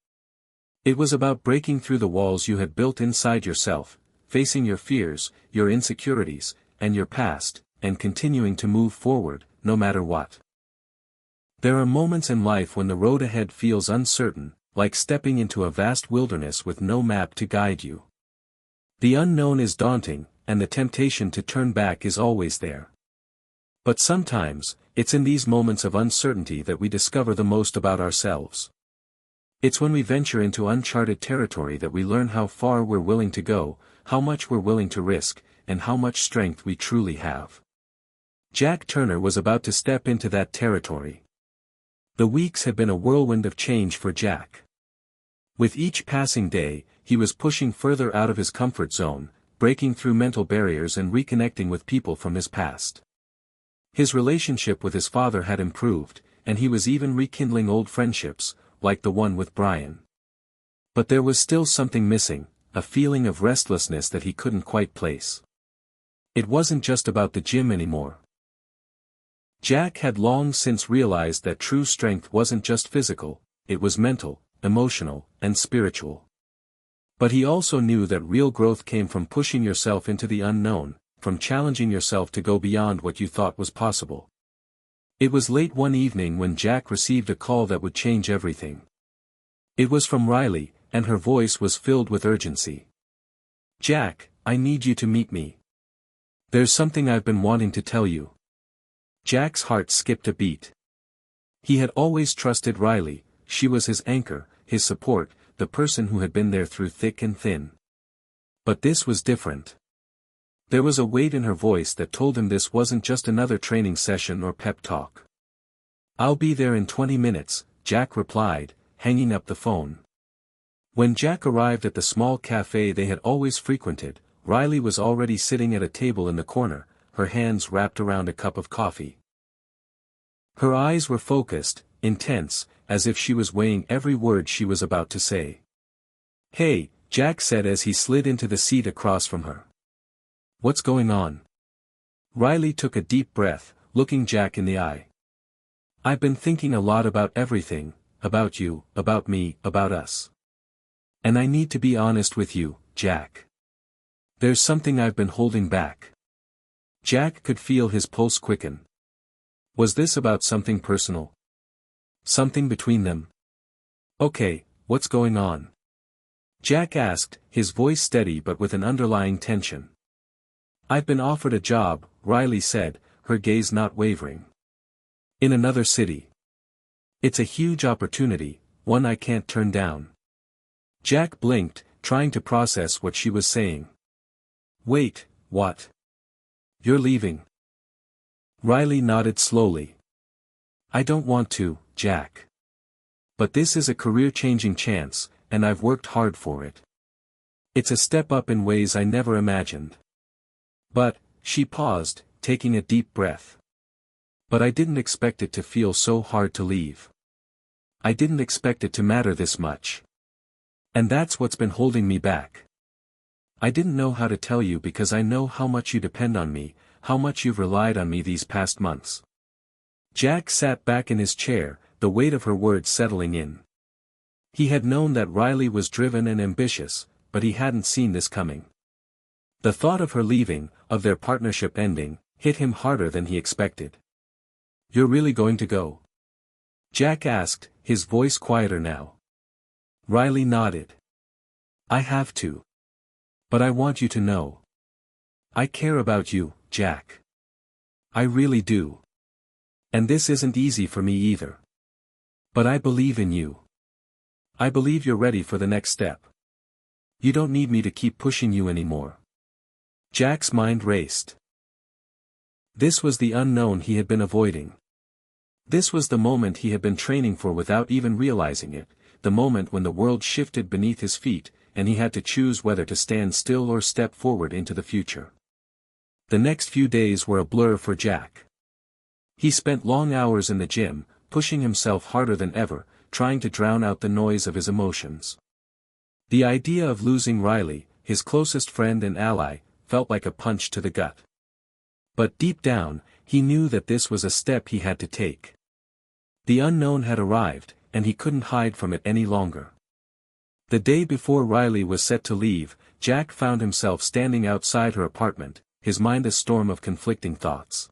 It was about breaking through the walls you had built inside yourself, facing your fears, your insecurities, and your past, and continuing to move forward, no matter what. There are moments in life when the road ahead feels uncertain, like stepping into a vast wilderness with no map to guide you. The unknown is daunting, and the temptation to turn back is always there. But sometimes, it's in these moments of uncertainty that we discover the most about ourselves. It's when we venture into uncharted territory that we learn how far we're willing to go, how much we're willing to risk, and how much strength we truly have. Jack Turner was about to step into that territory. The weeks had been a whirlwind of change for Jack. With each passing day, he was pushing further out of his comfort zone, breaking through mental barriers and reconnecting with people from his past. His relationship with his father had improved, and he was even rekindling old friendships, like the one with Brian. But there was still something missing, a feeling of restlessness that he couldn't quite place. It wasn't just about the gym anymore. Jack had long since realized that true strength wasn't just physical, it was mental, emotional, and spiritual. But he also knew that real growth came from pushing yourself into the unknown, from challenging yourself to go beyond what you thought was possible. It was late one evening when Jack received a call that would change everything. It was from Riley, and her voice was filled with urgency. Jack, I need you to meet me. There's something I've been wanting to tell you. Jack's heart skipped a beat. He had always trusted Riley, she was his anchor, his support, the person who had been there through thick and thin. But this was different. There was a weight in her voice that told him this wasn't just another training session or pep talk. I'll be there in 20 minutes, Jack replied, hanging up the phone. When Jack arrived at the small cafe they had always frequented, Riley was already sitting at a table in the corner, her hands wrapped around a cup of coffee. Her eyes were focused, intense, as if she was weighing every word she was about to say. Hey, Jack said as he slid into the seat across from her. What's going on? Riley took a deep breath, looking Jack in the eye. I've been thinking a lot about everything, about you, about me, about us. And I need to be honest with you, Jack. There's something I've been holding back. Jack could feel his pulse quicken. Was this about something personal? Something between them? Okay, what's going on? Jack asked, his voice steady but with an underlying tension. I've been offered a job, Riley said, her gaze not wavering. In another city. It's a huge opportunity, one I can't turn down. Jack blinked, trying to process what she was saying. Wait, what? You're leaving? Riley nodded slowly. I don't want to, Jack. But this is a career-changing chance, and I've worked hard for it. It's a step up in ways I never imagined. But, she paused, taking a deep breath. But I didn't expect it to feel so hard to leave. I didn't expect it to matter this much. And that's what's been holding me back. I didn't know how to tell you because I know how much you depend on me, how much you've relied on me these past months. Jack sat back in his chair, the weight of her words settling in. He had known that Riley was driven and ambitious, but he hadn't seen this coming. The thought of her leaving, of their partnership ending, hit him harder than he expected. "You're really going to go?" Jack asked, his voice quieter now. Riley nodded. "I have to. But I want you to know. I care about you, Jack. I really do. And this isn't easy for me either. But I believe in you. I believe you're ready for the next step. You don't need me to keep pushing you anymore." Jack's mind raced. This was the unknown he had been avoiding. This was the moment he had been training for without even realizing it, the moment when the world shifted beneath his feet, and he had to choose whether to stand still or step forward into the future. The next few days were a blur for Jack. He spent long hours in the gym, pushing himself harder than ever, trying to drown out the noise of his emotions. The idea of losing Riley, his closest friend and ally, felt like a punch to the gut. But deep down, he knew that this was a step he had to take. The unknown had arrived, and he couldn't hide from it any longer. The day before Riley was set to leave, Jack found himself standing outside her apartment, his mind a storm of conflicting thoughts.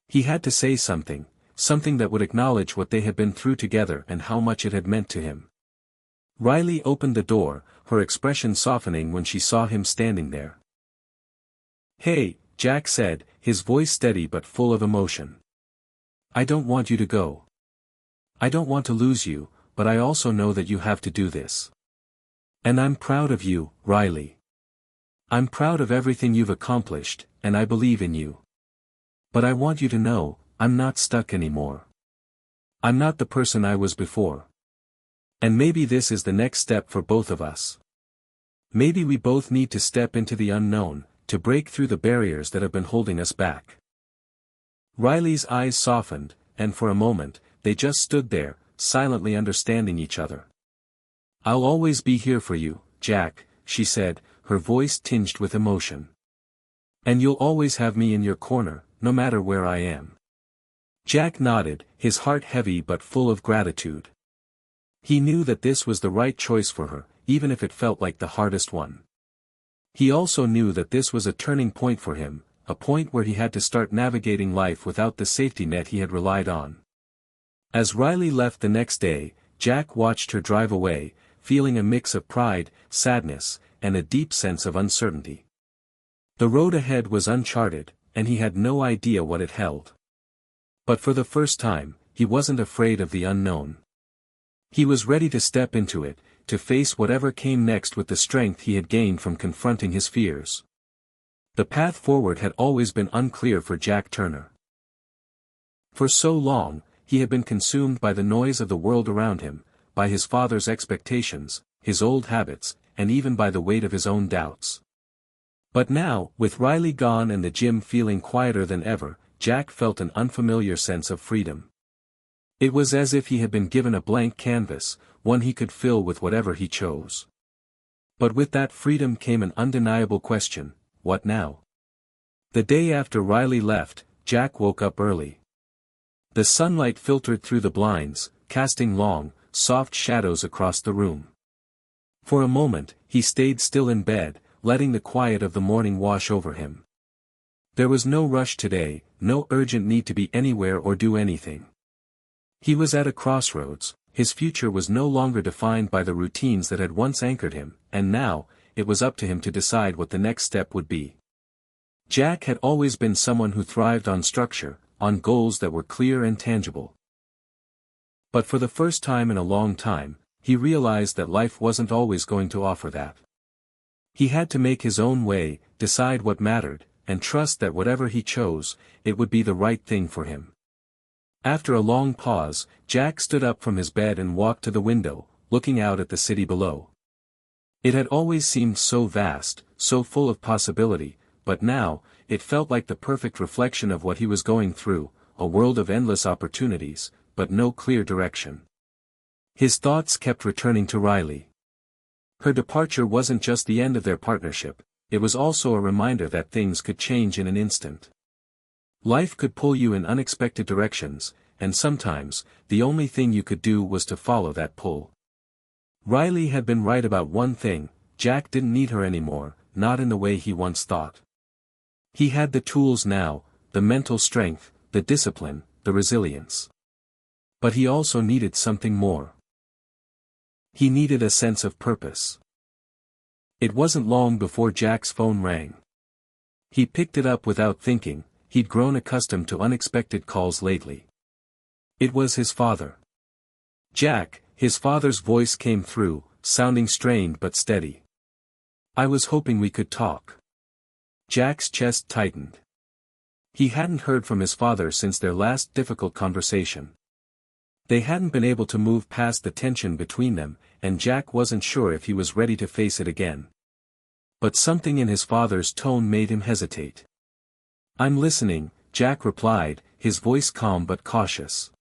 He had to say something, something that would acknowledge what they had been through together and how much it had meant to him. Riley opened the door, her expression softening when she saw him standing there. "Hey," Jack said, his voice steady but full of emotion. "I don't want you to go. I don't want to lose you, but I also know that you have to do this. And I'm proud of you, Riley. I'm proud of everything you've accomplished, and I believe in you. But I want you to know, I'm not stuck anymore. I'm not the person I was before. And maybe this is the next step for both of us. Maybe we both need to step into the unknown, to break through the barriers that have been holding us back." Riley's eyes softened, and for a moment, they just stood there, silently understanding each other. "I'll always be here for you, Jack," she said, her voice tinged with emotion. "And you'll always have me in your corner, no matter where I am." Jack nodded, his heart heavy but full of gratitude. He knew that this was the right choice for her, even if it felt like the hardest one. He also knew that this was a turning point for him, a point where he had to start navigating life without the safety net he had relied on. As Riley left the next day, Jack watched her drive away, feeling a mix of pride, sadness, and a deep sense of uncertainty. The road ahead was uncharted, and he had no idea what it held. But for the first time, he wasn't afraid of the unknown. He was ready to step into it, to face whatever came next with the strength he had gained from confronting his fears. The path forward had always been unclear for Jack Turner. For so long, he had been consumed by the noise of the world around him, by his father's expectations, his old habits, and even by the weight of his own doubts. But now, with Riley gone and the gym feeling quieter than ever, Jack felt an unfamiliar sense of freedom. It was as if he had been given a blank canvas, one he could fill with whatever he chose. But with that freedom came an undeniable question: what now? The day after Riley left, Jack woke up early. The sunlight filtered through the blinds, casting long, soft shadows across the room. For a moment, he stayed still in bed, letting the quiet of the morning wash over him. There was no rush today, no urgent need to be anywhere or do anything. He was at a crossroads. His future was no longer defined by the routines that had once anchored him, and now, it was up to him to decide what the next step would be. Jack had always been someone who thrived on structure, on goals that were clear and tangible. But for the first time in a long time, he realized that life wasn't always going to offer that. He had to make his own way, decide what mattered, and trust that whatever he chose, it would be the right thing for him. After a long pause, Jack stood up from his bed and walked to the window, looking out at the city below. It had always seemed so vast, so full of possibility, but now, it felt like the perfect reflection of what he was going through, a world of endless opportunities, but no clear direction. His thoughts kept returning to Riley. Her departure wasn't just the end of their partnership, it was also a reminder that things could change in an instant. Life could pull you in unexpected directions, and sometimes, the only thing you could do was to follow that pull. Riley had been right about one thing: Jack didn't need her anymore, not in the way he once thought. He had the tools now, the mental strength, the discipline, the resilience. But he also needed something more. He needed a sense of purpose. It wasn't long before Jack's phone rang. He picked it up without thinking. He'd grown accustomed to unexpected calls lately. It was his father. "Jack," his father's voice came through, sounding strained but steady. "I was hoping we could talk." Jack's chest tightened. He hadn't heard from his father since their last difficult conversation. They hadn't been able to move past the tension between them, and Jack wasn't sure if he was ready to face it again. But something in his father's tone made him hesitate. "I'm listening," Jack replied, his voice calm but cautious.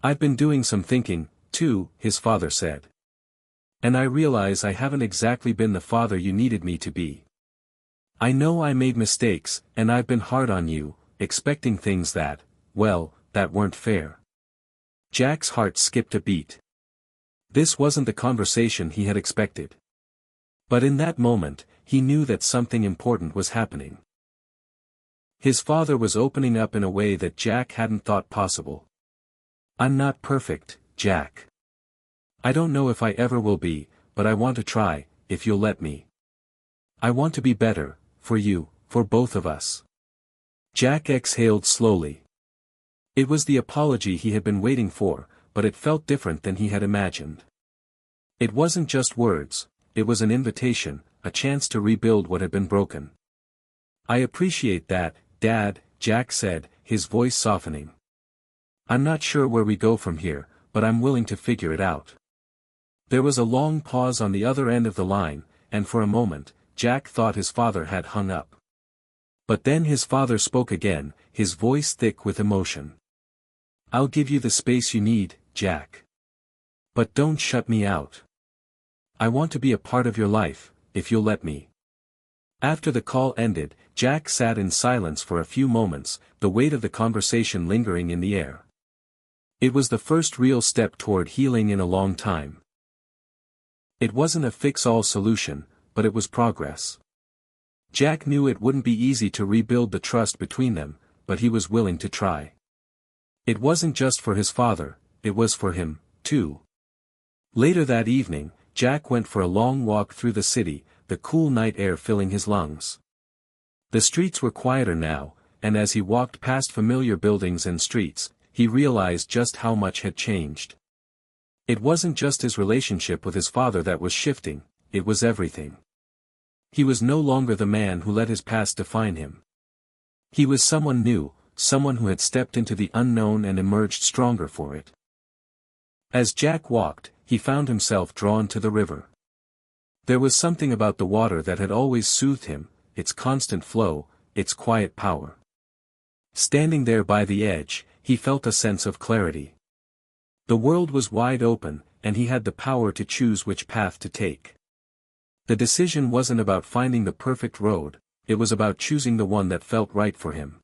"I've been doing some thinking, too," his father said. "And I realize I haven't exactly been the father you needed me to be. I know I made mistakes, and I've been hard on you, expecting things that weren't fair." Jack's heart skipped a beat. This wasn't the conversation he had expected. But in that moment, he knew that something important was happening. His father was opening up in a way that Jack hadn't thought possible. "I'm not perfect, Jack. I don't know if I ever will be, but I want to try, if you'll let me. I want to be better, for you, for both of us." Jack exhaled slowly. It was the apology he had been waiting for, but it felt different than he had imagined. It wasn't just words, it was an invitation, a chance to rebuild what had been broken. "I appreciate that, Dad," Jack said, his voice softening. "I'm not sure where we go from here, but I'm willing to figure it out." There was a long pause on the other end of the line, and for a moment, Jack thought his father had hung up. But then his father spoke again, his voice thick with emotion. "I'll give you the space you need, Jack. But don't shut me out. I want to be a part of your life, if you'll let me." After the call ended, Jack sat in silence for a few moments, the weight of the conversation lingering in the air. It was the first real step toward healing in a long time. It wasn't a fix-all solution, but it was progress. Jack knew it wouldn't be easy to rebuild the trust between them, but he was willing to try. It wasn't just for his father, it was for him, too. Later that evening, Jack went for a long walk through the city, the cool night air filling his lungs. The streets were quieter now, and as he walked past familiar buildings and streets, he realized just how much had changed. It wasn't just his relationship with his father that was shifting, it was everything. He was no longer the man who let his past define him. He was someone new, someone who had stepped into the unknown and emerged stronger for it. As Jack walked, he found himself drawn to the river. There was something about the water that had always soothed him, its constant flow, its quiet power. Standing there by the edge, he felt a sense of clarity. The world was wide open, and he had the power to choose which path to take. The decision wasn't about finding the perfect road, it was about choosing the one that felt right for him.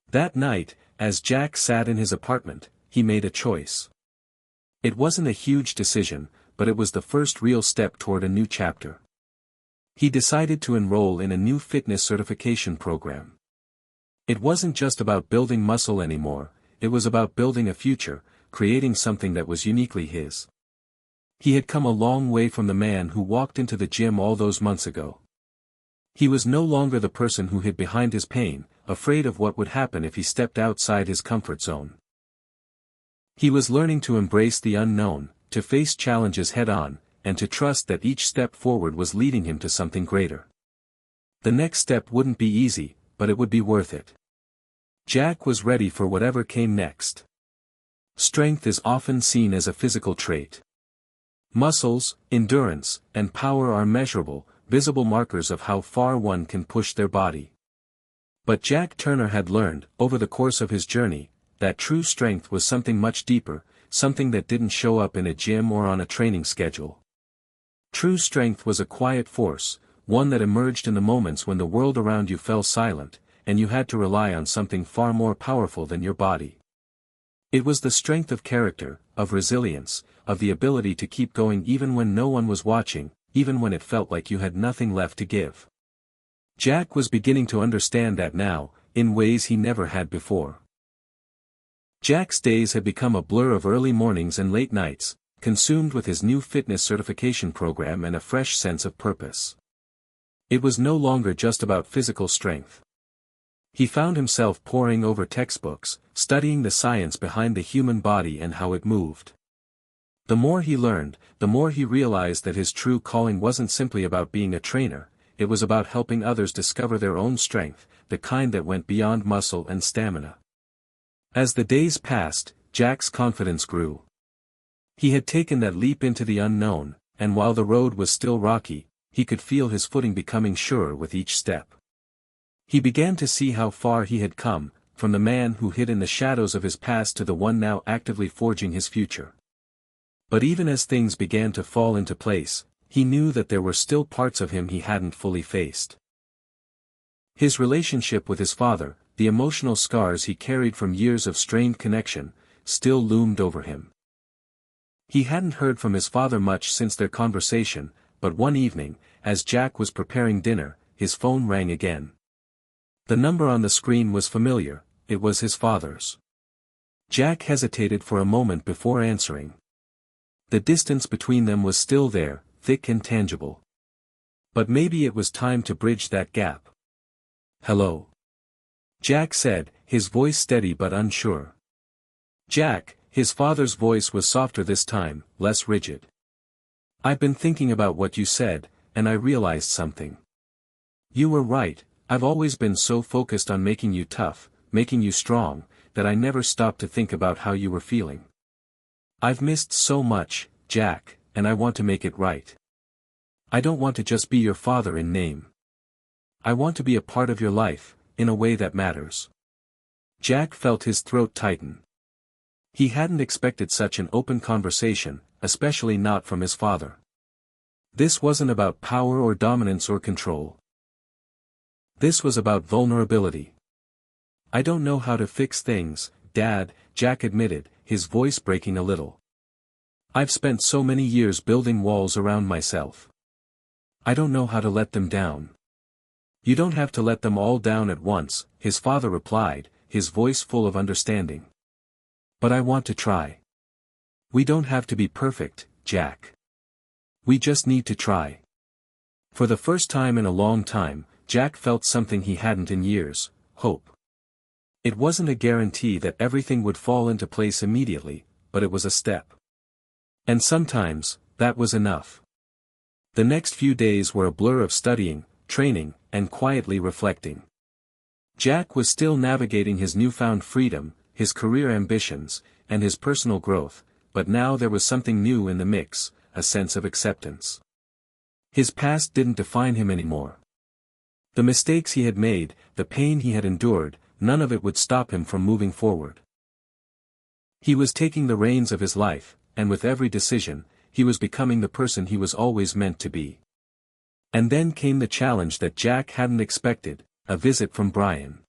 That night, as Jack sat in his apartment, he made a choice. It wasn't a huge decision, but it was the first real step toward a new chapter. He decided to enroll in a new fitness certification program. It wasn't just about building muscle anymore, it was about building a future, creating something that was uniquely his. He had come a long way from the man who walked into the gym all those months ago. He was no longer the person who hid behind his pain, afraid of what would happen if he stepped outside his comfort zone. He was learning to embrace the unknown, to face challenges head-on, and to trust that each step forward was leading him to something greater. The next step wouldn't be easy, but it would be worth it. Jack was ready for whatever came next. Strength is often seen as a physical trait. Muscles, endurance, and power are measurable, visible markers of how far one can push their body. But Jack Turner had learned, over the course of his journey, that true strength was something much deeper, something that didn't show up in a gym or on a training schedule. True strength was a quiet force, one that emerged in the moments when the world around you fell silent, and you had to rely on something far more powerful than your body. It was the strength of character, of resilience, of the ability to keep going even when no one was watching, even when it felt like you had nothing left to give. Jack was beginning to understand that now, in ways he never had before. Jack's days had become a blur of early mornings and late nights, consumed with his new fitness certification program and a fresh sense of purpose. It was no longer just about physical strength. He found himself poring over textbooks, studying the science behind the human body and how it moved. The more he learned, the more he realized that his true calling wasn't simply about being a trainer, it was about helping others discover their own strength, the kind that went beyond muscle and stamina. As the days passed, Jack's confidence grew. He had taken that leap into the unknown, and while the road was still rocky, he could feel his footing becoming surer with each step. He began to see how far he had come, from the man who hid in the shadows of his past to the one now actively forging his future. But even as things began to fall into place, he knew that there were still parts of him he hadn't fully faced. His relationship with his father, the emotional scars he carried from years of strained connection, still loomed over him. He hadn't heard from his father much since their conversation, but one evening, as Jack was preparing dinner, his phone rang again. The number on the screen was familiar, it was his father's. Jack hesitated for a moment before answering. The distance between them was still there, thick and tangible. But maybe it was time to bridge that gap. "Hello?" Jack said, his voice steady but unsure. "Jack," his father's voice was softer this time, less rigid. "I've been thinking about what you said, and I realized something. You were right, I've always been so focused on making you tough, making you strong, that I never stopped to think about how you were feeling. I've missed so much, Jack, and I want to make it right. I don't want to just be your father in name. I want to be a part of your life, in a way that matters." Jack felt his throat tighten. He hadn't expected such an open conversation, especially not from his father. This wasn't about power or dominance or control. This was about vulnerability. "I don't know how to fix things, Dad," Jack admitted, his voice breaking a little. "I've spent so many years building walls around myself. I don't know how to let them down." "You don't have to let them all down at once," his father replied, his voice full of understanding. "But I want to try. We don't have to be perfect, Jack. We just need to try." For the first time in a long time, Jack felt something he hadn't in years, hope. It wasn't a guarantee that everything would fall into place immediately, but it was a step. And sometimes, that was enough. The next few days were a blur of studying, training, and quietly reflecting. Jack was still navigating his newfound freedom, his career ambitions, and his personal growth, but now there was something new in the mix, a sense of acceptance. His past didn't define him anymore. The mistakes he had made, the pain he had endured, none of it would stop him from moving forward. He was taking the reins of his life, and with every decision, he was becoming the person he was always meant to be. And then came the challenge that Jack hadn't expected, a visit from Brian.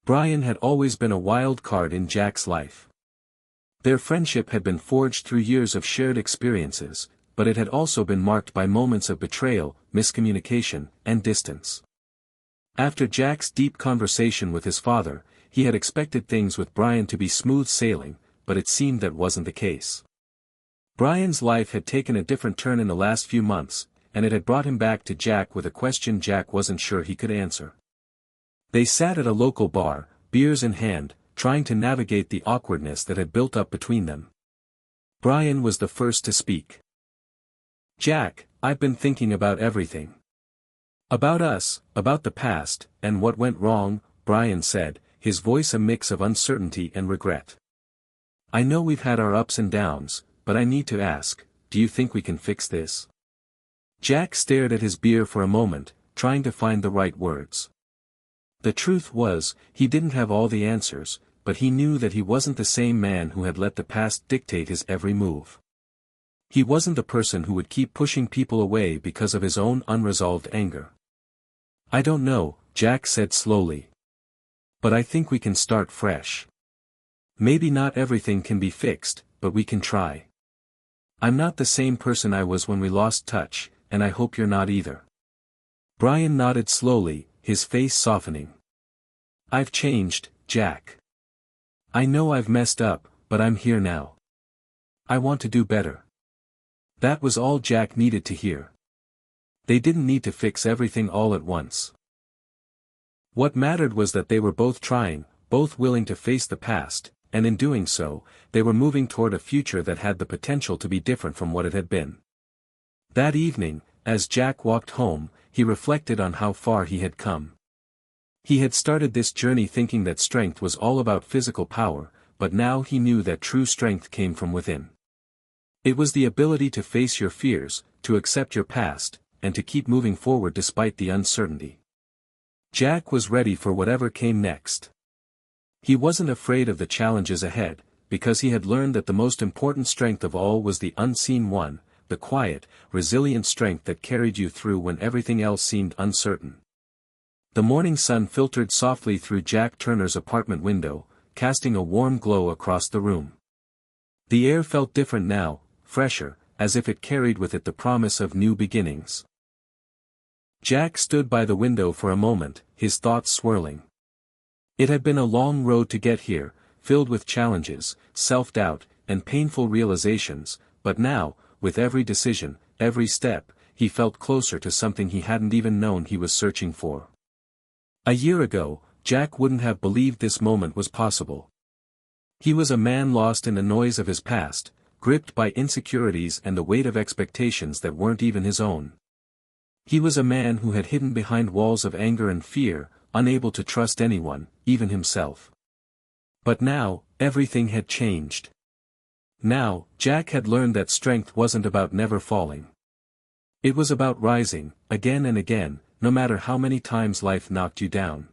Brian had always been a wild card in Jack's life. Their friendship had been forged through years of shared experiences, but it had also been marked by moments of betrayal, miscommunication, and distance. After Jack's deep conversation with his father, he had expected things with Brian to be smooth sailing, but it seemed that wasn't the case. Brian's life had taken a different turn in the last few months, and it had brought him back to Jack with a question Jack wasn't sure he could answer. They sat at a local bar, beers in hand, trying to navigate the awkwardness that had built up between them. Brian was the first to speak. "Jack, I've been thinking about everything. About us, about the past, and what went wrong," Brian said, his voice a mix of uncertainty and regret. "I know we've had our ups and downs, but I need to ask, do you think we can fix this?" Jack stared at his beer for a moment, trying to find the right words. The truth was, he didn't have all the answers, but he knew that he wasn't the same man who had let the past dictate his every move. He wasn't the person who would keep pushing people away because of his own unresolved anger. "I don't know," Jack said slowly. "But I think we can start fresh. Maybe not everything can be fixed, but we can try." I'm not the same person I was when we lost touch, and I hope you're not either. Brian nodded slowly, his face softening. I've changed, Jack. I know I've messed up, but I'm here now. I want to do better. That was all Jack needed to hear. They didn't need to fix everything all at once. What mattered was that they were both trying, both willing to face the past, and in doing so, they were moving toward a future that had the potential to be different from what it had been. That evening, as Jack walked home, he reflected on how far he had come. He had started this journey thinking that strength was all about physical power, but now he knew that true strength came from within. It was the ability to face your fears, to accept your past, and to keep moving forward despite the uncertainty. Jack was ready for whatever came next. He wasn't afraid of the challenges ahead, because he had learned that the most important strength of all was the unseen one, the quiet, resilient strength that carried you through when everything else seemed uncertain. The morning sun filtered softly through Jack Turner's apartment window, casting a warm glow across the room. The air felt different now, fresher, as if it carried with it the promise of new beginnings. Jack stood by the window for a moment, his thoughts swirling. It had been a long road to get here, filled with challenges, self-doubt, and painful realizations, but now, with every decision, every step, he felt closer to something he hadn't even known he was searching for. A year ago, Jack wouldn't have believed this moment was possible. He was a man lost in the noise of his past, gripped by insecurities and the weight of expectations that weren't even his own. He was a man who had hidden behind walls of anger and fear, unable to trust anyone, even himself. But now, everything had changed. Now, Jack had learned that strength wasn't about never falling. It was about rising, again and again, no matter how many times life knocked you down.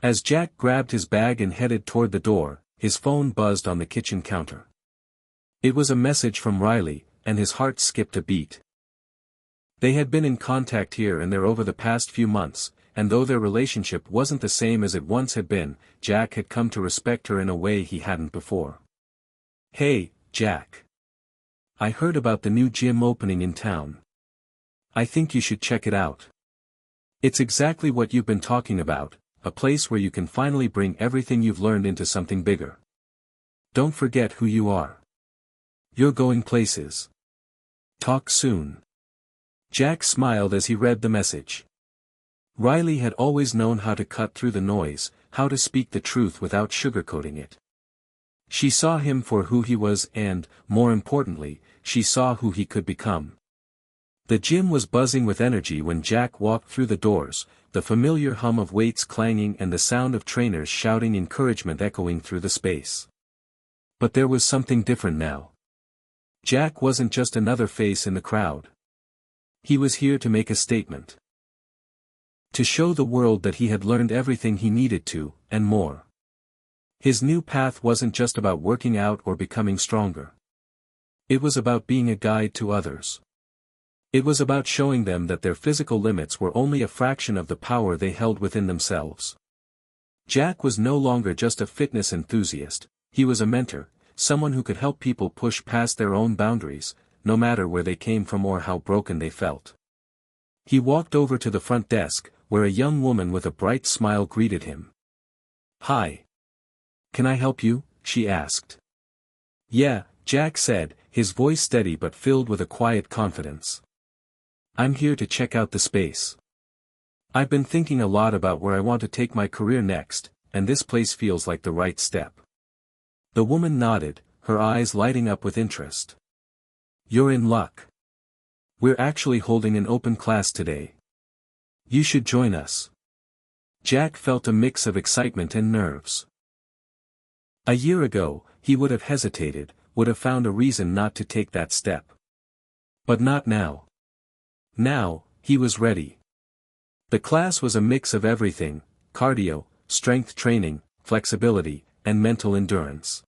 As Jack grabbed his bag and headed toward the door, his phone buzzed on the kitchen counter. It was a message from Riley, and his heart skipped a beat. They had been in contact here and there over the past few months, and though their relationship wasn't the same as it once had been, Jack had come to respect her in a way he hadn't before. Hey, Jack. I heard about the new gym opening in town. I think you should check it out. It's exactly what you've been talking about, a place where you can finally bring everything you've learned into something bigger. Don't forget who you are. You're going places. Talk soon. Jack smiled as he read the message. Riley had always known how to cut through the noise, how to speak the truth without sugarcoating it. She saw him for who he was and, more importantly, she saw who he could become. The gym was buzzing with energy when Jack walked through the doors, the familiar hum of weights clanging and the sound of trainers shouting encouragement echoing through the space. But there was something different now. Jack wasn't just another face in the crowd. He was here to make a statement. To show the world that he had learned everything he needed to, and more. His new path wasn't just about working out or becoming stronger. It was about being a guide to others. It was about showing them that their physical limits were only a fraction of the power they held within themselves. Jack was no longer just a fitness enthusiast, he was a mentor, someone who could help people push past their own boundaries, no matter where they came from or how broken they felt. He walked over to the front desk, where a young woman with a bright smile greeted him. Hi. Can I help you? She asked. Yeah, Jack said, his voice steady but filled with a quiet confidence. I'm here to check out the space. I've been thinking a lot about where I want to take my career next, and this place feels like the right step. The woman nodded, her eyes lighting up with interest. You're in luck. We're actually holding an open class today. You should join us. Jack felt a mix of excitement and nerves. A year ago, he would have hesitated, would have found a reason not to take that step. But not now. Now, he was ready. The class was a mix of everything: cardio, strength training, flexibility, and mental endurance.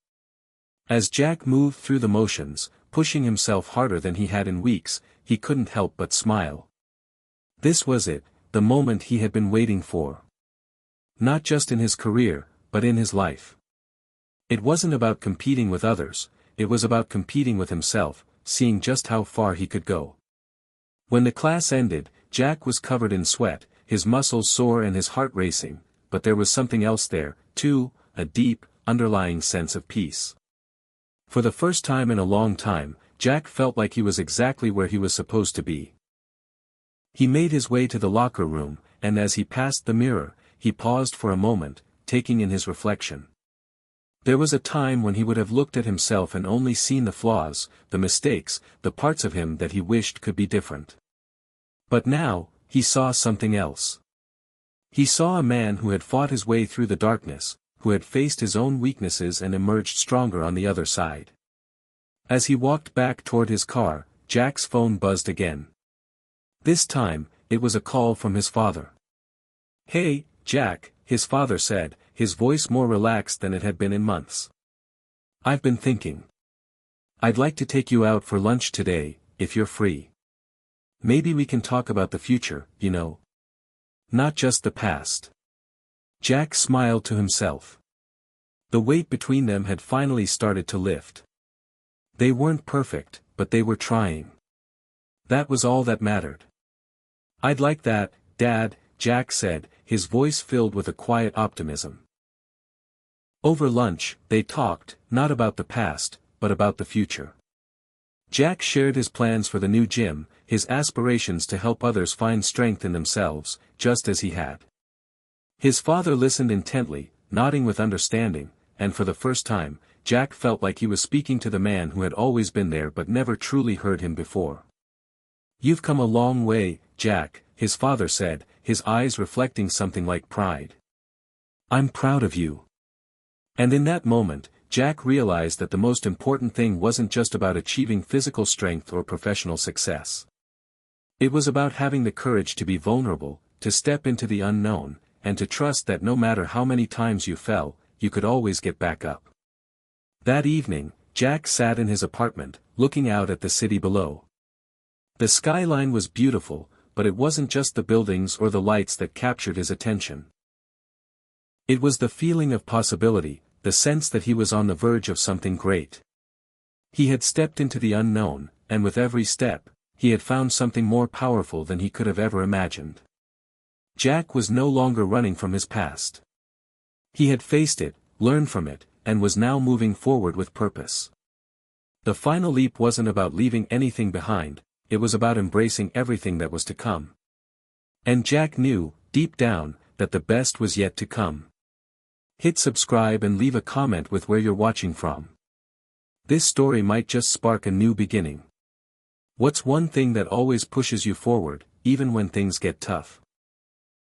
As Jack moved through the motions, pushing himself harder than he had in weeks, he couldn't help but smile. This was it, the moment he had been waiting for. Not just in his career, but in his life. It wasn't about competing with others, it was about competing with himself, seeing just how far he could go. When the class ended, Jack was covered in sweat, his muscles sore and his heart racing, but there was something else there, too, a deep, underlying sense of peace. For the first time in a long time, Jack felt like he was exactly where he was supposed to be. He made his way to the locker room, and as he passed the mirror, he paused for a moment, taking in his reflection. There was a time when he would have looked at himself and only seen the flaws, the mistakes, the parts of him that he wished could be different. But now, he saw something else. He saw a man who had fought his way through the darkness, who had faced his own weaknesses and emerged stronger on the other side. As he walked back toward his car, Jack's phone buzzed again. This time, it was a call from his father. "Hey, Jack," his father said, his voice more relaxed than it had been in months. "I've been thinking. I'd like to take you out for lunch today, if you're free. Maybe we can talk about the future, you know. Not just the past." Jack smiled to himself. The weight between them had finally started to lift. They weren't perfect, but they were trying. That was all that mattered. "I'd like that, Dad," Jack said, his voice filled with a quiet optimism. Over lunch, they talked, not about the past, but about the future. Jack shared his plans for the new gym, his aspirations to help others find strength in themselves, just as he had. His father listened intently, nodding with understanding, and for the first time, Jack felt like he was speaking to the man who had always been there but never truly heard him before. "You've come a long way, Jack," his father said, his eyes reflecting something like pride. "I'm proud of you." And in that moment, Jack realized that the most important thing wasn't just about achieving physical strength or professional success. It was about having the courage to be vulnerable, to step into the unknown, and to trust that no matter how many times you fell, you could always get back up. That evening, Jack sat in his apartment, looking out at the city below. The skyline was beautiful, but it wasn't just the buildings or the lights that captured his attention. It was the feeling of possibility, the sense that he was on the verge of something great. He had stepped into the unknown, and with every step, he had found something more powerful than he could have ever imagined. Jack was no longer running from his past. He had faced it, learned from it, and was now moving forward with purpose. The final leap wasn't about leaving anything behind, it was about embracing everything that was to come. And Jack knew, deep down, that the best was yet to come. Hit subscribe and leave a comment with where you're watching from. This story might just spark a new beginning. What's one thing that always pushes you forward, even when things get tough?